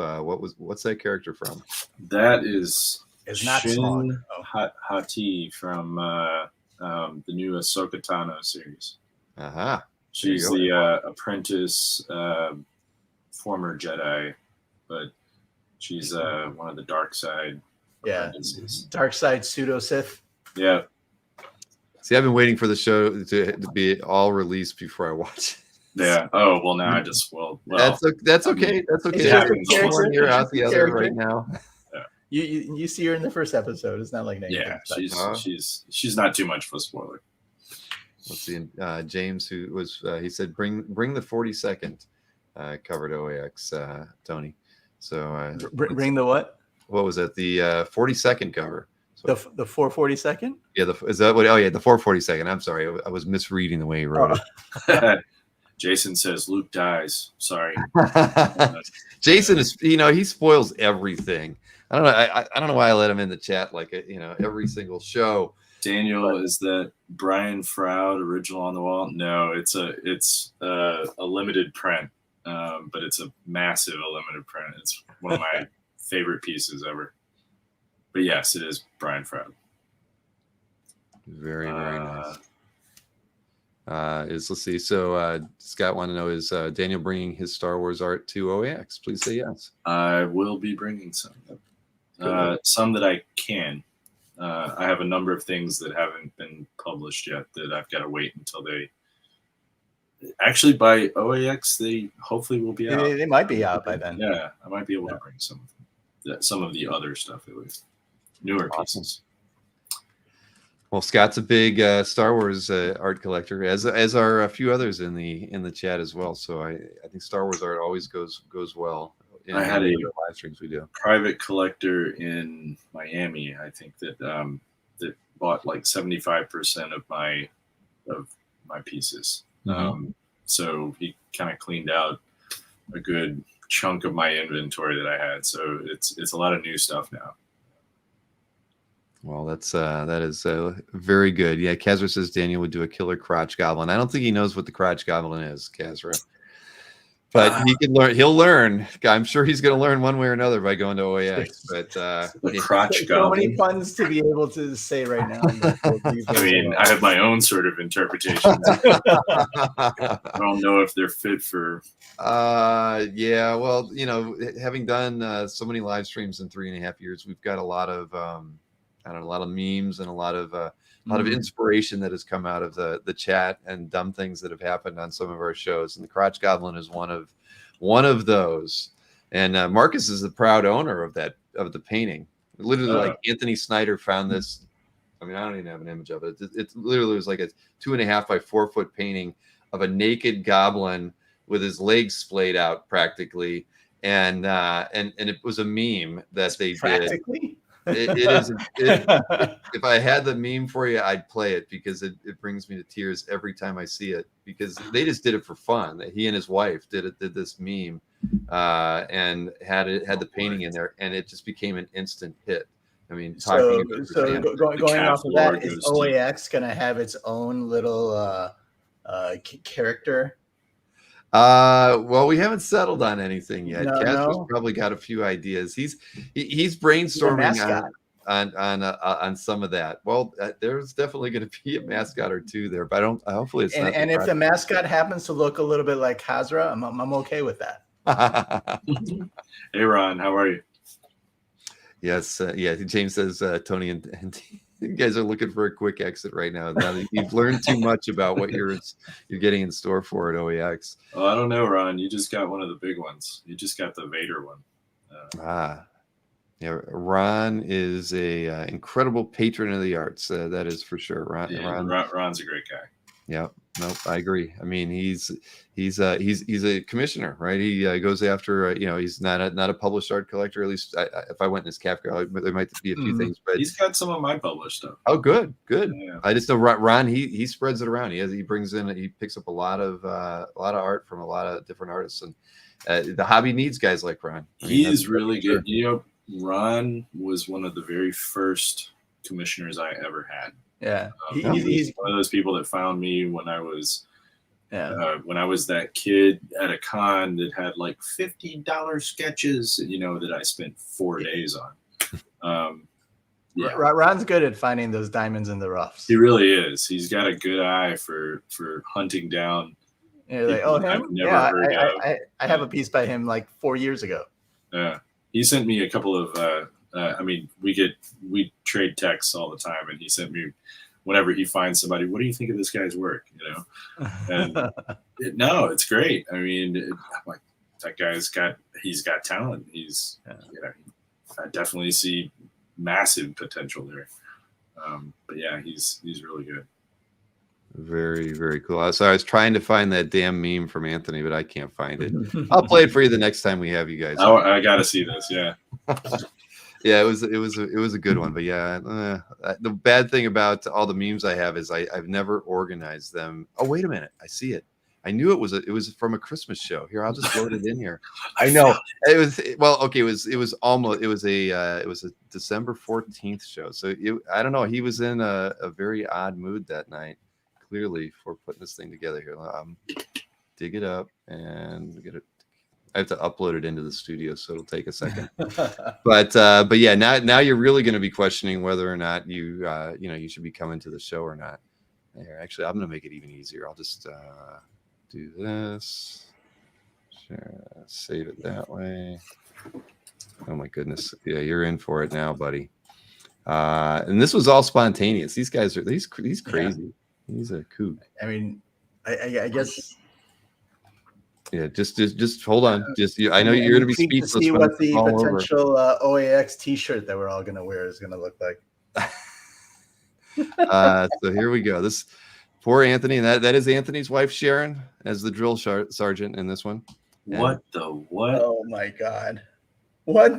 What's that character from? That is It's not Shin small. Hati from the new Ahsoka Tano series. Uh-huh. She's the apprentice, former Jedi, but she's one of the dark side. Yeah, apprentices. dark side pseudo Sith. Yeah. See, I've been waiting for the show to be all released before I watch it. Yeah. Oh well, now I just That's okay. That's okay. It's just a character. One ear out the It's a other character. right now. You see her in the first episode. It's not like Yeah, negative. she's not too much of a spoiler. Let's see. James, who was he said bring the 42nd cover to OAX, Tony. So Bring the what? What was it? The 42nd cover. So, The 442nd? yeah, is that what? Oh yeah, the 442nd. I'm sorry, I was misreading the way he wrote it. Jason says Luke dies. Sorry. Jason is, he spoils everything. I don't know. I don't know why I let him in the chat like every single show. Daniel, is that Brian Froud original on the wall? No, it's a limited print, but it's a massive limited print. It's one of my favorite pieces ever. But yes, it is Brian Froud. Very nice. Let's see. So Scott wanted to know, is Daniel bringing his Star Wars art to OAX? Please say yes. I will be bringing some. Some that I can. I have a number of things that haven't been published yet that I've got to wait until they. Actually, by OAX, they hopefully will be out. They might be out by then. Yeah, I might be able to bring some of the other stuff at least. Newer pieces. Well, Scott's a big Star Wars art collector, as are a few others in the chat as well. So I think Star Wars art always goes well. I had a live streams we do. Private collector in Miami, I think that that bought like 75% of my pieces. Mm-hmm. So he kind of cleaned out a good chunk of my inventory that I had. So it's a lot of new stuff now. Well, that is very good. Yeah, Kazra says Daniel would do a killer crotch goblin. I don't think he knows what the crotch goblin is, Kazra. But he can learn. He'll learn. I'm sure he's going to learn one way or another by going to OAX. But the crotch so many goblin. puns to be able to say right now. I mean, I have my own sort of interpretations. I don't know if they're fit for. Yeah. Well, having done so many live streams in 3.5 years, we've got a lot of a lot of memes and a lot of inspiration that has come out of the chat and dumb things that have happened on some of our shows. And the crotch goblin is one of those. And Marcus is the proud owner of the painting. Literally, like Anthony Snyder found this. I mean, I don't even have an image of it. It literally was like a 2.5 by 4 foot painting of a naked goblin with his legs splayed out practically. And it was a meme that they did. It is. If I had the meme for you, I'd play it because it brings me to tears every time I see it. Because they just did it for fun. He and his wife did this meme, and had the painting in there, and it just became an instant hit. I mean, going off of that, is OAX going to have its own little character? Well, we haven't settled on anything yet. Casper's probably got a few ideas. He's brainstorming on some of that. Well, there's definitely going to be a mascot or two there, but hopefully it's not. And if the mascot happens to look a little bit like Hazra, I'm okay with that. Hey, Ron, how are you? Yes, yeah. James says Tony and you guys are looking for a quick exit right now. Now that you've learned too much about what you're getting in store for at OEX. Oh, I don't know, Ron. You just got one of the big ones. You just got the Vader one. Yeah. Ron is a incredible patron of the arts. That is for sure. Ron's a great guy. Yeah, nope, I agree. I mean, he's a commissioner, right? He goes after he's not a published art collector. At least if I went in his Kafka, there might be a few things, but he's got some of my published stuff. Oh, good. Yeah. I just know Ron. He spreads it around. He picks up a lot of art from a lot of different artists, and the hobby needs guys like Ron. He is really good. You know, Ron was one of the very first commissioners I ever had. Yeah, he's one of those people that found me when I was that kid at a con that had like $50 sketches, that I spent 4 days on. Yeah. Ron's good at finding those diamonds in the roughs. He really is. He's got a good eye for hunting down. Like, oh, him? I have a piece by him like 4 years ago. Yeah, he sent me a couple of. We trade texts all the time, and he sent me whenever he finds somebody. What do you think of this guy's work? And no, it's great. I mean, like that guy's got talent. I definitely see massive potential there. But yeah, he's really good. Very, very cool. So I was trying to find that damn meme from Anthony, but I can't find it. I'll play it for you the next time we have you guys. Oh, I got to see this. Yeah. Yeah, it was a good one, but yeah, the bad thing about all the memes I have is I've never organized them. Oh, wait a minute, I see it. I knew it was from a Christmas show. Here, I'll just load it in here. I know it was a December 14th show. So I don't know. He was in a very odd mood that night, clearly, for putting this thing together here. Dig it up and get it. I have to upload it into the studio, so it'll take a second. But yeah, now you're really going to be questioning whether or not you should be coming to the show or not. Here, actually, I'm going to make it even easier. I'll just do this. Sure, save it that way. Oh my goodness! Yeah, you're in for it now, buddy. And this was all spontaneous. These guys are he's crazy. Yeah. He's a kook. I mean, I guess. Yeah, just hold on. I know you're going to be speechless. To see what the potential OAX T-shirt that we're all going to wear is going to look like. So here we go. This poor Anthony, and that is Anthony's wife Sharon as the drill sergeant in this one. What? Oh my God! What?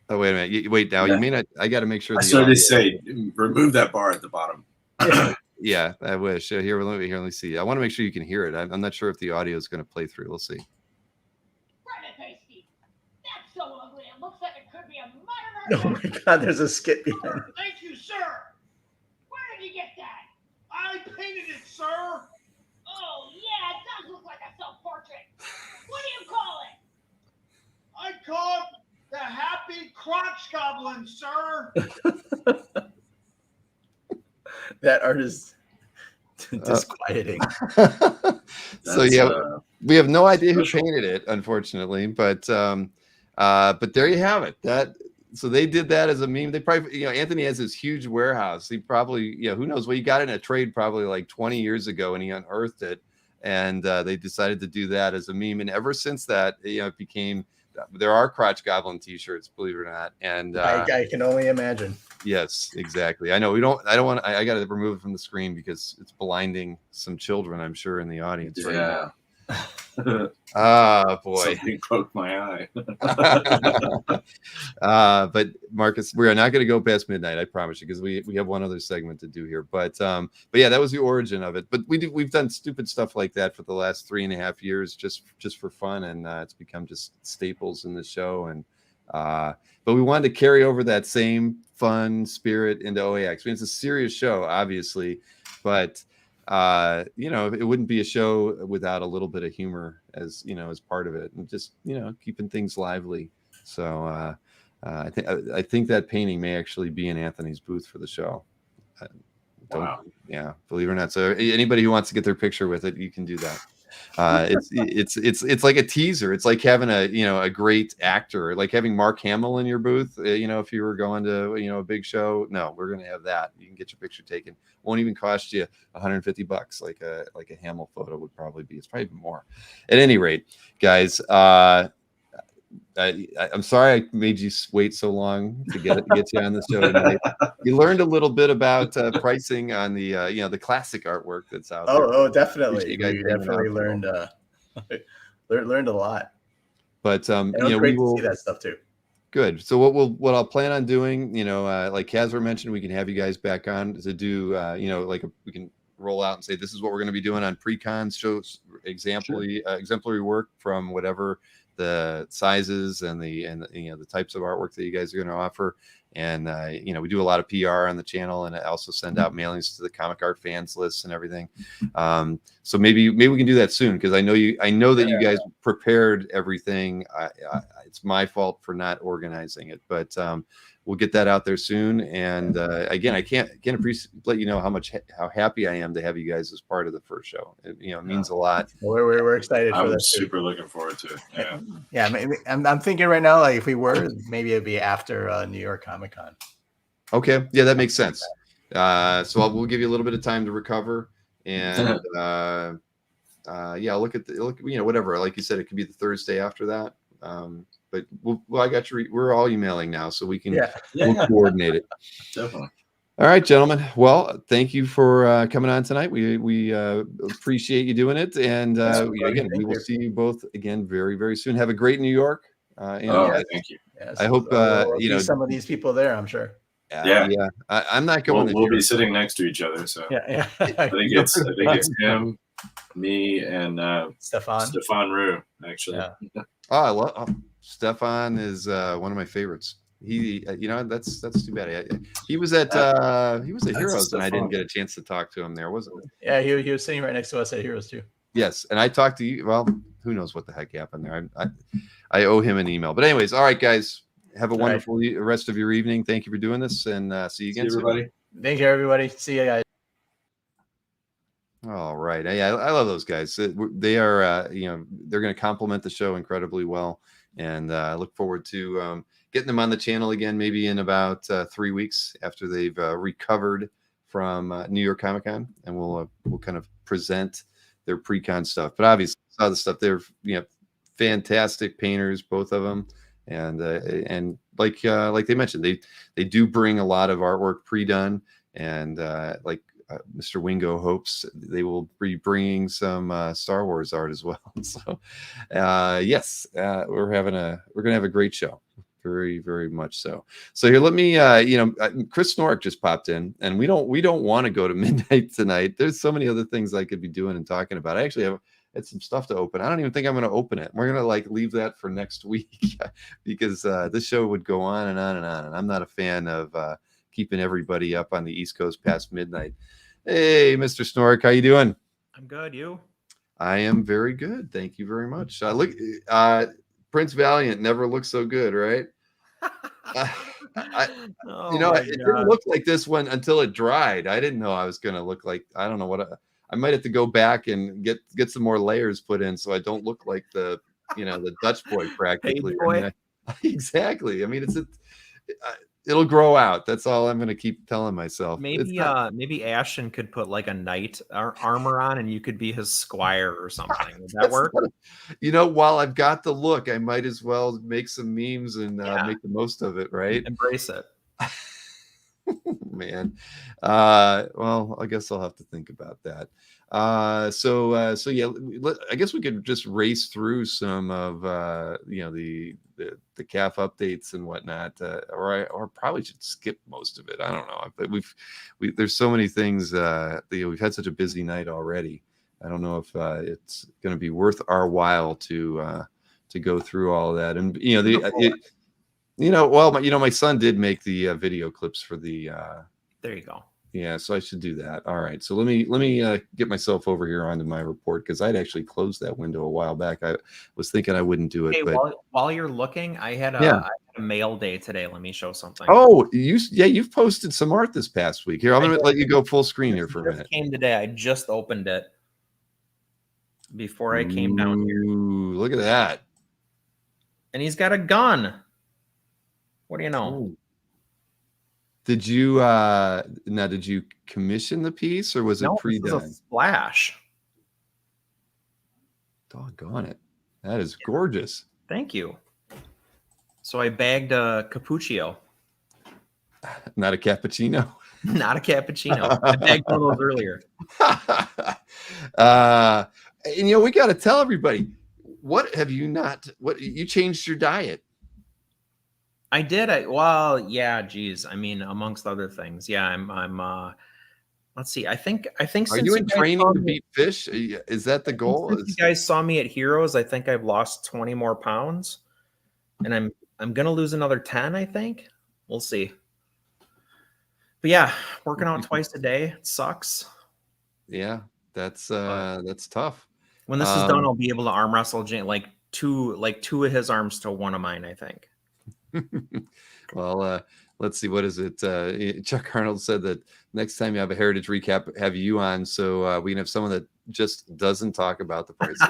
Oh wait a minute. Wait now. You mean I got to make sure. I started to say remove that bar at the bottom. Yeah, I wish. Here, let me see. I want to make sure you can hear it. I'm not sure if the audio is going to play through. We'll see. That's so ugly. It looks like it could be a murder. Oh my God! There's a skit behind. Thank you, sir. Where did you get that? I painted it, sir. Oh yeah, it does look like a self-portrait. What do you call it? I call it the Happy Crotch Goblin, sir. That art is disquieting. So yeah, we have no idea who painted it, unfortunately, but there you have it. So they did that as a meme. They probably, Anthony has this huge warehouse. He probably, who knows? Well, he got in a trade probably like 20 years ago, and he unearthed it, and they decided to do that as a meme. And ever since that, it became. There are Crotch Goblin T-shirts, believe it or not, and I can only imagine. Yes, exactly. I know I don't want. I got to remove it from the screen because it's blinding some children, I'm sure, in the audience right now. Ah, boy. Something poked my eye. But Marcus, we are not going to go past midnight, I promise you, because we have one other segment to do here. But yeah, that was the origin of it. But we've done stupid stuff like that for the last 3.5 years, just for fun, and it's become just staples in the show. And but we wanted to carry over that same fun spirit into OAX. I mean, it's a serious show, obviously, but it wouldn't be a show without a little bit of humor as part of it, and just keeping things lively. So I think that painting may actually be in Anthony's booth for the show. Wow. Yeah, believe it or not. So anybody who wants to get their picture with it, you can do that. It's like a teaser. It's like having a great actor, like having Mark Hamill in your booth. If you were going to a big show, no, we're gonna have that. You can get your picture taken. Won't even cost you $150, like a Hamill photo would probably be. It's probably even more. At any rate, guys, I'm sorry I made you wait so long to get you on the show tonight. You learned a little bit about pricing on the the classic artwork that's out there. Oh, definitely. You guys We definitely learned learned a lot. But And it was great to see that stuff too. Good. So what I'll plan on doing, like Casper mentioned, we can have you guys back on to do we can roll out and say this is what we're going to be doing on pre-cons, shows exemplary work from whatever the sizes and the types of artwork that you guys are going to offer. And we do a lot of PR on the channel, and I also send out mailings to the comic art fans lists and everything. So maybe we can do that soon, because I know that you guys prepared everything. It's my fault for not organizing it, but we'll get that out there soon. And again, I can't let you know how happy I am to have you guys as part of the first show. It means a lot. We're excited for that. I'm super looking forward to it. Yeah, maybe, I'm thinking right now, like if we were, maybe it'd be after New York Comic Con. Okay, yeah, that makes sense. So we'll give you a little bit of time to recover, and look at whatever. Like you said, it could be the Thursday after that. But I got you. We're all emailing now, so we can we'll coordinate it. Definitely. All right, gentlemen. Well, thank you for coming on tonight. We appreciate you doing it, and again, we will see you both again very, very soon. Have a great New York. Thank you. Yes, I hope we'll some of these people there, I'm sure. Yeah. I'm not going. We'll be sitting next to each other, so yeah. I think it's him, me, and Stefan Rue, actually. Yeah. I love Stefan is one of my favorites. He, that's too bad. He was at Heroes, and I didn't get a chance to talk to him there, wasn't it? Yeah, he was sitting right next to us at Heroes too. Yes, and I talked to you. Well, who knows what the heck happened there? I owe him an email. But anyways, all right, guys, have a wonderful rest of your evening. Thank you for doing this, and see you again, everybody. Thank you, everybody. See you guys. All right. I love those guys. They are, they're going to complement the show incredibly well. And I look forward to getting them on the channel again, maybe in about 3 weeks after they've recovered from New York Comic Con. And we'll kind of present their pre-con stuff. But obviously, some of the stuff, they're, fantastic painters, both of them. And like they mentioned, they do bring a lot of artwork pre-done. And Mr. Wingo hopes they will be bringing some Star Wars art as well. So, yes, we're gonna have a great show, very, very much so. So here, let me, Chris Snork just popped in, and we don't want to go to midnight tonight. There's so many other things I could be doing and talking about. I actually had some stuff to open. I don't even think I'm going to open it. We're going to leave that for next week because this show would go on and on and on, and I'm not a fan of keeping everybody up on the East Coast past midnight. Hey, Mr. Snork, how you doing? I'm good. You? I am very good. Thank you very much. Prince Valiant never looked so good, right? It didn't look like this one until it dried. I didn't know I was going to look like, I don't know what, I might have to go back and get some more layers put in so I don't look like the Dutch boy practically. Boy. Exactly. I mean, it'll grow out. That's all I'm going to keep telling myself. Maybe Ashton could put like a knight armor on, and you could be his squire or something. Would that work? While I've got the look, I might as well make some memes and make the most of it. Right? Embrace it. Man. Well, I guess I'll have to think about that. So yeah, I guess we could just race through some of the CAF updates and whatnot, or probably should skip most of it. I don't know, but there's so many things. We've had such a busy night already. I don't know if it's going to be worth our while to go through all of that. And my son did make the video clips for the. There you go. Yeah, so I should do that. All right, so let me get myself over here onto my report because I'd actually closed that window a while back. I was thinking I wouldn't do it. Hey, but while you're looking, I had a mail day today. Let me show something. Oh, you've posted some art this past week. Here, I'm gonna let you go full screen here for a minute. Came today. I just opened it. before I came down here. Ooh, look at that. And he's got a gun. What do you know? Ooh. Did you did you commission the piece or was it No, this is a pre-done? splash. Doggone it. That is gorgeous. Thank you. So I bagged a cappuccino. Not a cappuccino. Not a cappuccino. I bagged one of those earlier. And we got to tell everybody, what you changed your diet? I did. Well, yeah, geez. I mean, amongst other things. Yeah, I'm let's see. I think Are since you in guys training saw to me- beat fish? Is that the goal? Since you guys saw me at Heroes, I think I've lost 20 more pounds. And I'm gonna lose another 10, I think. We'll see. But yeah, working out twice a day, it sucks. Yeah, that's tough. When this is done, I'll be able to arm wrestle like two of his arms to one of mine, I think. Well, let's see. What is it? Chuck Arnold said that next time you have a heritage recap, have you on so we can have someone that just doesn't talk about the prices.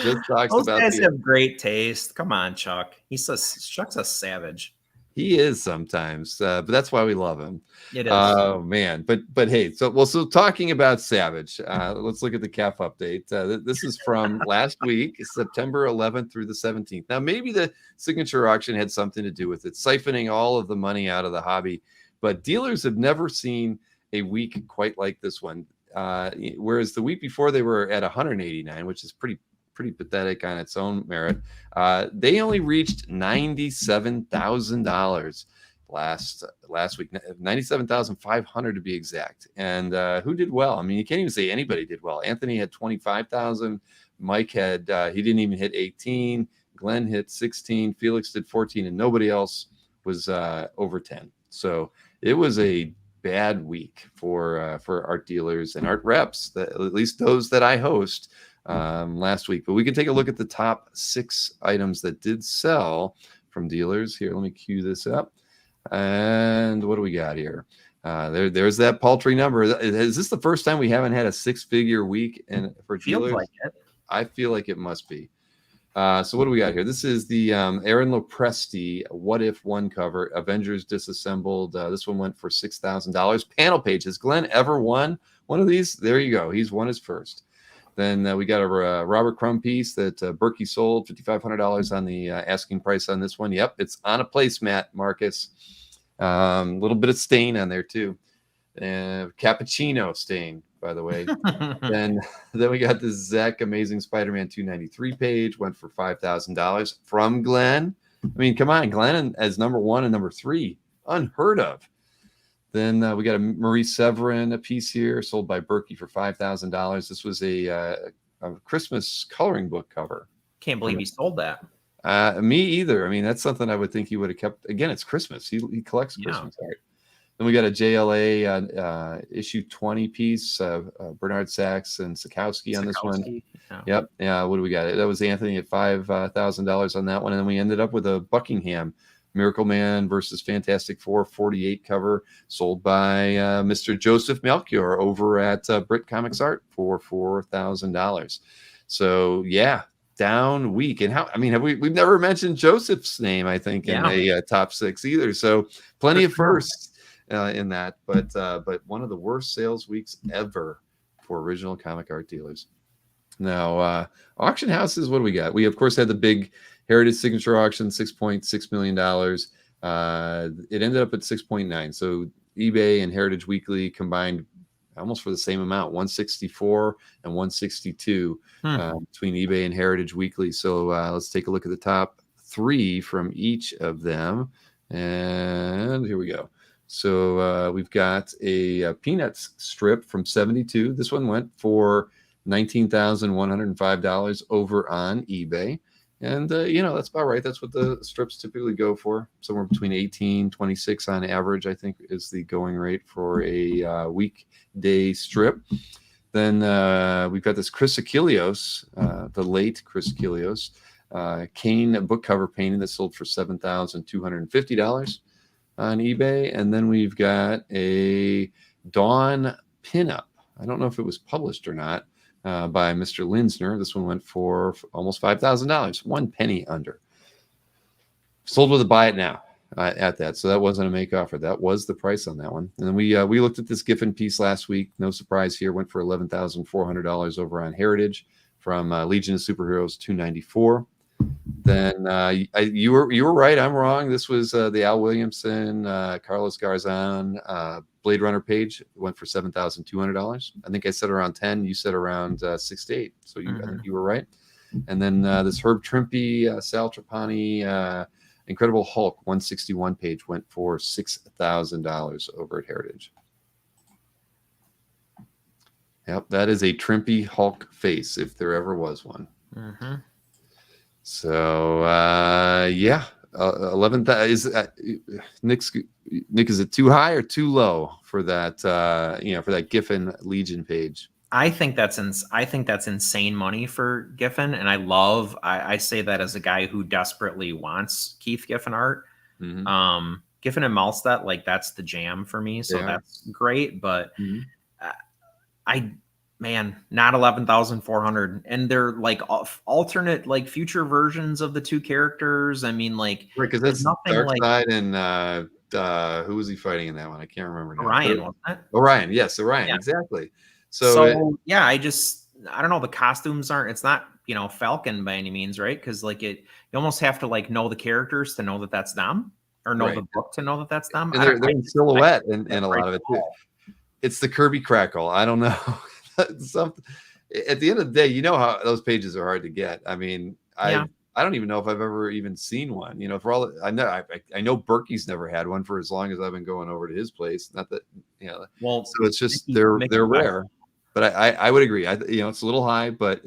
Just talks Those about guys have great taste. Come on, Chuck. Chuck's a savage. He is sometimes, but that's why we love him. It is. Oh man, but hey, so talking about Savage, let's look at the CAF update. This is from last week, September 11th through the 17th. Now, maybe the signature auction had something to do with it, siphoning all of the money out of the hobby, but dealers have never seen a week quite like this one. Whereas the week before they were at 189, which is pretty pathetic on its own merit. They only reached $97,000 last week, 97,500 to be exact. And who did well? I mean, you can't even say anybody did well. Anthony had 25,000. Mike had he didn't even hit 18. Glenn hit 16. Felix did 14, and nobody else was over 10. So it was a bad week for art dealers and art reps, at least those that I host. Last week, but we can take a look at the top 6 items that did sell from dealers. Here, let me cue this up. And what do we got here? There's that paltry number. Is this the first time we haven't had a 6-figure week for dealers? Feels like it. I feel like it must be. So what do we got here? This is the Aaron Lopresti What If One cover, Avengers Disassembled. This one went for $6,000. Panel page. Has Glenn ever won one of these? There you go. He's won his first. Then we got a Robert Crumb piece that Berkey sold, $5,500 on the asking price on this one. Yep, it's on a placemat, Marcus. A little bit of stain on there too. Cappuccino stain, by the way. then we got the Zach Amazing Spider-Man 293 page, went for $5,000 from Glenn. I mean, come on, Glenn as number 1 and number 3, unheard of. Then we got a Marie Severin, a piece here, sold by Berkey for $5,000. This was a Christmas coloring book cover. Can't believe he sold that. Me either. I mean, that's something I would think he would have kept. Again, it's Christmas. He collects Christmas art. Then we got a JLA issue 20 piece, Bernard Sachs and Sikowski on this one. Yeah. Yep. Yeah. What do we got? That was Anthony at $5,000 on that one. And then we ended up with a Buckingham Miracle Man versus Fantastic Four 48 cover, sold by Mr. Joseph Melchior over at Brit Comics Art for $4,000. So yeah, down week. And we've never mentioned Joseph's name, I think, in a top 6 either. So plenty of firsts in that, but one of the worst sales weeks ever for original comic art dealers. Now, auction houses, what do we got? We of course had the big Heritage Signature Auction, $6.6 million. It ended up at 6.9. So eBay and Heritage Weekly combined almost for the same amount, 164 and 162 between eBay and Heritage Weekly. So let's take a look at the top 3 from each of them. And here we go. So we've got a Peanuts strip from 72. This one went for $19,105 over on eBay. And, that's about right. That's what the strips typically go for. Somewhere between 18, 26 on average, I think, is the going rate for a weekday strip. Then we've got this Chris Achilleos, the late Chris Achilleos, Kane book cover painting that sold for $7,250 on eBay. And then we've got a Dawn pinup. I don't know if it was published or not, by Mr. Linsner. This one went for almost $5,000, 1 penny under. Sold with a buy it now at that. So that wasn't a make offer. That was the price on that one. And then we looked at this Giffen piece last week. No surprise here. Went for $11,400 over on Heritage from Legion of Superheroes 294. Then you were right. I'm wrong. This was the Al Williamson, Carlos Garzon, Blade Runner page. It went for $7,200. I think I said around 10. You said around 6 to 8. So I think you were right. And then this Herb Trimpe, Sal Trapani, Incredible Hulk 161 page went for $6,000 over at Heritage. Yep, that is a Trimpe Hulk face if there ever was one. So yeah, 11,000 is Nick. Is it too high or too low for that? For that Giffen Legion page. I think that's insane money for Giffen, and I say that as a guy who desperately wants Keith Giffen art. Giffen and Malstedt, like that's the jam for me, so that's great. But not 11,400, and they're like alternate, like future versions of the two characters. I mean, like because that's nothing Darkseid and who was he fighting in that one? I can't remember now. Orion, wasn't it? Orion, yes, Orion, yeah. Exactly. So yeah, I don't know. The costumes aren't. It's not Falcon by any means, right? Because like you almost have to like know the characters to know that that's them, or know the book to know that that's them. And they're in silhouette and a lot of it too. It's the Kirby crackle. I don't know. Something at the end of the day, you know how those pages are hard to get. I mean, I don't even know if I've ever even seen one. For all I know Berkey's never had one for as long as I've been going over to his place. Not that Well, so it's just they're rare. But I would agree. It's a little high, but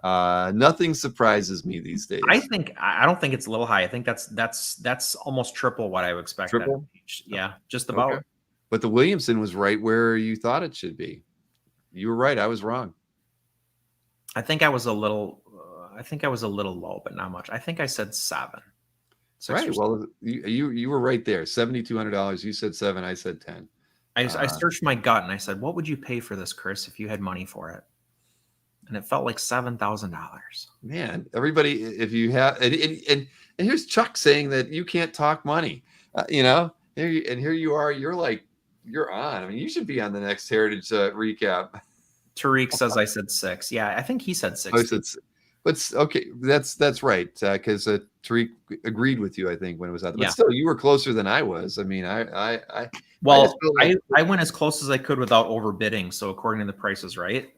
nothing surprises me these days. I don't think it's a little high. I think that's almost triple what I would expect. Triple? Yeah, just about. Okay. But the Williamson was right where you thought it should be. You were right. I was wrong. I think I was a little low, but not much. I think I said 7. Right. Well, you were right there. $7,200. You said 7. I said 10. I searched my gut and I said, "What would you pay for this, Chris, if you had money for it?" And it felt like $7,000. Man, everybody, if you have, and here's Chuck saying that you can't talk money. Here you are. You're on. I mean, you should be on the next Heritage recap. Tariq says I said 6. Yeah, I think he said 6. I said 6. But okay, that's right. Because Tariq agreed with you, I think, when it was out there. But still, you were closer than I was. I mean, I went as close as I could without overbidding. So according to the prices, right,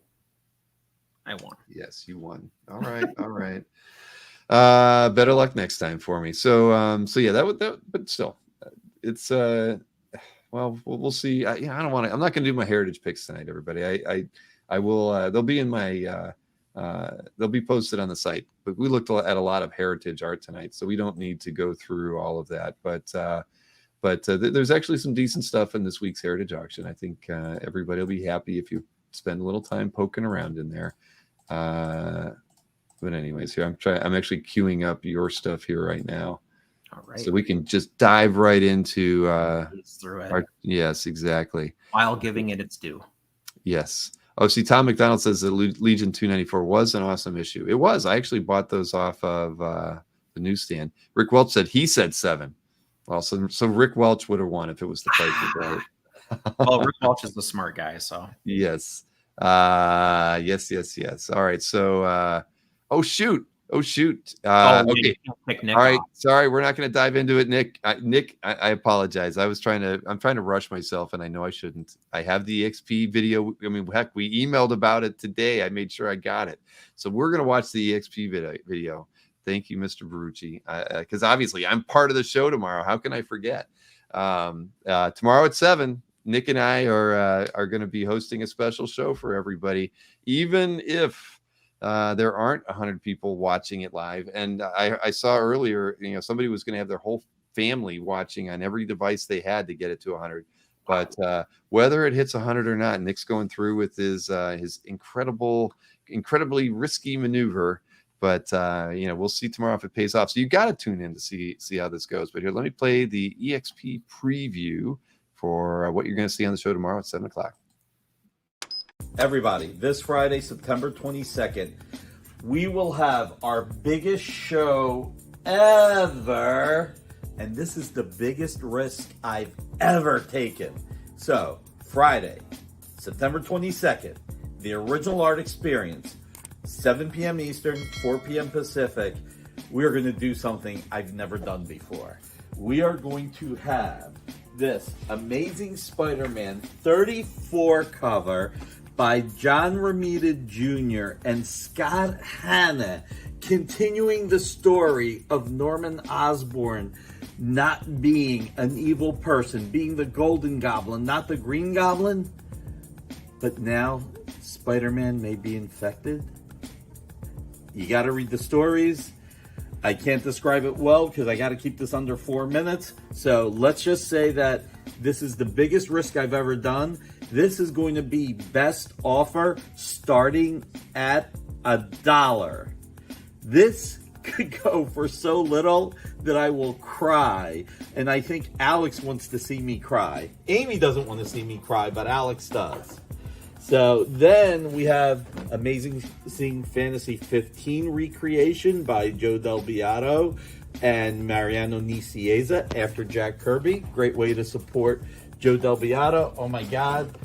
I won. Yes, you won. All right, all right. Better luck next time for me. So yeah, but still, it's well, we'll see. I'm not going to do my Heritage picks tonight, everybody. I will. They'll be in my. They'll be posted on the site. But we looked at a lot of Heritage art tonight, so we don't need to go through all of that. But there's actually some decent stuff in this week's Heritage auction. I think everybody will be happy if you spend a little time poking around in there. But anyways, here I'm actually queuing up your stuff here right now. All right. So we can just dive right into through it. Yes, exactly. While giving it its due. Yes. Oh, see, Tom McDonald says that Legion 294 was an awesome issue. It was. I actually bought those off of the newsstand. Rick Welch said he said 7. Well, so Rick Welch would have won if it was the price of right. Well, Rick Welch is the smart guy, so. Yes. Yes. All right. So, oh shoot. Okay. All right. Sorry, we're not going to dive into it, Nick. I apologize. I'm trying to rush myself, and I know I shouldn't. I have the EXP video. I mean, heck, we emailed about it today. I made sure I got it. So we're going to watch the EXP video. Thank you, Mr. Barucci. Because obviously I'm part of the show tomorrow. How can I forget? Tomorrow at 7, Nick and I are going to be hosting a special show for everybody, even if there aren't 100 people watching it live. And I saw earlier, somebody was going to have their whole family watching on every device they had to get it to 100. But whether it hits 100 or not, Nick's going through with his incredibly risky maneuver. But we'll see tomorrow if it pays off. So you got to tune in to see how this goes. But here, let me play the EXP preview for what you're going to see on the show tomorrow at 7 o'clock. everybody, this Friday, September 22nd, we will have our biggest show ever. And this is the biggest risk I've ever taken. So, Friday, September 22nd, the Original Art Experience, 7 p.m. Eastern, 4 p.m. Pacific. We are going to do something I've never done before. We are going to have this Amazing Spider-Man 34 cover by John Romita Jr. and Scott Hanna, continuing the story of Norman Osborn not being an evil person, being the Golden Goblin, not the Green Goblin, but now Spider-Man may be infected. You got to read the stories. I can't describe it well because I got to keep this under 4 minutes. So let's just say that this is the biggest risk I've ever done. This is going to be best offer starting at $1. This could go for so little that I will cry. And I think Alex wants to see me cry. Amy doesn't want to see me cry, but Alex does. So then we have Amazing Fantasy 15 recreation by Joe Del Beato and Mariano Nicieza after Jack Kirby. Great way to support Joe Del Beato. Oh my God.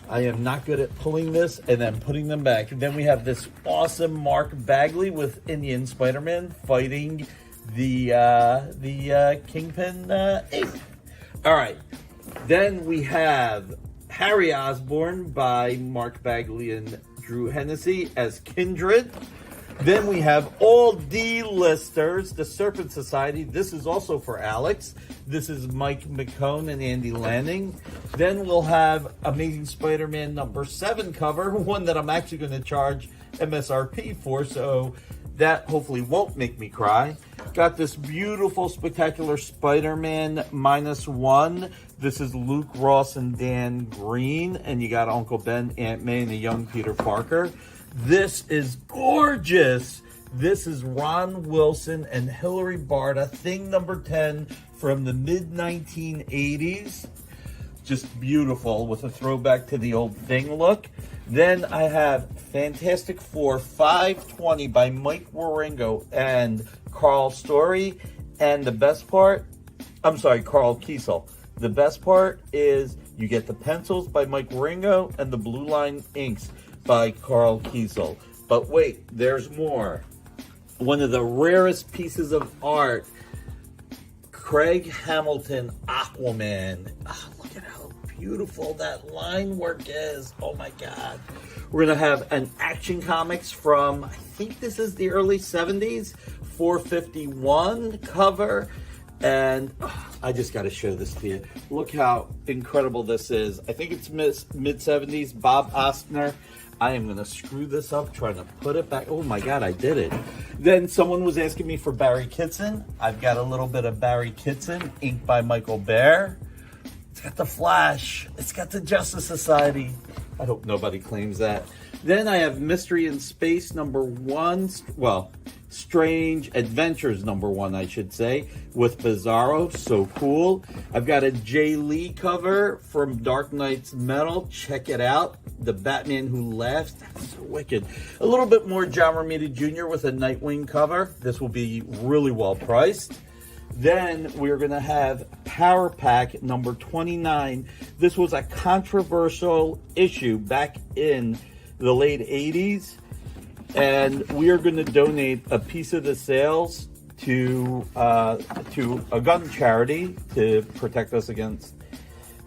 I am not good at pulling this and then putting them back. And then we have this awesome Mark Bagley with Indian Spider-Man fighting the Kingpin ape. All right. Then we have Harry Osborn by Mark Bagley and Drew Hennessy as Kindred. Then we have all D-listers, the Serpent Society. This is also for Alex. This is Mike McCone and Andy Lanning. Then we'll have Amazing Spider-Man number 7 cover, one that I'm actually going to charge MSRP for, so that hopefully won't make me cry. Got this beautiful, spectacular Spider-Man -1. This is Luke Ross and Dan Green, and you got Uncle Ben, Aunt May, and a young Peter Parker. This is gorgeous. This is Ron Wilson and Hilary Barta, Thing number 10 from the mid-1980s. Just beautiful with a throwback to the old Thing look. Then I have Fantastic Four 520 by Mike Waringo and Carl Story. And the best part, Carl Kiesel. The best part is you get the pencils by Mike Waringo and the Blue Line inks by Carl Kiesel. But wait, there's more. One of the rarest pieces of art, Craig Hamilton Aquaman. Oh, look at how beautiful that line work is. Oh my God. We're going to have an Action Comics from, I think this is the early 70s, 451 cover. And I just got to show this to you. Look how incredible this is. I think it's mid-70s, Bob Ostner. I am going to screw this up trying to put it back. Oh my God, I did it. Then someone was asking me for Barry Kitson. I've got a little bit of Barry Kitson, inked by Michael Baer. It's got the Flash. It's got the Justice Society. I hope nobody claims that. Then I have Mystery in Space #1. Well, Strange Adventures #1, I should say, with Bizarro. So cool. I've got a Jay Lee cover from Dark Knight's Metal. Check it out. The Batman Who Laughs. That's so wicked. A little bit more John Romita Jr. with a Nightwing cover. This will be really well priced. Then we're going to have Power Pack number 29. This was a controversial issue back in the late 80s. And we are going to donate a piece of the sales to a gun charity to protect us against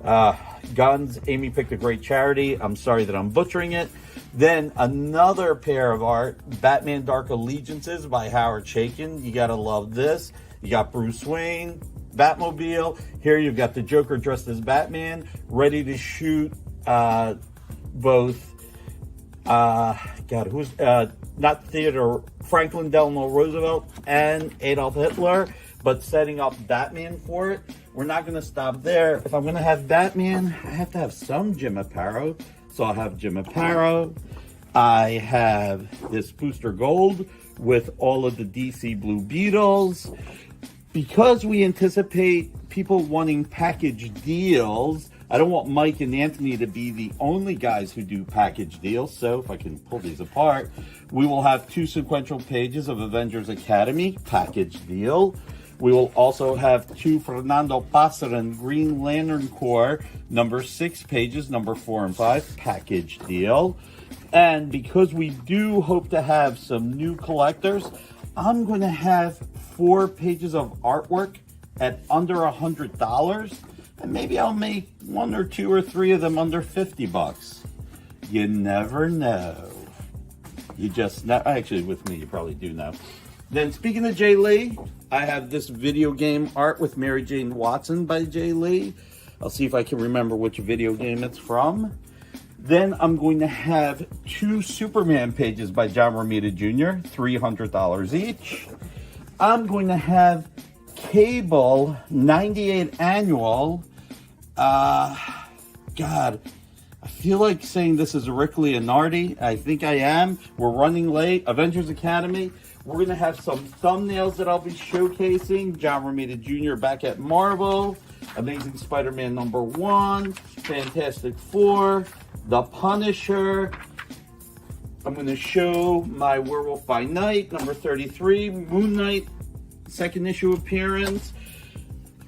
guns. Amy picked a great charity. I'm sorry that I'm butchering it. Then another pair of art, Batman Dark Allegiances by Howard Chaykin. You got to love this. You got Bruce Wayne, Batmobile. Here you've got the Joker dressed as Batman, ready to shoot both not Theodore Franklin Delano Roosevelt and Adolf Hitler, but setting up Batman for it. We're not going to stop there. If I'm going to have Batman, I have to have some Jim Aparo. So I'll have Jim Aparo. I have this Booster Gold with all of the DC Blue Beetles. Because we anticipate people wanting package deals, I don't want Mike and Anthony to be the only guys who do package deals. So if I can pull these apart, we will have 2 sequential pages of Avengers Academy package deal. We will also have 2 Fernando Pasarin Green Lantern Corps, number 6 pages, number 4 and 5, package deal. And because we do hope to have some new collectors, I'm going to have 4 pages of artwork at under $100. And maybe I'll make 1 or 2 or 3 of them under $50. You never know. You just know. Actually, with me, you probably do know. Then, speaking of Jay Lee, I have this video game art with Mary Jane Watson by Jay Lee. I'll see if I can remember which video game it's from. Then I'm going to have 2 Superman pages by John Romita Jr., $300 each. I'm going to have Cable 98 Annual. God, I feel like saying this is Rick Leonardi. I think I am. We're running late. Avengers Academy. We're going to have some thumbnails that I'll be showcasing. John Romita Jr. back at Marvel. Amazing Spider-Man #1. Fantastic Four. The Punisher. I'm going to show my Werewolf by Night, number 33. Moon Knight, 2nd issue appearance.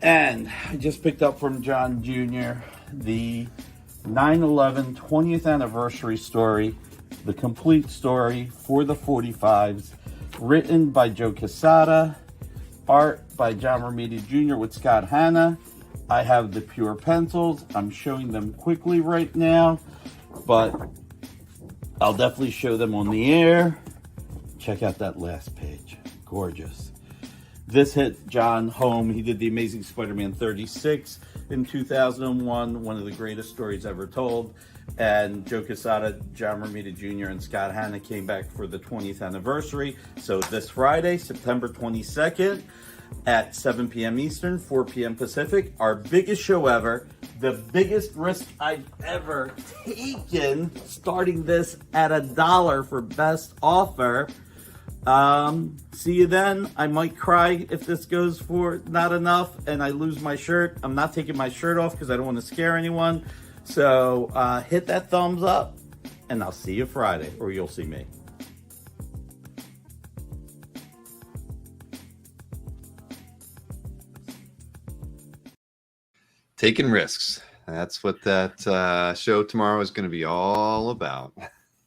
And I just picked up from John Jr. the 9/11 20th anniversary story. The complete story for the 45s. Written by Joe Quesada, art by John Romita Jr. with Scott Hanna. I have the pure pencils. I'm showing them quickly right now, but I'll definitely show them on the air. Check out that last page. Gorgeous. This hit John home. He did the Amazing Spider-Man 36 in 2001, one of the greatest stories ever told. And Joe Quesada, John Romita Jr., and Scott Hanna came back for the 20th anniversary. So this Friday, September 22nd at 7 p.m. Eastern, 4 p.m. Pacific, our biggest show ever, the biggest risk I've ever taken, starting this at $1 for best offer. See you then. I might cry if this goes for not enough and I lose my shirt. I'm not taking my shirt off because I don't want to scare anyone. So hit that thumbs up, and I'll see you Friday, or you'll see me. Taking risks. That's what that show tomorrow is going to be all about.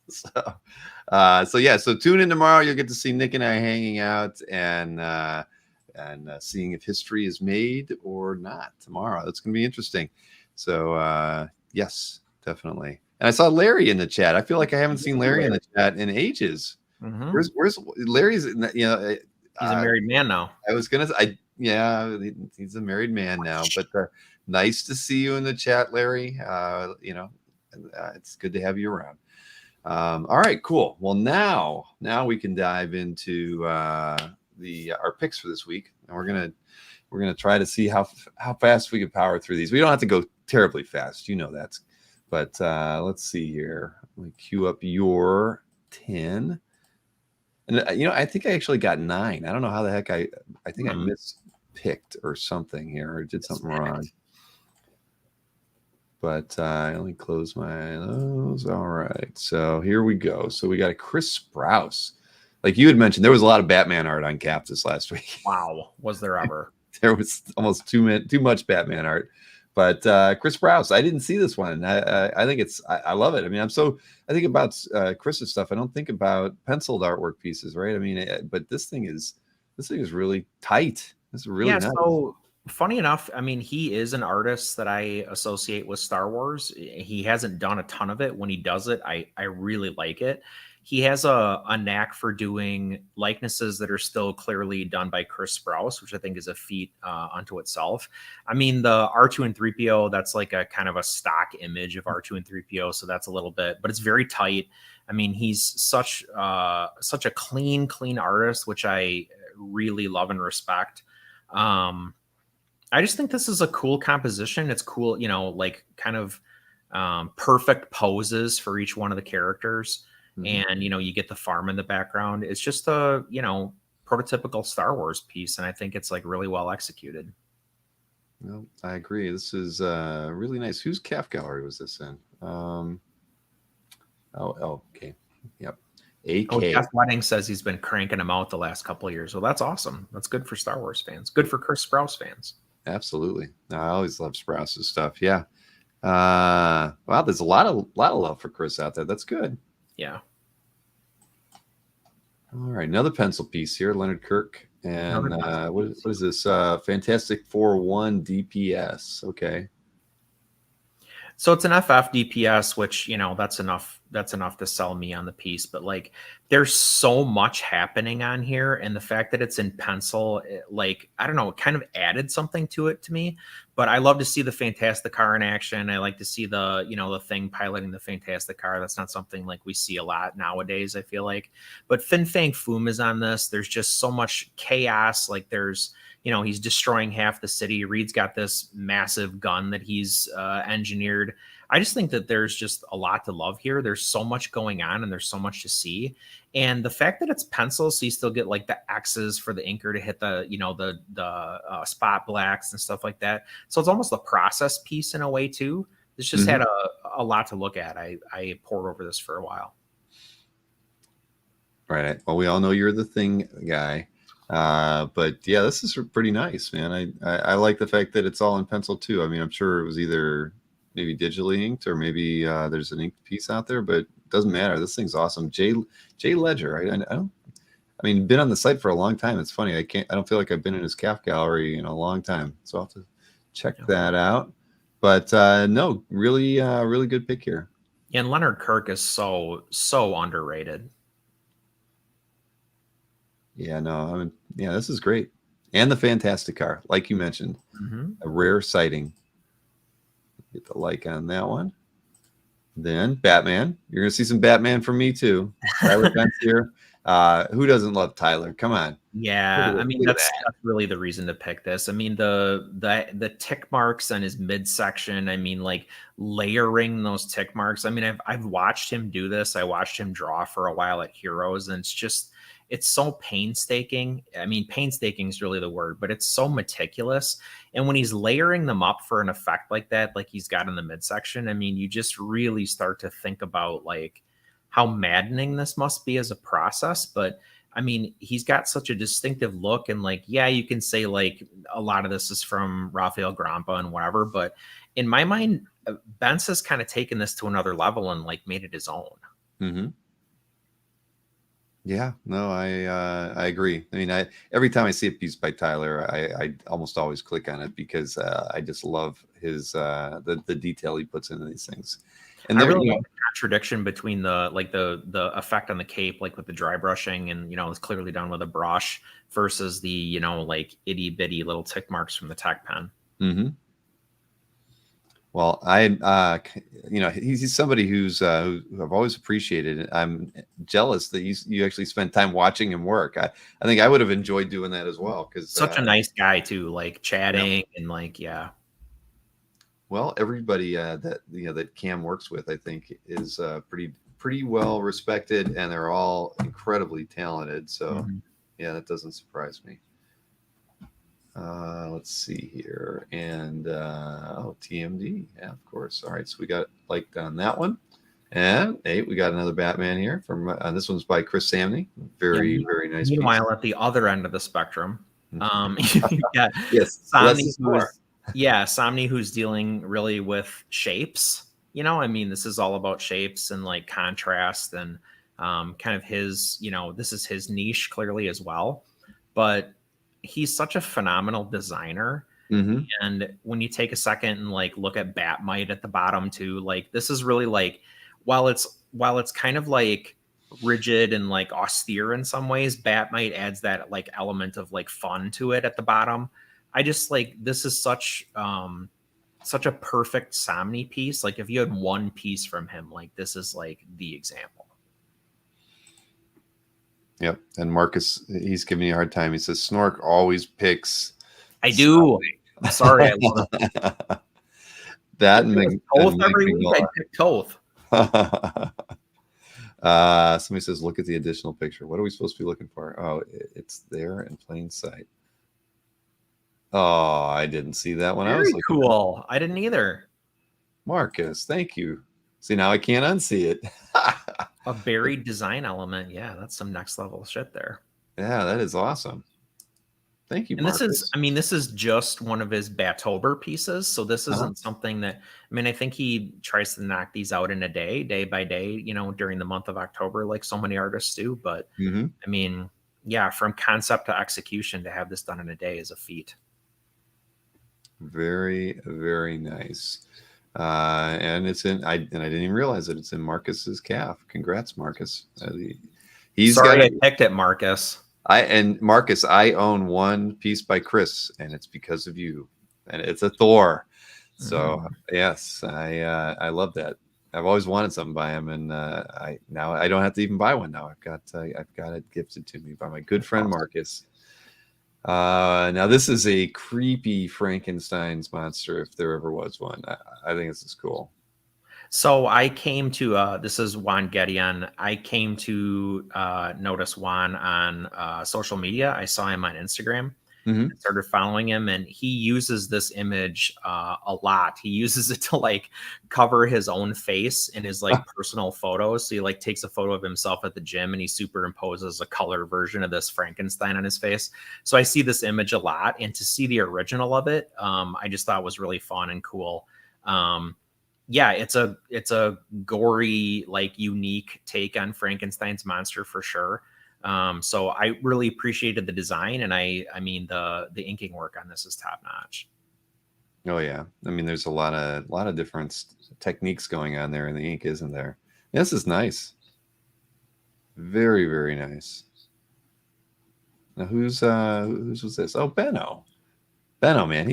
So tune in tomorrow. You'll get to see Nick and I hanging out and seeing if history is made or not tomorrow. That's going to be interesting. So yes, definitely. And I saw Larry in the chat. I feel like I haven't seen Larry in the chat in ages. Mm-hmm. Where's Larry's? You know, he's a married man now. I was gonna. He's a married man now. But nice to see you in the chat, Larry. It's good to have you around. All right, cool. Well, now we can dive into our picks for this week, and we're gonna try to see how fast we can power through these. We don't have to go terribly fast, that. But let's see here. Let me queue up your 10. And I think I actually got 9. I don't know how the heck I think I mispicked or something here, or did something wrong. But I only closed those. All right. So here we go. So we got a Chris Sprouse. Like you had mentioned, there was a lot of Batman art on Caps this last week. Wow. Was there ever? There was almost too much Batman art. But Chris Sprouse, I didn't see this one. I think I love it. I mean, I think about Chris's stuff. I don't think about penciled artwork pieces, right? I mean, but this thing is really tight. This is really nice. So funny enough, I mean, he is an artist that I associate with Star Wars. He hasn't done a ton of it. When he does it, I really like it. He has a knack for doing likenesses that are still clearly done by Chris Sprouse, which I think is a feat unto itself. I mean, the R2 and 3PO, that's like a kind of a stock image of R2 and 3PO, so that's a little bit, but it's very tight. I mean, he's such a clean artist, which I really love and respect. I just think this is a cool composition. It's cool, like kind of perfect poses for each one of the characters. Mm-hmm. And, you get the farm in the background. It's just a, prototypical Star Wars piece. And I think it's like really well executed. No, I agree. This is really nice. Whose calf gallery was this in? Okay. Yep. Oh, AK. Jeff Wedding says he's been cranking them out the last couple of years. Well, that's awesome. That's good for Star Wars fans. Good for Chris Sprouse fans. Absolutely. No, I always love Sprouse's stuff. Yeah. Wow, there's a lot of love for Chris out there. That's good. Yeah. All right, another pencil piece here, Leonard Kirk, and what is this? Fantastic 4-1 DPS. Okay. So it's an FF DPS, which, you know, that's enough to sell me on the piece. But like, there's so much happening on here, and the fact that it's in pencil, like, I don't know, it kind of added something to it to me. But I love to see the Fantastic Car in action. I like to see the, you know, the thing piloting the Fantastic Car. That's not something like we see a lot nowadays, I feel like. But Fin Fang Foom is on this. There's just so much chaos. Like, there's, you know, he's destroying half the city. Reed's got this massive gun that he's engineered. I just think that there's just a lot to love here. There's so much going on and there's so much to see. And the fact that it's pencil, so you still get like the X's for the inker to hit the, you know, the spot blacks and stuff like that. So it's almost a process piece in a way too. This just had a lot to look at. I pored over this for a while. Right. Well, we all know you're the thing guy. But yeah, this is pretty nice, man. I like the fact that it's all in pencil too. I mean, I'm sure it was either maybe digitally inked or maybe there's an inked piece out there, but it doesn't matter. This thing's awesome. Jay Ledger, right? I mean, been on the site for a long time. It's funny. I don't feel like I've been in his calf gallery in a long time. So I'll have to check that out. But no, really, really good pick here. And Leonard Kirk is so underrated. Yeah, no, I mean, yeah, this is great. And the Fantastic Car, like you mentioned, a rare sighting. Get the like on that one. Then Batman. You're going to see some Batman from me too. Tyler Bent's here. Who doesn't love Tyler? Come on. Yeah, I mean that's really the reason to pick this. I mean the tick marks on his midsection. I mean, like layering those tick marks. I mean, I've watched him do this. I watched him draw for a while at Heroes, and it's so painstaking. I mean, painstaking is really the word, but it's so meticulous. And when he's layering them up for an effect like that, like he's got in the midsection, I mean, you just really start to think about like how maddening this must be as a process. But I mean, he's got such a distinctive look, and like, yeah, you can say like a lot of this is from Rafael Grampa and whatever, but in my mind, Bentz has kind of taken this to another level and like made it his own. Mm-hmm. Yeah, no, I agree. I mean, every time I see a piece by Tyler, I almost always click on it because I just love his the detail he puts into these things. And I really like the contradiction between the effect on the cape, like with the dry brushing, and you know, it's clearly done with a brush versus the, you know, like itty bitty little tick marks from the tech pen. Mm-hmm. Well, you know, he's somebody who I've always appreciated. I'm jealous that you actually spent time watching him work. I think I would have enjoyed doing that as well, because such a nice guy too, like chatting and like, yeah. Well, everybody that Cam works with, I think, is pretty well respected, and they're all incredibly talented. So, yeah, that doesn't surprise me. Let's see here, and TMD, yeah, of course. All right, so we got liked on that one, and hey, we got another Batman here from this one's by Chris Samney. Very nice. Meanwhile, at the other end of the spectrum, yeah, yes, Somni, who's dealing really with shapes. You know, I mean, this is all about shapes and like contrast and kind of his, you know, this is his niche clearly as well. But he's such a phenomenal designer. And when you take a second and like look at Batmite at the bottom too, like this is really like, while it's kind of like rigid and like austere in some ways, Batmite adds that like element of like fun to it at the bottom. I just like, this is such a perfect Somni piece. Like if you had one piece from him, like this is like the example. Yep. And Marcus, he's giving you a hard time. He says Snork always picks. I do. I'm sorry. I love it. That and Toth every week. I pick Toth. Somebody says, look at the additional picture. What are we supposed to be looking for? Oh, it's there in plain sight. Oh, I didn't see that when I was Very looking at it. cool. I didn't either. Marcus, thank you. See, now I can't unsee it. A buried design element. Yeah, that's some next level shit there. Yeah, that is awesome. Thank you, And this is, Marcus. I mean, this is just one of his Batober pieces. So this isn't something that, I mean, I think he tries to knock these out in a day by day, you know, during the month of October, like so many artists do. But I mean, yeah, from concept to execution to have this done in a day is a feat. Very, very nice. And it's in, I didn't even realize that it's in Marcus's calf. Congrats, Marcus. He's Sorry, got I picked it, Marcus. Marcus, I own one piece by Chris, and it's because of you. And it's a Thor. So yes, I love that. I've always wanted something by him, and I don't have to even buy one now. I've got it gifted to me by my good friend Marcus. Now this is a creepy Frankenstein's monster, if there ever was one. I think this is cool. So I came to this is Juan Gedeon. I came to notice Juan on social media. I saw him on Instagram. I started following him, and he uses this image a lot. He uses it to like cover his own face in his like personal photos. So he like takes a photo of himself at the gym, and he superimposes a color version of this Frankenstein on his face. So I see this image a lot, and to see the original of it, I just thought was really fun and cool. Yeah, it's a gory, like unique take on Frankenstein's monster for sure. So I really appreciated the design, and I mean the inking work on this is top notch. Oh yeah, I mean there's a lot of different techniques going on there in the ink, isn't there? This is nice. Very, very nice. Now whose was this? Oh, Benno. Benno, man,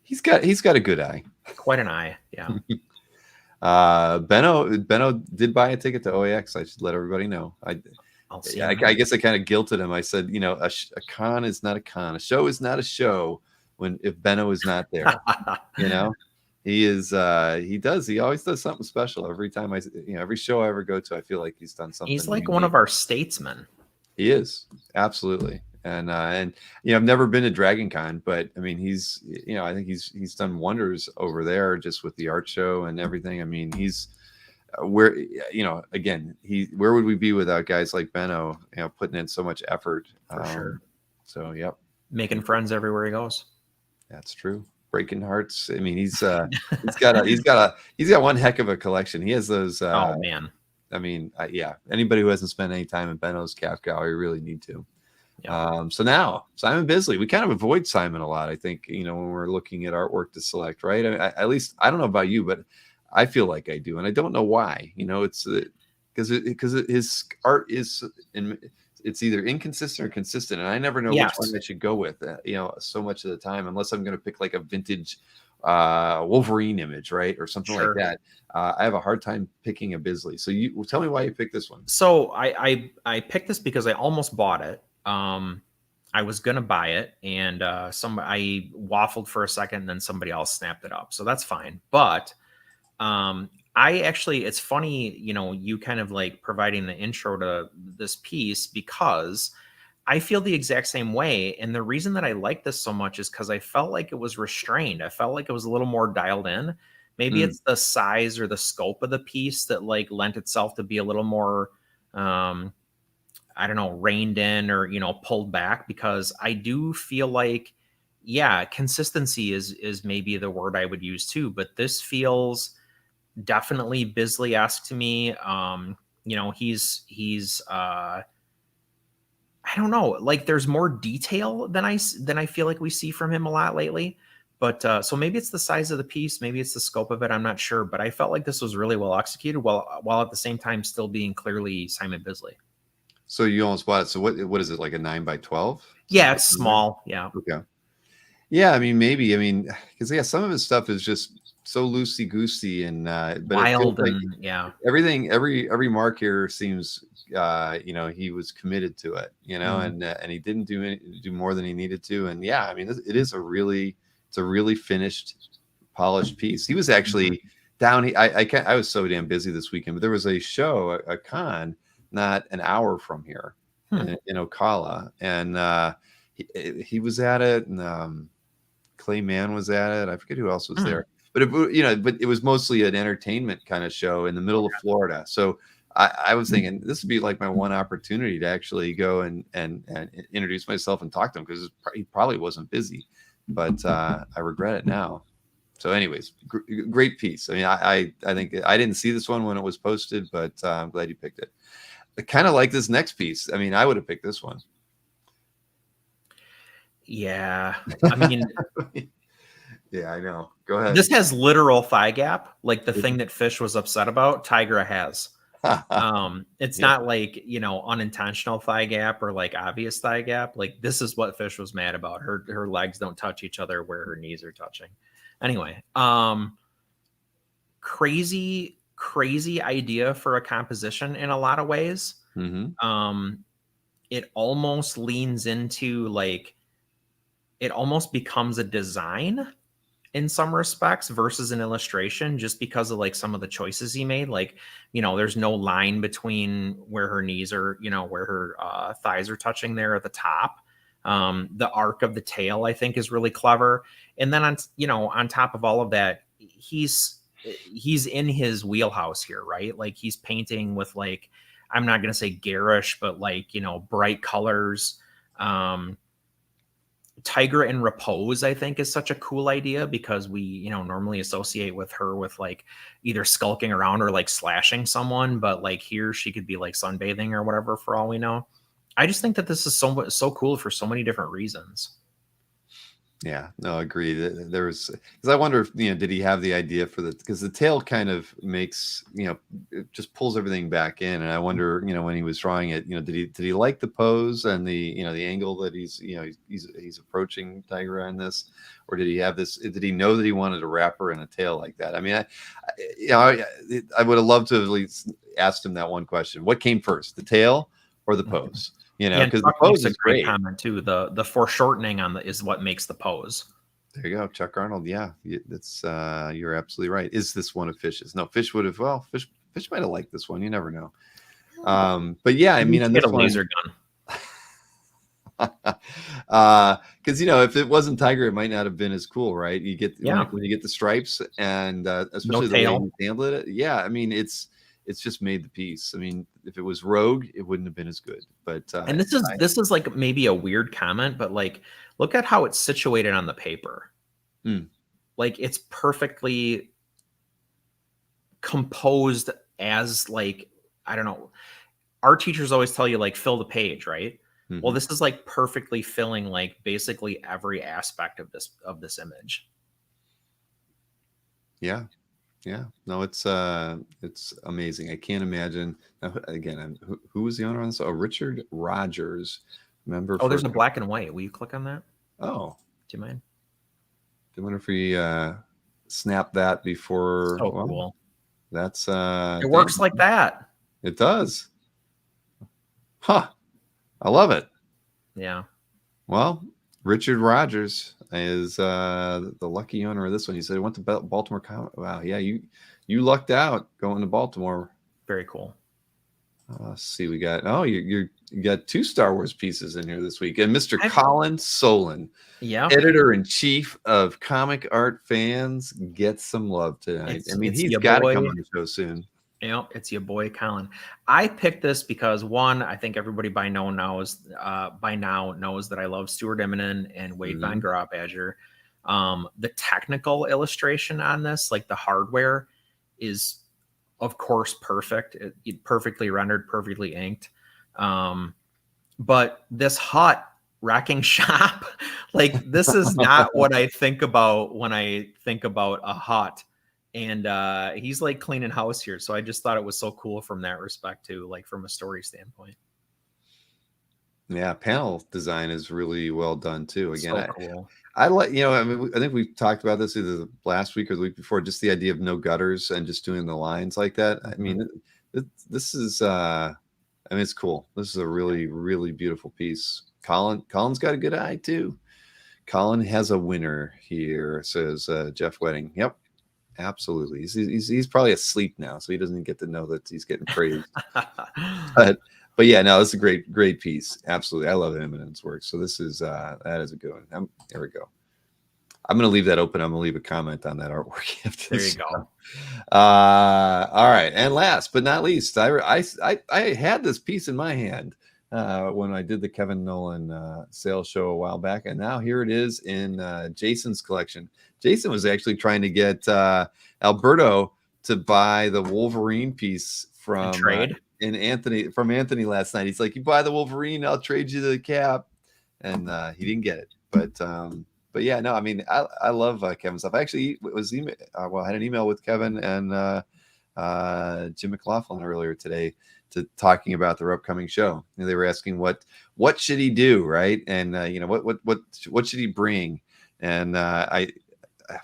he's got a good eye. Quite an eye, yeah. Benno did buy a ticket to OAX. I should let everybody know. I guess I kind of guilted him. I said, you know, a con is not a con. A show is not a show if Benno is not there. You know, he is. He always does something special every time every show I ever go to. I feel like he's done something. He's like one of our statesmen. He is, absolutely. And you know, I've never been to Dragon Con, but I mean, I think he's done wonders over there just with the art show and everything. I mean, he's where, you know, again, where would we be without guys like Benno, you know, putting in so much effort? For sure. So, yep. Making friends everywhere he goes. That's true. Breaking hearts. I mean, he's got one heck of a collection. He has those. Oh man. I mean, yeah. Anybody who hasn't spent any time in Benno's calf gallery really need to. Yeah. So now Simon Bisley, we kind of avoid Simon a lot. I think, you know, when we're looking at artwork to select, right? At least I don't know about you, but I feel like I do, and I don't know why. You know, it's because his art is it's either inconsistent or consistent, and I never know which one I should go with. You know, so much of the time, unless I'm going to pick like a vintage Wolverine image, right, or something like that. I have a hard time picking a Bisley. So tell me why you picked this one. So I picked this because I almost bought it. I was gonna buy it, and I waffled for a second, and then somebody else snapped it up, so that's fine. But it's funny, you know, you kind of like providing the intro to this piece, because I feel the exact same way. And the reason that I like this so much is because I felt like it was restrained. I felt like it was a little more dialed in. Maybe it's the size or the scope of the piece that like lent itself to be a little more I don't know, reined in or, you know, pulled back, because I do feel like, yeah, consistency is maybe the word I would use too, but this feels definitely Bisley-esque to me. You know, he's I don't know, like there's more detail than I feel like we see from him a lot lately. But so maybe it's the size of the piece, maybe it's the scope of it, I'm not sure, but I felt like this was really well executed while at the same time still being clearly Simon Bisley. So you almost bought it. So what is it, like a 9x12? Yeah, it's small. Yeah. Okay. Yeah, I mean, maybe. I mean, because some of his stuff is just so loosey goosey and but wild, like and everything. Every mark here seems you know, he was committed to it. You know, and he didn't do more than he needed to. And yeah, I mean, it's a really finished, polished piece. He was actually down. I was so damn busy this weekend, but there was a show, a con, not an hour from here in Ocala, and he was at it, and Clay Mann was at it. I forget who else was there, but it was mostly an entertainment kind of show in the middle of Florida. So I was thinking this would be like my one opportunity to actually go and introduce myself and talk to him, because he probably wasn't busy, but I regret it now. So anyways, great piece. I mean, I think I didn't see this one when it was posted, but I'm glad you picked it. I kind of like this next piece. I mean, I would have picked this one. Yeah. I mean, yeah, I know. Go ahead. This has literal thigh gap, like the thing that Fish was upset about, Tigra has. It's not like, unintentional thigh gap or like obvious thigh gap. Like, this is what Fish was mad about. Her legs don't touch each other where her knees are touching. Anyway, crazy idea for a composition in a lot of ways. It almost leans into like, it almost becomes a design in some respects versus an illustration, just because of like some of the choices he made. Like, there's no line between where her knees are, where her thighs are touching there at the top. The arc of the tail, I think, is really clever. And then on top of all of that, he's in his wheelhouse here, right? Like, he's painting with, like, I'm not going to say garish, but like, bright colors. Tigra in repose, I think, is such a cool idea, because we, normally associate with her with like either skulking around or like slashing someone, but like here she could be like sunbathing or whatever, for all we know. I just think that this is so cool for so many different reasons. Yeah, no, agreed. There was, because I wonder if, did he have the idea for because the tail kind of makes, it just pulls everything back in. And I wonder, when he was drawing it, did he like the pose and the, the angle that he's approaching Tigra in this, or did he have this, did he know that he wanted to wrap her in a tail like that? I mean, I would have loved to have at least asked him that one question. What came first, the tail or the pose? Because the pose is great. Comment too. The foreshortening is what makes the pose. There you go, Chuck Arnold. Yeah, that's you're absolutely right. Is this one of Fish's? No, Fish would have. Well, Fish might have liked this one. You never know. But yeah, I mean, on this a laser gun. Because if it wasn't Tiger, it might not have been as cool, right? You get when you get the stripes, and especially the way you handled it. Yeah, I mean, it's just made the piece. I mean, if it was Rogue, it wouldn't have been as good. But and this is like maybe a weird comment, but like, look at how it's situated on the paper. Like, it's perfectly composed as, like, I don't know. Art teachers always tell you, like, fill the page, right? Well, this is like perfectly filling like basically every aspect of this image. Yeah. Yeah, no, it's amazing. I can't imagine. Again, who was the owner on this? Oh, Richard Rogers. Remember? Oh, there's a black and white. Will you click on that? Oh, do you mind? I wonder if we snap that before. So cool. That's it works like that. It does. Huh. I love it. Yeah. Well, Richard Rogers is the lucky owner of this one. He said he went to Baltimore. Wow, yeah, you lucked out going to Baltimore. Very cool. Let's see, we got you got 2 Star Wars pieces in here this week, and Mr. Colin Solon, editor-in-chief of Comic Art Fans, gets some love tonight. I mean, he's got to come on the show soon. Yep, it's your boy Colin. I picked this because, one, I think everybody by now knows that I love Stuart Immonen and Wade Von Grawbadger. The technical illustration on this, like the hardware, is of course perfect. It perfectly rendered, perfectly inked. But this hut wrecking shop, like, this is not what I think about when I think about a hut. And he's like cleaning house here. So I just thought it was so cool from that respect too, like from a story standpoint. Yeah, panel design is really well done too. Again, so cool. I like, I mean, I think we talked about this either last week or the week before, just the idea of no gutters and just doing the lines like that. I mean, this is, I mean, it's cool. This is a really, really beautiful piece. Colin's got a good eye too. Colin has a winner here, says Jeff Wedding. Yep. Absolutely. He's probably asleep now, so he doesn't get to know that he's getting praised. but yeah, no, it's a great piece. Absolutely. I love Immonen's work. So this is that is a good one. There we go. I'm going to leave that open. I'm going to leave a comment on that artwork. There you go. All right. And last but not least, I had this piece in my hand when I did the Kevin Nolan sales show a while back. And now here it is in Jason's collection. Jason was actually trying to get Alberto to buy the Wolverine piece from trade. Anthony last night. He's like, you buy the Wolverine, I'll trade you the cap. And he didn't get it. But yeah, no, I mean, I love Kevin's stuff. I actually had an email with Kevin and Jim McLaughlin earlier today talking about their upcoming show. And they were asking what should he do, right? And what should he bring? And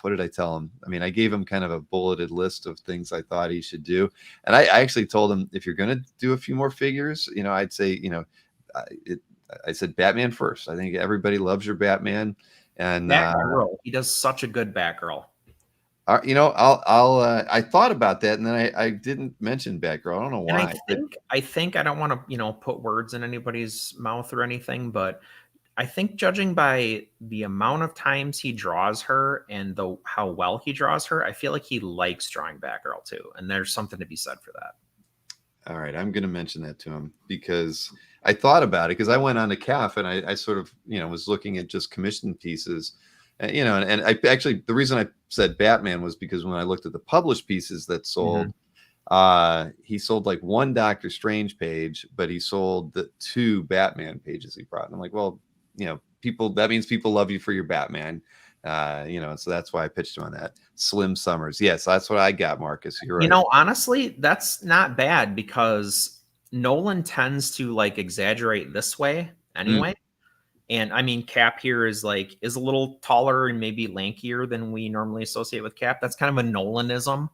what did I tell him? I mean, I gave him kind of a bulleted list of things I thought he should do. And I actually told him, if you're going to do a few more figures, I'd say, I said Batman first. I think everybody loves your Batman. And Batgirl, he does such a good Batgirl. I thought about that, and then I didn't mention Batgirl. I don't know why. I think I don't want to put words in anybody's mouth or anything, but I think judging by the amount of times he draws her and how well he draws her, I feel like he likes drawing Batgirl too, and there's something to be said for that. All right, I'm going to mention that to him because I thought about it, because I went on to CAF and I sort of, was looking at just commissioned pieces, and I actually, the reason I said Batman was because when I looked at the published pieces that sold, he sold like one Doctor Strange page, but he sold the 2 Batman pages he brought. And I'm like, well, that means people love you for your Batman. So that's why I pitched him on that. Slim Summers. Yes, that's what I got, Marcus. You're right. Honestly, that's not bad because Nolan tends to like exaggerate this way anyway. And I mean, Cap here is a little taller and maybe lankier than we normally associate with Cap. That's kind of a Nolanism,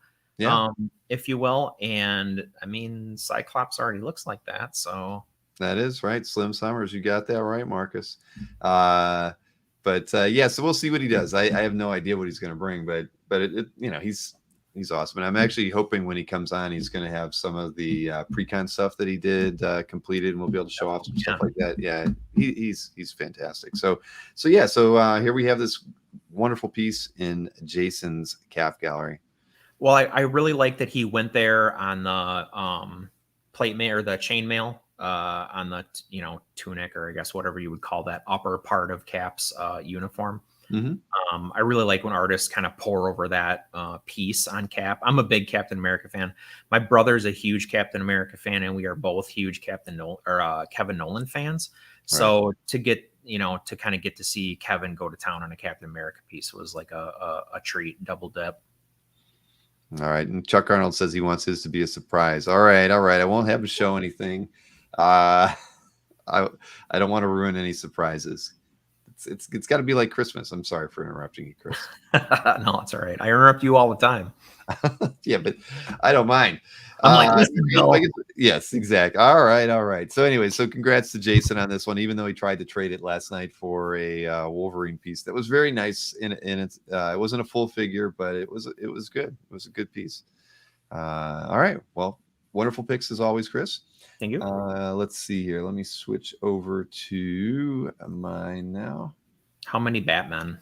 if you will. And I mean, Cyclops already looks like that. So that is right. Slim Summers. You got that right, Marcus. So we'll see what he does. I have no idea what he's going to bring, but he's awesome. And I'm actually hoping when he comes on, he's going to have some of the pre-con stuff that he did completed, and we'll be able to show off some stuff like that. Yeah, he's fantastic. So here we have this wonderful piece in Jason's CAF gallery. Well, I really like that he went there on the plate mail or the chain mail on the tunic, or I guess whatever you would call that upper part of Cap's uniform. I really like when artists kind of pour over that piece on Cap. I'm a big Captain America fan. My brother's a huge Captain America fan, and we are both huge Kevin Nolan fans. So to get to kind of get to see Kevin go to town on a Captain America piece was like a treat, double dip. All right, and Chuck Arnold says he wants his to be a surprise. All right. I won't have him show anything. I don't want to ruin any surprises. It's got to be like Christmas. I'm sorry for interrupting you, Chris. No, it's all right. I interrupt you all the time. Yeah, but I don't mind. Yes, exactly. All right. So anyway, congrats to Jason on this one, even though he tried to trade it last night for a Wolverine piece that was very nice. It wasn't a full figure, but it was good. It was a good piece. All right. Well, wonderful picks as always, Chris. Thank you. Let's see here. Let me switch over to mine now. How many Batman?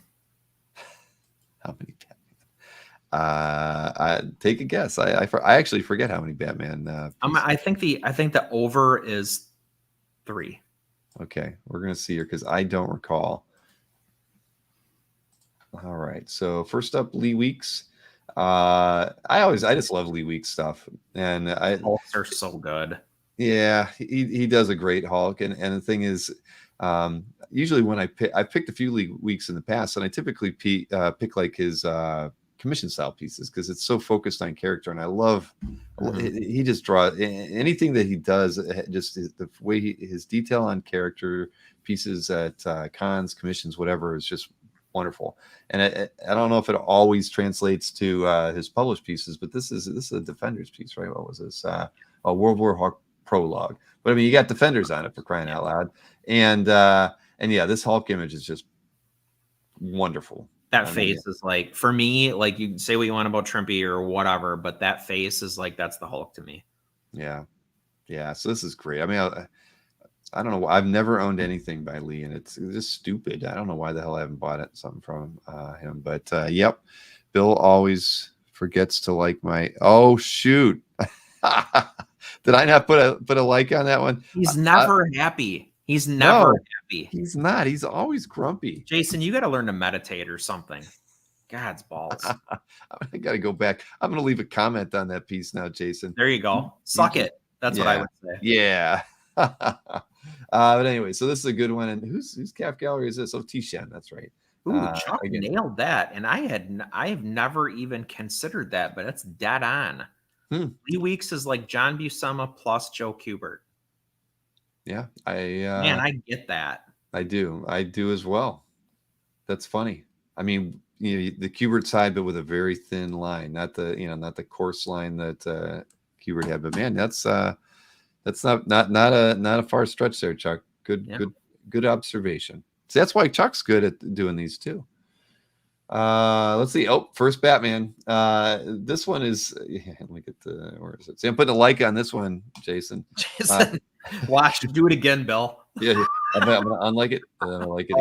I take a guess. I actually forget how many Batman. I think the over is 3. Okay, we're gonna see here because I don't recall. All right. So first up, Lee Weeks. I just love Lee Weeks stuff, and Hulks are so good. Yeah, he does a great Hulk, and the thing is, usually when I've picked a few Lee Weeks in the past, and I typically pick like his commission style pieces because it's so focused on character, and I love he just draws anything that he does, just the way his detail on character pieces at cons, commissions, whatever, is just wonderful. And I don't know if it always translates to his published pieces, but this is a Defenders piece, right? What was this? A World War Hulk prologue. But I mean, you got Defenders on it, for crying out loud. And yeah, this Hulk image is just wonderful. That face is like, for me, like, you say what you want about Trimpy or whatever, but that face is like, that's the Hulk to me. Yeah. So this is great. I mean, I don't know. I've never owned anything by Lee, and it's just stupid. I don't know why the hell I haven't bought something from him. But yep, Bill always forgets to like my. Oh shoot! Did I not put a like on that one? He's never happy. He's never happy. He's not. He's always grumpy. Jason, you got to learn to meditate or something. God's balls. I got to go back. I'm going to leave a comment on that piece now, Jason. There you go. Suck it. That's what I would say. Yeah. But anyway, so this is a good one. And whose calf gallery is this? Oh, T-Shen. That's right. Ooh, Chuck nailed that. And I have never even considered that, but it's dead on. Lee Weeks is like John Buscema plus Joe Kubert. Yeah. Man, I get that. I do as well. That's funny. I mean, the Kubert side, but with a very thin line, not the coarse line that Kubert had. But man, that's not a far stretch there, Chuck. Good observation. So that's why Chuck's good at doing these too. Let's see. Oh, first Batman. This one is. Let me get where is it? See, I'm putting a like on this one, Jason. Jason, watch. Do it again, Bill. Yeah, I'm gonna unlike it. And then I'll like it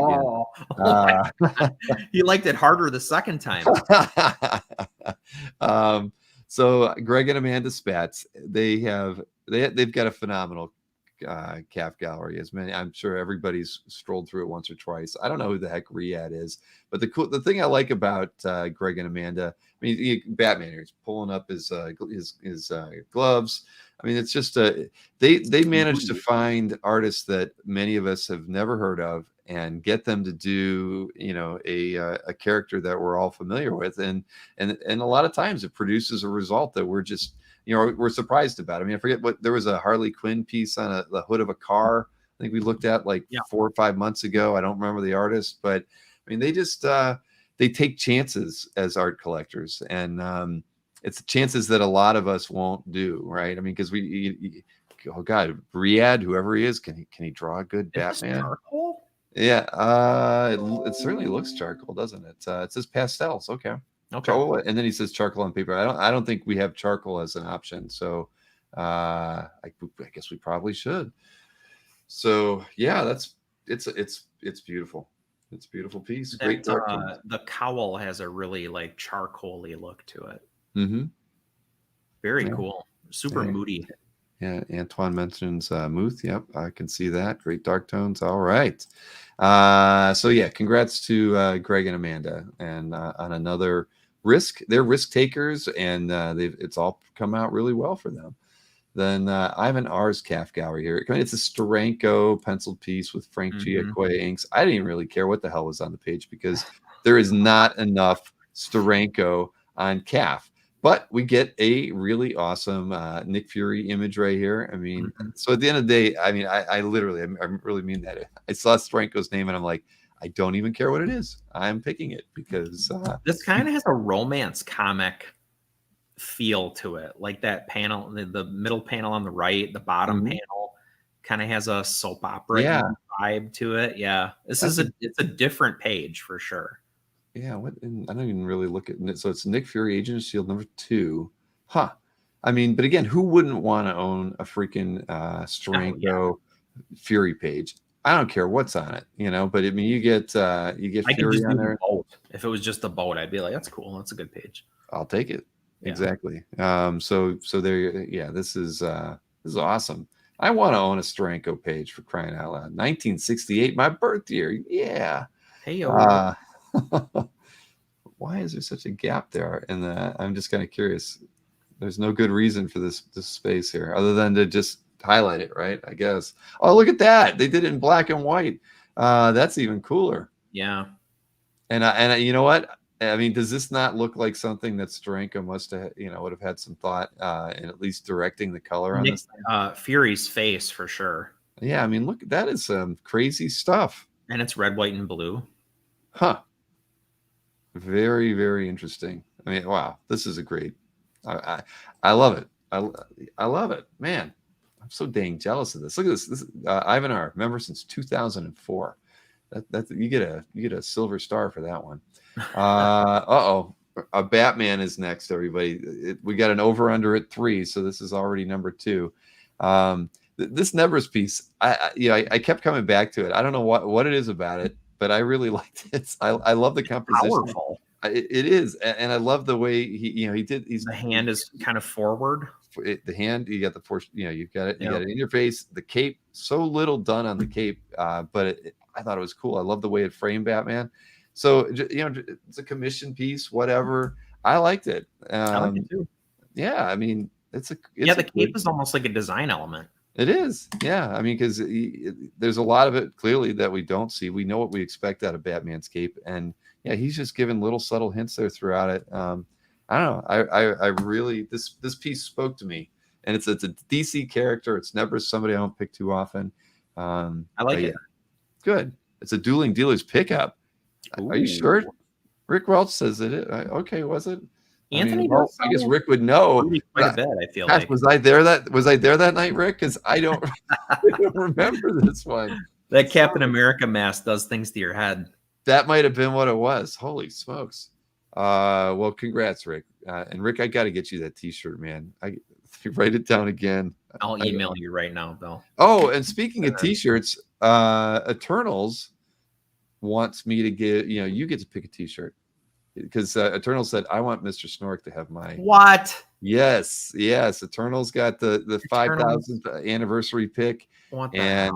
again. He liked it harder the second time. So Greg and Amanda Spatz, they've got a phenomenal calf gallery. As many, I'm sure everybody's strolled through it once or twice. I don't know who the heck Riyadh is, but the thing I like about Greg and Amanda, I mean, Batman here, he's pulling up his gloves. I mean, it's just they managed to find artists that many of us have never heard of and get them to do, a character that we're all familiar with, and a lot of times it produces a result that we're just, we're surprised about. I mean, I forget there was a Harley Quinn piece on the hood of a car. I think we looked at 4 or 5 months ago. I don't remember the artist, but I mean, they just they take chances as art collectors, and it's chances that a lot of us won't do, right? I mean, because oh God, Riyadh, whoever he is, can he draw a good Batman? Charcoal? Yeah, it certainly looks charcoal, doesn't it? It says pastels. Okay. Oh, and then he says charcoal on paper. I don't think we have charcoal as an option, so I guess we probably should. So yeah, it's beautiful. It's a beautiful piece. Great. The cowl has a really like charcoaly look to it. Mm-hmm. Very cool. Super moody. Yeah, Antoine mentions Muth. Yep, I can see that. Great dark tones. All right. So yeah, congrats to Greg and Amanda, and on another risk. They're risk takers, and it's all come out really well for them. Then Ivan R's calf gallery here. I mean, it's a Steranko penciled piece with Frank Giacque inks. I didn't even really care what the hell was on the page because there is not enough Steranko on calf. But we get a really awesome Nick Fury image right here. I mean, so at the end of the day, I mean, I really mean that. I saw Steranko's name and I'm like, I don't even care what it is. I'm picking it because this kind of has a romance comic feel to it. Like that panel, the middle panel on the right, the bottom panel kind of has a soap opera vibe to it. Yeah, it's a different page for sure. Yeah, I don't even really look at it. So it's Nick Fury, Agent of S.H.I.E.L.D. #2. I mean, but again, who wouldn't want to own a freaking Steranko Fury page? I don't care what's on it, but I mean, you get Fury on there. If it was just a boat, I'd be like, that's cool. That's a good page. I'll take it. Yeah. Exactly. So there, this is awesome. I want to own a Steranko page, for crying out loud. 1968, my birth year. Yeah. Hey, why is there such a gap there? And I'm just kind of curious. There's no good reason for this space here other than to just highlight it, right? I guess. Oh, look at that. They did it in black and white. That's even cooler. Yeah. And you know what? I mean, does this not look like something that Steranko must have, would have had some thought in at least directing the color on this thing? Fury's face for sure. Yeah, I mean, look, that is some crazy stuff. And it's red, white, and blue. Huh. Very, very interesting. I mean, wow, this is a great. I love it. I love it, man. I'm so dang jealous of this. Look at this. This Ivan R. Member since 2004. That you get a silver star for that one. A Batman is next, everybody. We got an over under at 3, so this is already number 2. this Nevers piece, I kept coming back to it. I don't know what it is about it, but I really liked it. I love the composition. Powerful. It is, and I love the way he's the hand is kind of forward. The hand, you got the force, you've got it, you got it in your face. The cape, so little done on the cape, but I thought it was cool. I love the way it framed Batman. So it's a commission piece, whatever. I liked it. I like it too. Yeah, I mean, the cape is almost like a design element. It is, yeah. I mean, because there's a lot of it clearly that we don't see. We know what we expect out of Batman's cape, and yeah, he's just giving little subtle hints there throughout it. I don't know. I really this piece spoke to me, and it's a DC character. It's never somebody I don't pick too often. I like it. Good. It's a dueling dealers pickup. Ooh. Are you sure? Rick Welch says it. Okay, was it? Anthony, I guess Rick would know. Quite a bit, I feel gosh, like. Was I there that night, Rick? Because I don't remember this one. That Captain America mask does things to your head. That might have been what it was. Holy smokes! Well, congrats, Rick. And Rick, I got to get you that T-shirt, man. I write it down again. I'll email you right now, Bill. Oh, and speaking of T-shirts, Eternals wants me to get. You get to pick a T-shirt. Because Eternal said, I want Mr. Snork to have my what? Yes. Eternal's got the 5,000th anniversary pick and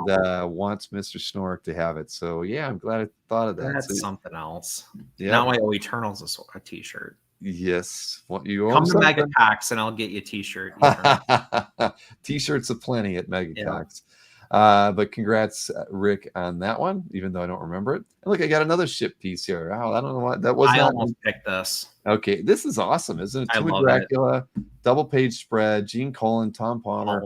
wants Mr. Snork to have it. So yeah, I'm glad I thought of that. That's something else. Yeah. Now I owe Eternals a T-shirt. Yes. What you come to Megacox and I'll get you a T-shirt. T-shirts aplenty at Megacox. But congrats, Rick, on that one, even though I don't remember it. And look, I got another ship piece here. Oh, I don't know what that was. I almost picked this. Okay, this is awesome, isn't it? I love Dracula, double page spread, Gene Colan, Tom Palmer.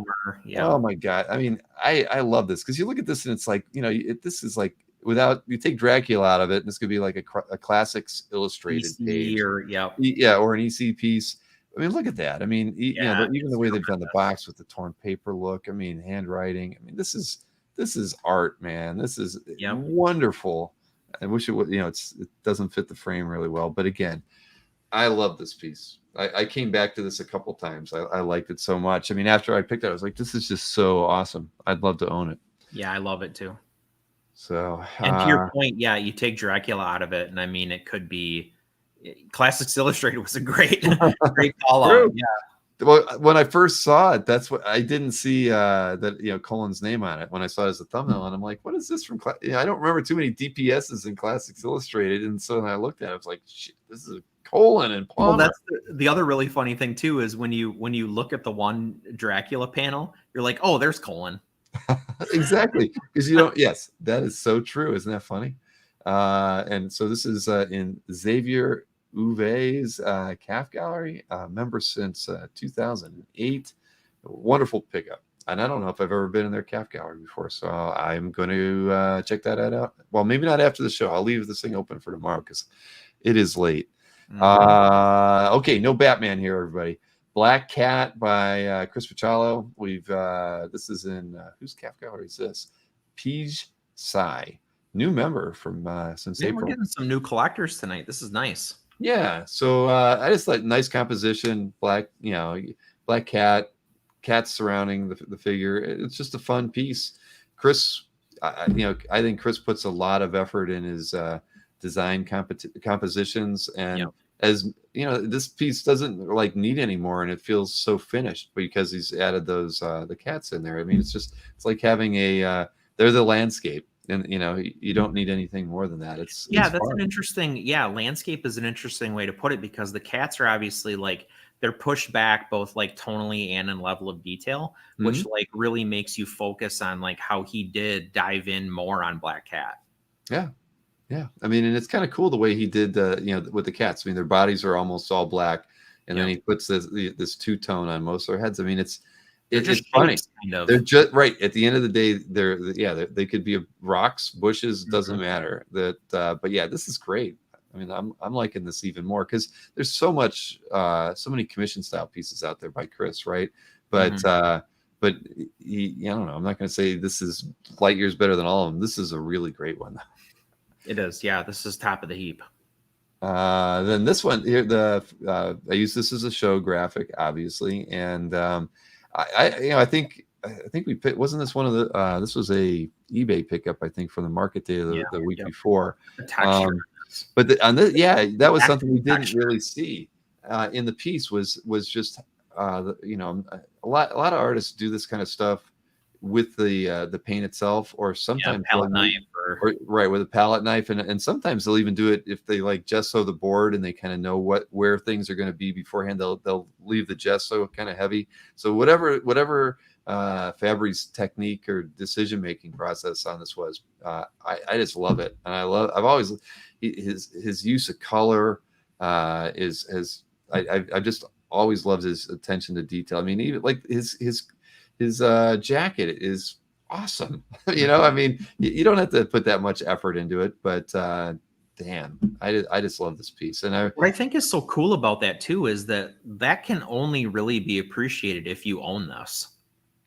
Yeah. Oh my God. I mean, I love this because you look at this and it's like, this is like without you take Dracula out of it, and this could be like a classics illustrated page. Or an EC piece. I mean, look at that. I mean, even the way they've done the box with the torn paper look. I mean, handwriting. I mean, this is art, man. This is wonderful. I wish it would. It doesn't fit the frame really well, but again, I love this piece. I came back to this a couple times. I liked it so much. I mean, after I picked it, I was like, this is just so awesome. I'd love to own it. Yeah, I love it too. So, and to your point, you take Dracula out of it, and I mean, it could be. Classics Illustrated was a great call out. Yeah. Well, when I first saw it, that's what I didn't see that Colin's name on it when I saw it as a thumbnail, and I'm like, what is this from? I don't remember too many DPSs in Classics Illustrated, and so when I looked at it, I was like, shit, this is a Colan and Palmer. Well, that's the other really funny thing too is when you look at the one Dracula panel, you're like, oh, there's Colan. Exactly, because you don't. Yes, that is so true. Isn't that funny? And so this is in Xavier Uve's calf gallery, member since 2008. Wonderful pickup, and I don't know if I've ever been in their calf gallery before, so I'm going to check that out. Well, maybe not after the show. I'll leave this thing open for tomorrow because it is late. Okay, no Batman here, everybody. Black Cat by Chris Picciolo. We've this is in whose calf gallery is this? Pige Sai, new member from since April. We're getting some new collectors tonight. This is nice. Yeah, so I just like nice composition, black cat, cats surrounding the figure. It's just a fun piece. Chris, I think Chris puts a lot of effort in his design compositions, and as this piece doesn't like need anymore, and it feels so finished because he's added those the cats in there. I mean, it's like having they're the landscape. And you don't need anything more than that. It's that's fun. An interesting. Landscape is an interesting way to put it because the cats are obviously like they're pushed back both like tonally and in level of detail, which like really makes you focus on like how he did dive in more on Black Cat. Yeah. I mean, and it's kind of cool the way he did with the cats. I mean, their bodies are almost all black, and then he puts this two-tone on most of their heads. I mean, it's funny. Kind of. They're just right at the end of the day. They could be rocks, bushes, doesn't matter. But this is great. I mean, I'm liking this even more because there's so many commission style pieces out there by Chris, right? But I don't know. I'm not going to say this is light years better than all of them. This is a really great one. It is. Yeah, this is top of the heap. Then this one here, I use this as a show graphic, obviously, and I think I think we picked, wasn't this one of the this was a eBay pickup, I think, from the market day of the week before. The texture. But on this, yeah, that was something we didn't Texture. really see in the piece. Was just you know, a lot of artists do this kind of stuff with the paint itself, or sometimes palette knife, or right, with a palette knife, and sometimes they'll even do it if they like gesso the board and they kind of know where things are going to be beforehand. They'll leave the gesso kind of heavy. So whatever Fabri's technique or decision making process on this was, I just love it, and I've always his use of color is I just always loved his attention to detail. I mean, even like his jacket is awesome. You know, I mean, you don't have to put that much effort into it, but damn, I just love this piece. And what I think is so cool about that too is that can only really be appreciated if you own this.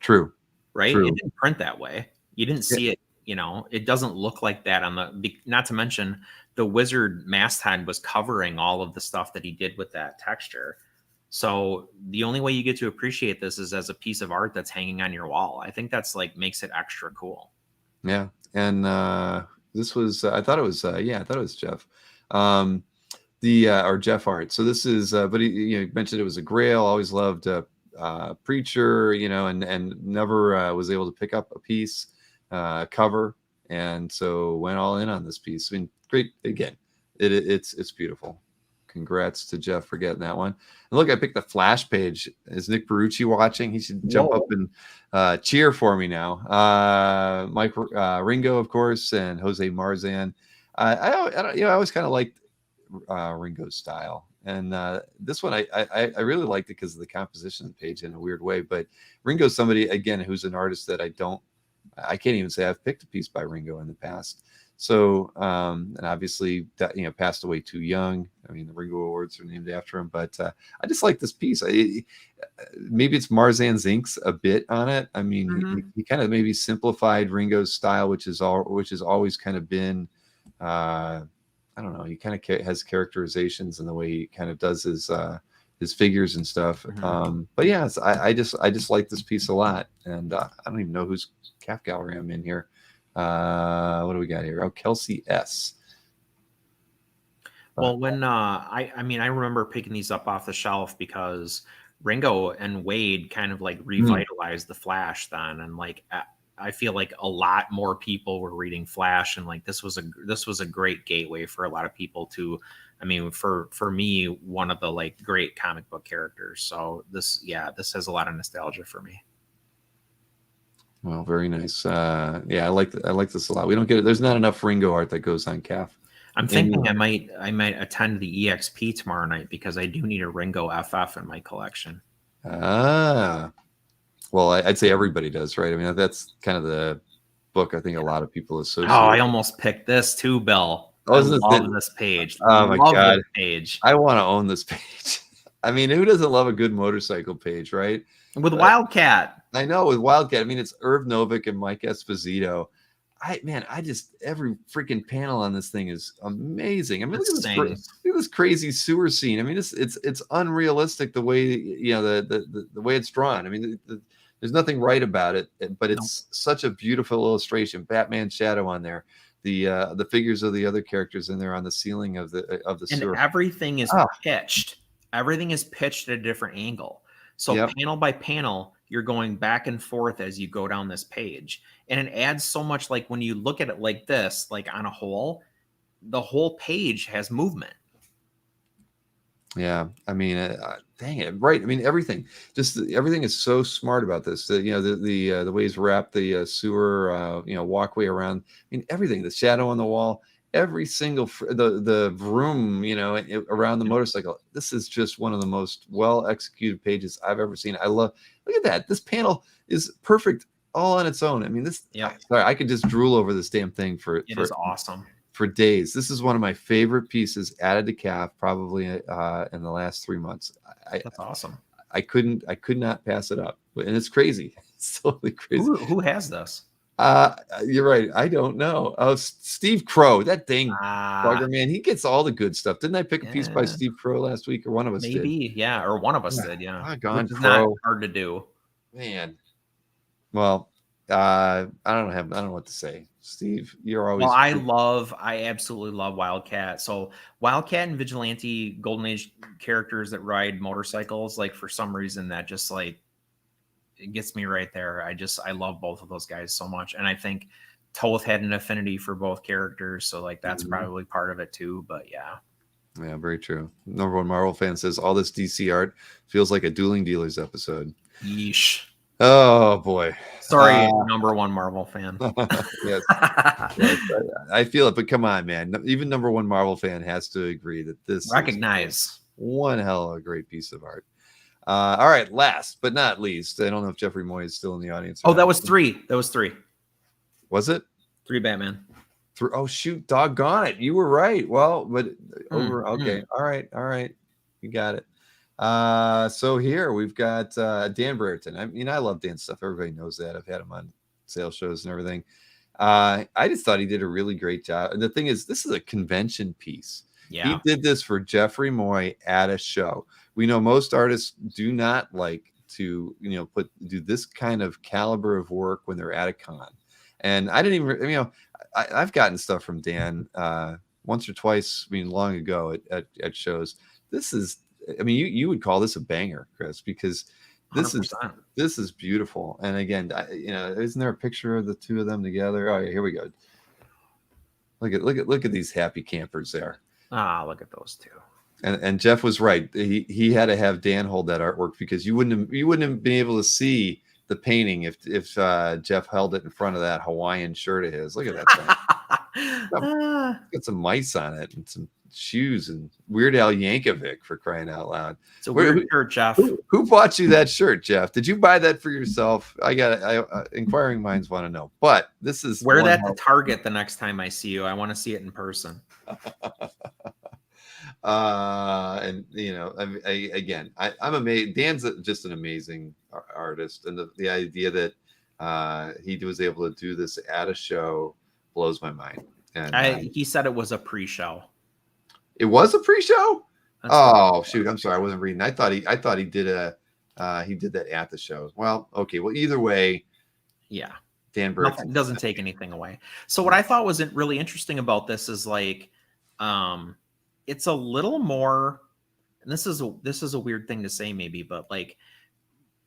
True. Right? True. It didn't print that way. You didn't see it, you know, it doesn't look like that on the, not to mention the Wizard masthead was covering all of the stuff that he did with that texture. So the only way you get to appreciate this is as a piece of art that's hanging on your wall. I think that's like makes it extra cool. Yeah. And this was I thought it was Jeff. Or Jeff Art. So this is but he mentioned it was a Grail, always loved Preacher, you know, and never was able to pick up a piece cover, and so went all in on this piece. I mean, great, again, it's beautiful. Congrats to Jeff for getting that one. And look, I picked the Flash page. Is Nick Barucci watching? He should jump up and cheer for me now. Mike Ringo, of course, and Jose Marzan. I always kind of liked Ringo's style, and this one I really liked it because of the composition of the page in a weird way. But Ringo's somebody, again, who's an artist that I can't even say I've picked a piece by Ringo in the past. So, and obviously, passed away too young. I mean, the Ringo Awards are named after him. But I just like this piece. Maybe it's Marzan's inks a bit on it. I mean, he kind of maybe simplified Ringo's style, which has always kind of been, I don't know. He kind of has characterizations in the way he kind of does his figures and stuff. But yeah, I just like this piece a lot. And I don't even know whose calf gallery I'm in here. What do we got here? Oh, Kelsey S. Well, when I remember picking these up off the shelf because Ringo and Wade kind of like revitalized the Flash then, and like I feel like a lot more people were reading Flash, and like this was a great gateway for a lot of people to, I mean, for me, one of the like great comic book characters. So this has a lot of nostalgia for me. Well, very nice. Yeah, I like this a lot. We don't get it. There's not enough Ringo art that goes on calf. I'm thinking I might attend the EXP tomorrow night because I do need a Ringo FF in my collection. Well, I'd say everybody does, right? I mean, that's kind of the book I think a lot of people associate. Oh, I almost picked this too, Bill. I love this page. Oh my God, this page. I want to own this page. I mean, who doesn't love a good motorcycle page, right? With Wildcat. I know, with Wildcat. I mean, it's Irv Novick and Mike Esposito. Every freaking panel on this thing is amazing. I mean, look at this crazy sewer scene. I mean, it's unrealistic the way the way it's drawn. I mean, there's nothing right about it, but it's such a beautiful illustration. Batman shadow on there, the figures of the other characters in there on the ceiling of the sewer. And everything is pitched. Everything is pitched at a different angle. So panel by panel, you're going back and forth as you go down this page. And it adds so much, like when you look at it like this, like on a whole, the whole page has movement. Yeah. I mean, dang it. Right. I mean, everything is so smart about this. The way he's wrapped the sewer, walkway around. I mean, everything, the shadow on the wall, every single the room, around the motorcycle. This is just one of the most well executed pages I've ever seen. Look at that. This panel is perfect all on its own. I mean, sorry, I could just drool over this damn thing it is awesome for days. This is one of my favorite pieces added to calf probably in the last 3 months. That's awesome. I could not pass it up, and it's crazy. It's totally crazy. Who has this? You're right. I don't know. Oh, Steve Crow, that dang bugger, man. He gets all the good stuff. Didn't I pick a piece by Steve Crow last week, or one of us did? Maybe, yeah, or one of us did, yeah. Gone Which is Crow. not hard to do, man. Well, I don't know what to say. Steve, you're Well, always I absolutely love Wildcat. So Wildcat and Vigilante Golden Age characters that ride motorcycles, like for some reason that just like it gets me right there. I love both of those guys so much. And I think Toth had an affinity for both characters. So like that's probably part of it too. But yeah. Yeah, very true. Number one Marvel fan says all this DC art feels like a Dueling Dealers episode. Yeesh. Oh boy. Sorry, number one Marvel fan. Yes. Yes, I feel it, but come on, man. Even number one Marvel fan has to agree that this Recognize is one hell of a great piece of art. All right, last but not least, I don't know if Jeffrey Moy is still in the audience. Oh, that was three. That was three. Was it? 3 Batman. Oh shoot, doggone it. You were right. Well, but over okay. All right. You got it. So here we've got Dan Brereton. I mean, I love Dan's stuff. Everybody knows that. I've had him on sales shows and everything. I just thought he did a really great job. And the thing is, this is a convention piece. Yeah. He did this for Jeffrey Moy at a show. We know most artists do not like to, do this kind of caliber of work when they're at a con. And I didn't even, I've gotten stuff from Dan once or twice, long ago at shows. This is, you would call this a banger, Chris, because this 100%. this is beautiful. And again, isn't there a picture of the two of them together? Oh, yeah, here we go. Look at these happy campers there. Look at those two. And Jeff was right. He had to have Dan hold that artwork because you wouldn't have been able to see the painting if Jeff held it in front of that Hawaiian shirt of his. Look at that thing. Got some mice on it and some shoes and Weird Al Yankovic, for crying out loud. It's a weird shirt, Jeff. Who bought you that shirt, Jeff? Did you buy that for yourself? Inquiring minds want to know. But this is wear that to Target the next time I see you. I want to see it in person. And I'm amazed. Dan's just an amazing artist, and the idea that he was able to do this at a show blows my mind. And he said it was a pre-show. It was a pre-show. Shoot, I'm sorry, I wasn't reading. I thought he did that at the show. Well, okay. Well, either way, yeah. Dan Burke doesn't take anything away. So what I thought was really interesting about this is like, it's a little more, and this is a weird thing to say maybe, but like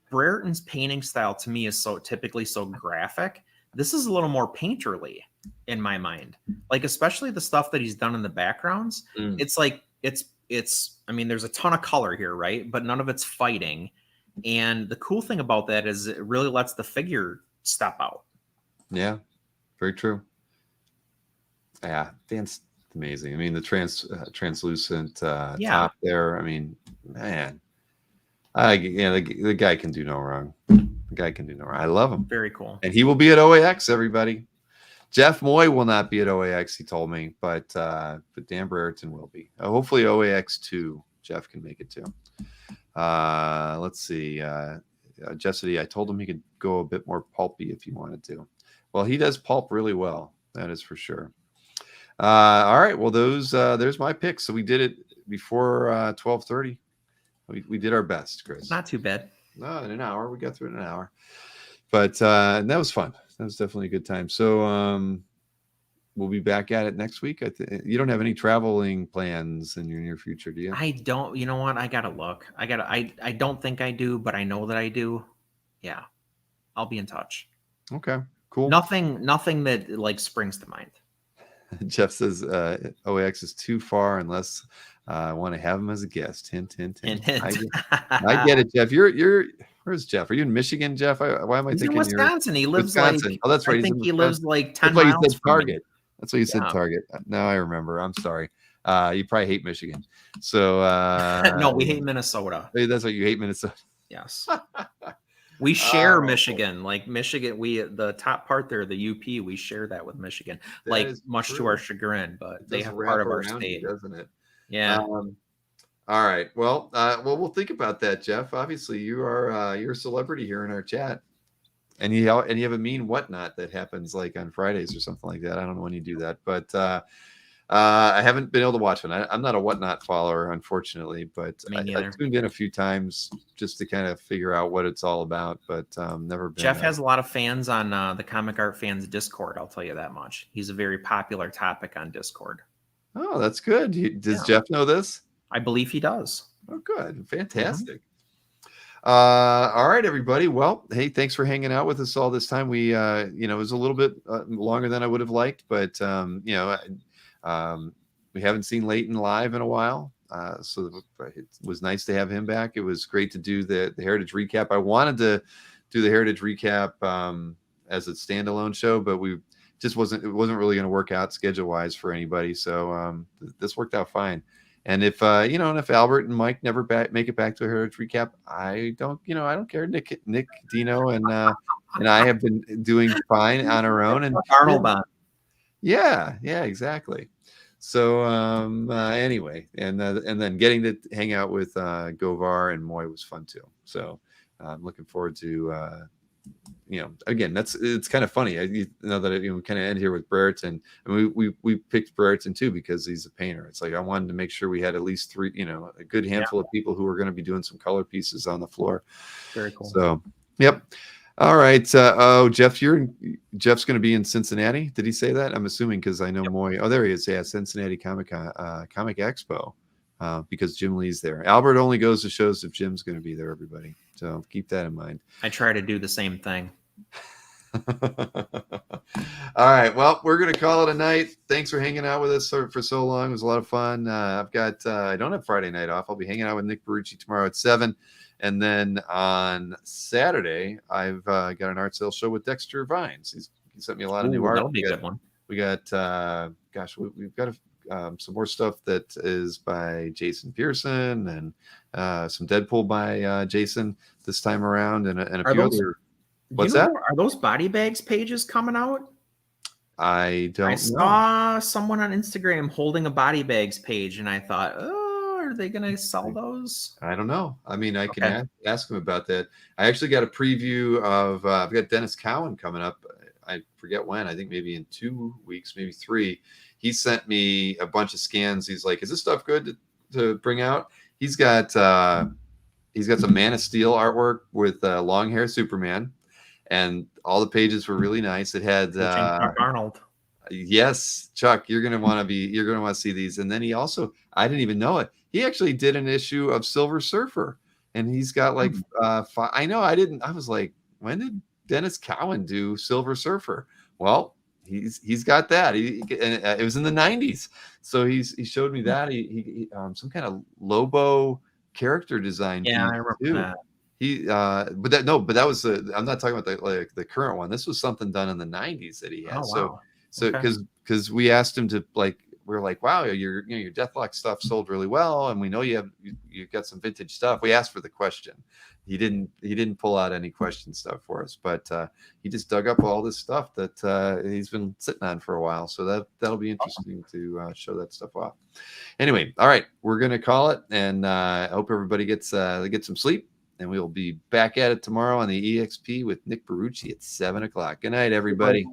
Brereton's painting style to me is so typically so graphic. This is a little more painterly in my mind. Like, especially the stuff that he's done in the backgrounds. It's like, there's a ton of color here, right? But none of it's fighting. And the cool thing about that is it really lets the figure step out. Yeah, very true. Yeah, Dan's amazing. The translucent top there. Man, the guy can do no wrong. The guy can do no wrong. I love him. Very cool. And he will be at OAX, everybody. Jeff Moy will not be at OAX, he told me, but Dan Brereton will be. Hopefully OAX 2, Jeff can make it too. Let's see. Jeff said I told him he could go a bit more pulpy if he wanted to. Well, he does pulp really well. That is for sure. All right. Well, there's my picks. So we did it before 12:30. We did our best, Chris. Not too bad. No, in an hour. We got through it in an hour. But that was fun. That was definitely a good time. So we'll be back at it next week. You don't have any traveling plans in your near future, do you? I don't. You know what? I gotta look. I don't think I do, but I know that I do. Yeah, I'll be in touch. Okay, cool. Nothing that like springs to mind. Jeff says OAX is too far unless I want to have him as a guest. Hint, hint, hint. Hint, hint. I get it, Jeff. You're where's Jeff? Are you in Michigan, Jeff? Why am I He's thinking in Wisconsin? He lives Wisconsin. like. Oh, that's right. I think he lives like 10 That's why miles you said from Target. me. That's why you said Target. Now I remember. I'm sorry. You probably hate Michigan. So no, we hate Minnesota. That's what you hate, Minnesota. Yes. We share Michigan, like Michigan. The top part there, the UP, we share that with Michigan, That like is much true. to our chagrin, but they Does have wrap part of our around you, state, doesn't it? Yeah. All right. Well, we'll think about that, Jeff. Obviously, you're a celebrity here in our chat, and you have a mean whatnot that happens like on Fridays or something like that. I don't know when you do that, but I haven't been able to watch one. I'm not a Whatnot follower, unfortunately, but Me I neither. tuned in a few times just to kind of figure out what it's all about, but never been. Jeff has a lot of fans on the Comic Art Fans Discord. I'll tell you that much. He's a very popular topic on Discord. Oh, that's good. Does Yeah. Jeff know this? I believe he does. Oh, good. Fantastic. All right, everybody. Well, hey, thanks for hanging out with us all this time. We, it was a little bit longer than I would have liked, but we haven't seen Leighton live in a while, so it was nice to have him back. It was great to do the Heritage recap. I wanted to do the Heritage recap as a standalone show, but it wasn't really going to work out schedule wise for anybody. So this worked out fine. And if if Albert and Mike never make it back to a Heritage recap, I don't care. Nick, Dino, and I have been doing fine on our own. And Arnold on. Yeah, exactly. So anyway, and then getting to hang out with Govar and Moy was fun too. So I'm looking forward to again, it's kind of funny. We kind of end here with Brereton, and we picked Brereton too because he's a painter. It's like I wanted to make sure we had at least three, a good handful of people who were going to be doing some color pieces on the floor. Very cool. So, yep. All right. Jeff, Jeff's going to be in Cincinnati. Did he say that? I'm assuming because I know Moy. Oh, there he is. Yeah, Cincinnati Comic Expo. Because Jim Lee's there. Albert only goes to shows if Jim's going to be there, everybody. So keep that in mind. I try to do the same thing. All right. Well, we're going to call it a night. Thanks for hanging out with us for so long. It was a lot of fun. I don't have Friday night off. I'll be hanging out with Nick Barucci tomorrow at 7. And then on Saturday, I've got an art sale show with Dexter Vines. He sent me a lot of new art. That'll be a good one. We got, we've got some more stuff that is by Jason Pearson and some Deadpool by Jason this time around, and a few other. What's that? Are those body bags pages coming out? I don't know. I saw someone on Instagram holding a body bags page, and I thought, oh, are they going to sell those? I don't know. I mean, I can ask him about that. I actually got a preview of, I've got Dennis Cowan coming up. I forget when. I think maybe in 2 weeks, maybe 3. He sent me a bunch of scans. He's like, is this stuff good to bring out? He's got some Man of Steel artwork with long hair Superman. And all the pages were really nice. It had Chuck Arnold. Yes, Chuck, you're gonna want to see these. And then he also, I didn't even know it. He actually did an issue of Silver Surfer, and he's got like I know I didn't. I was like, when did Dennis Cowan do Silver Surfer? Well, he's got that. It was in the 90s, so he showed me that he some kind of Lobo character design. Yeah, I remember too. that. But that was I'm not talking about the current one. This was something done in the 90s that he had. Oh, wow. So because we asked him to we were like, wow, your Deathlock stuff sold really well, and we know you've got some vintage stuff. We asked for the question. He didn't pull out any question stuff for us, but he just dug up all this stuff that he's been sitting on for a while. So that'll be interesting to show that stuff off. Anyway, all right, we're gonna call it, and I hope everybody gets some sleep. And we'll be back at it tomorrow on the EXP with Nick Barucci at 7 o'clock. Good night, everybody.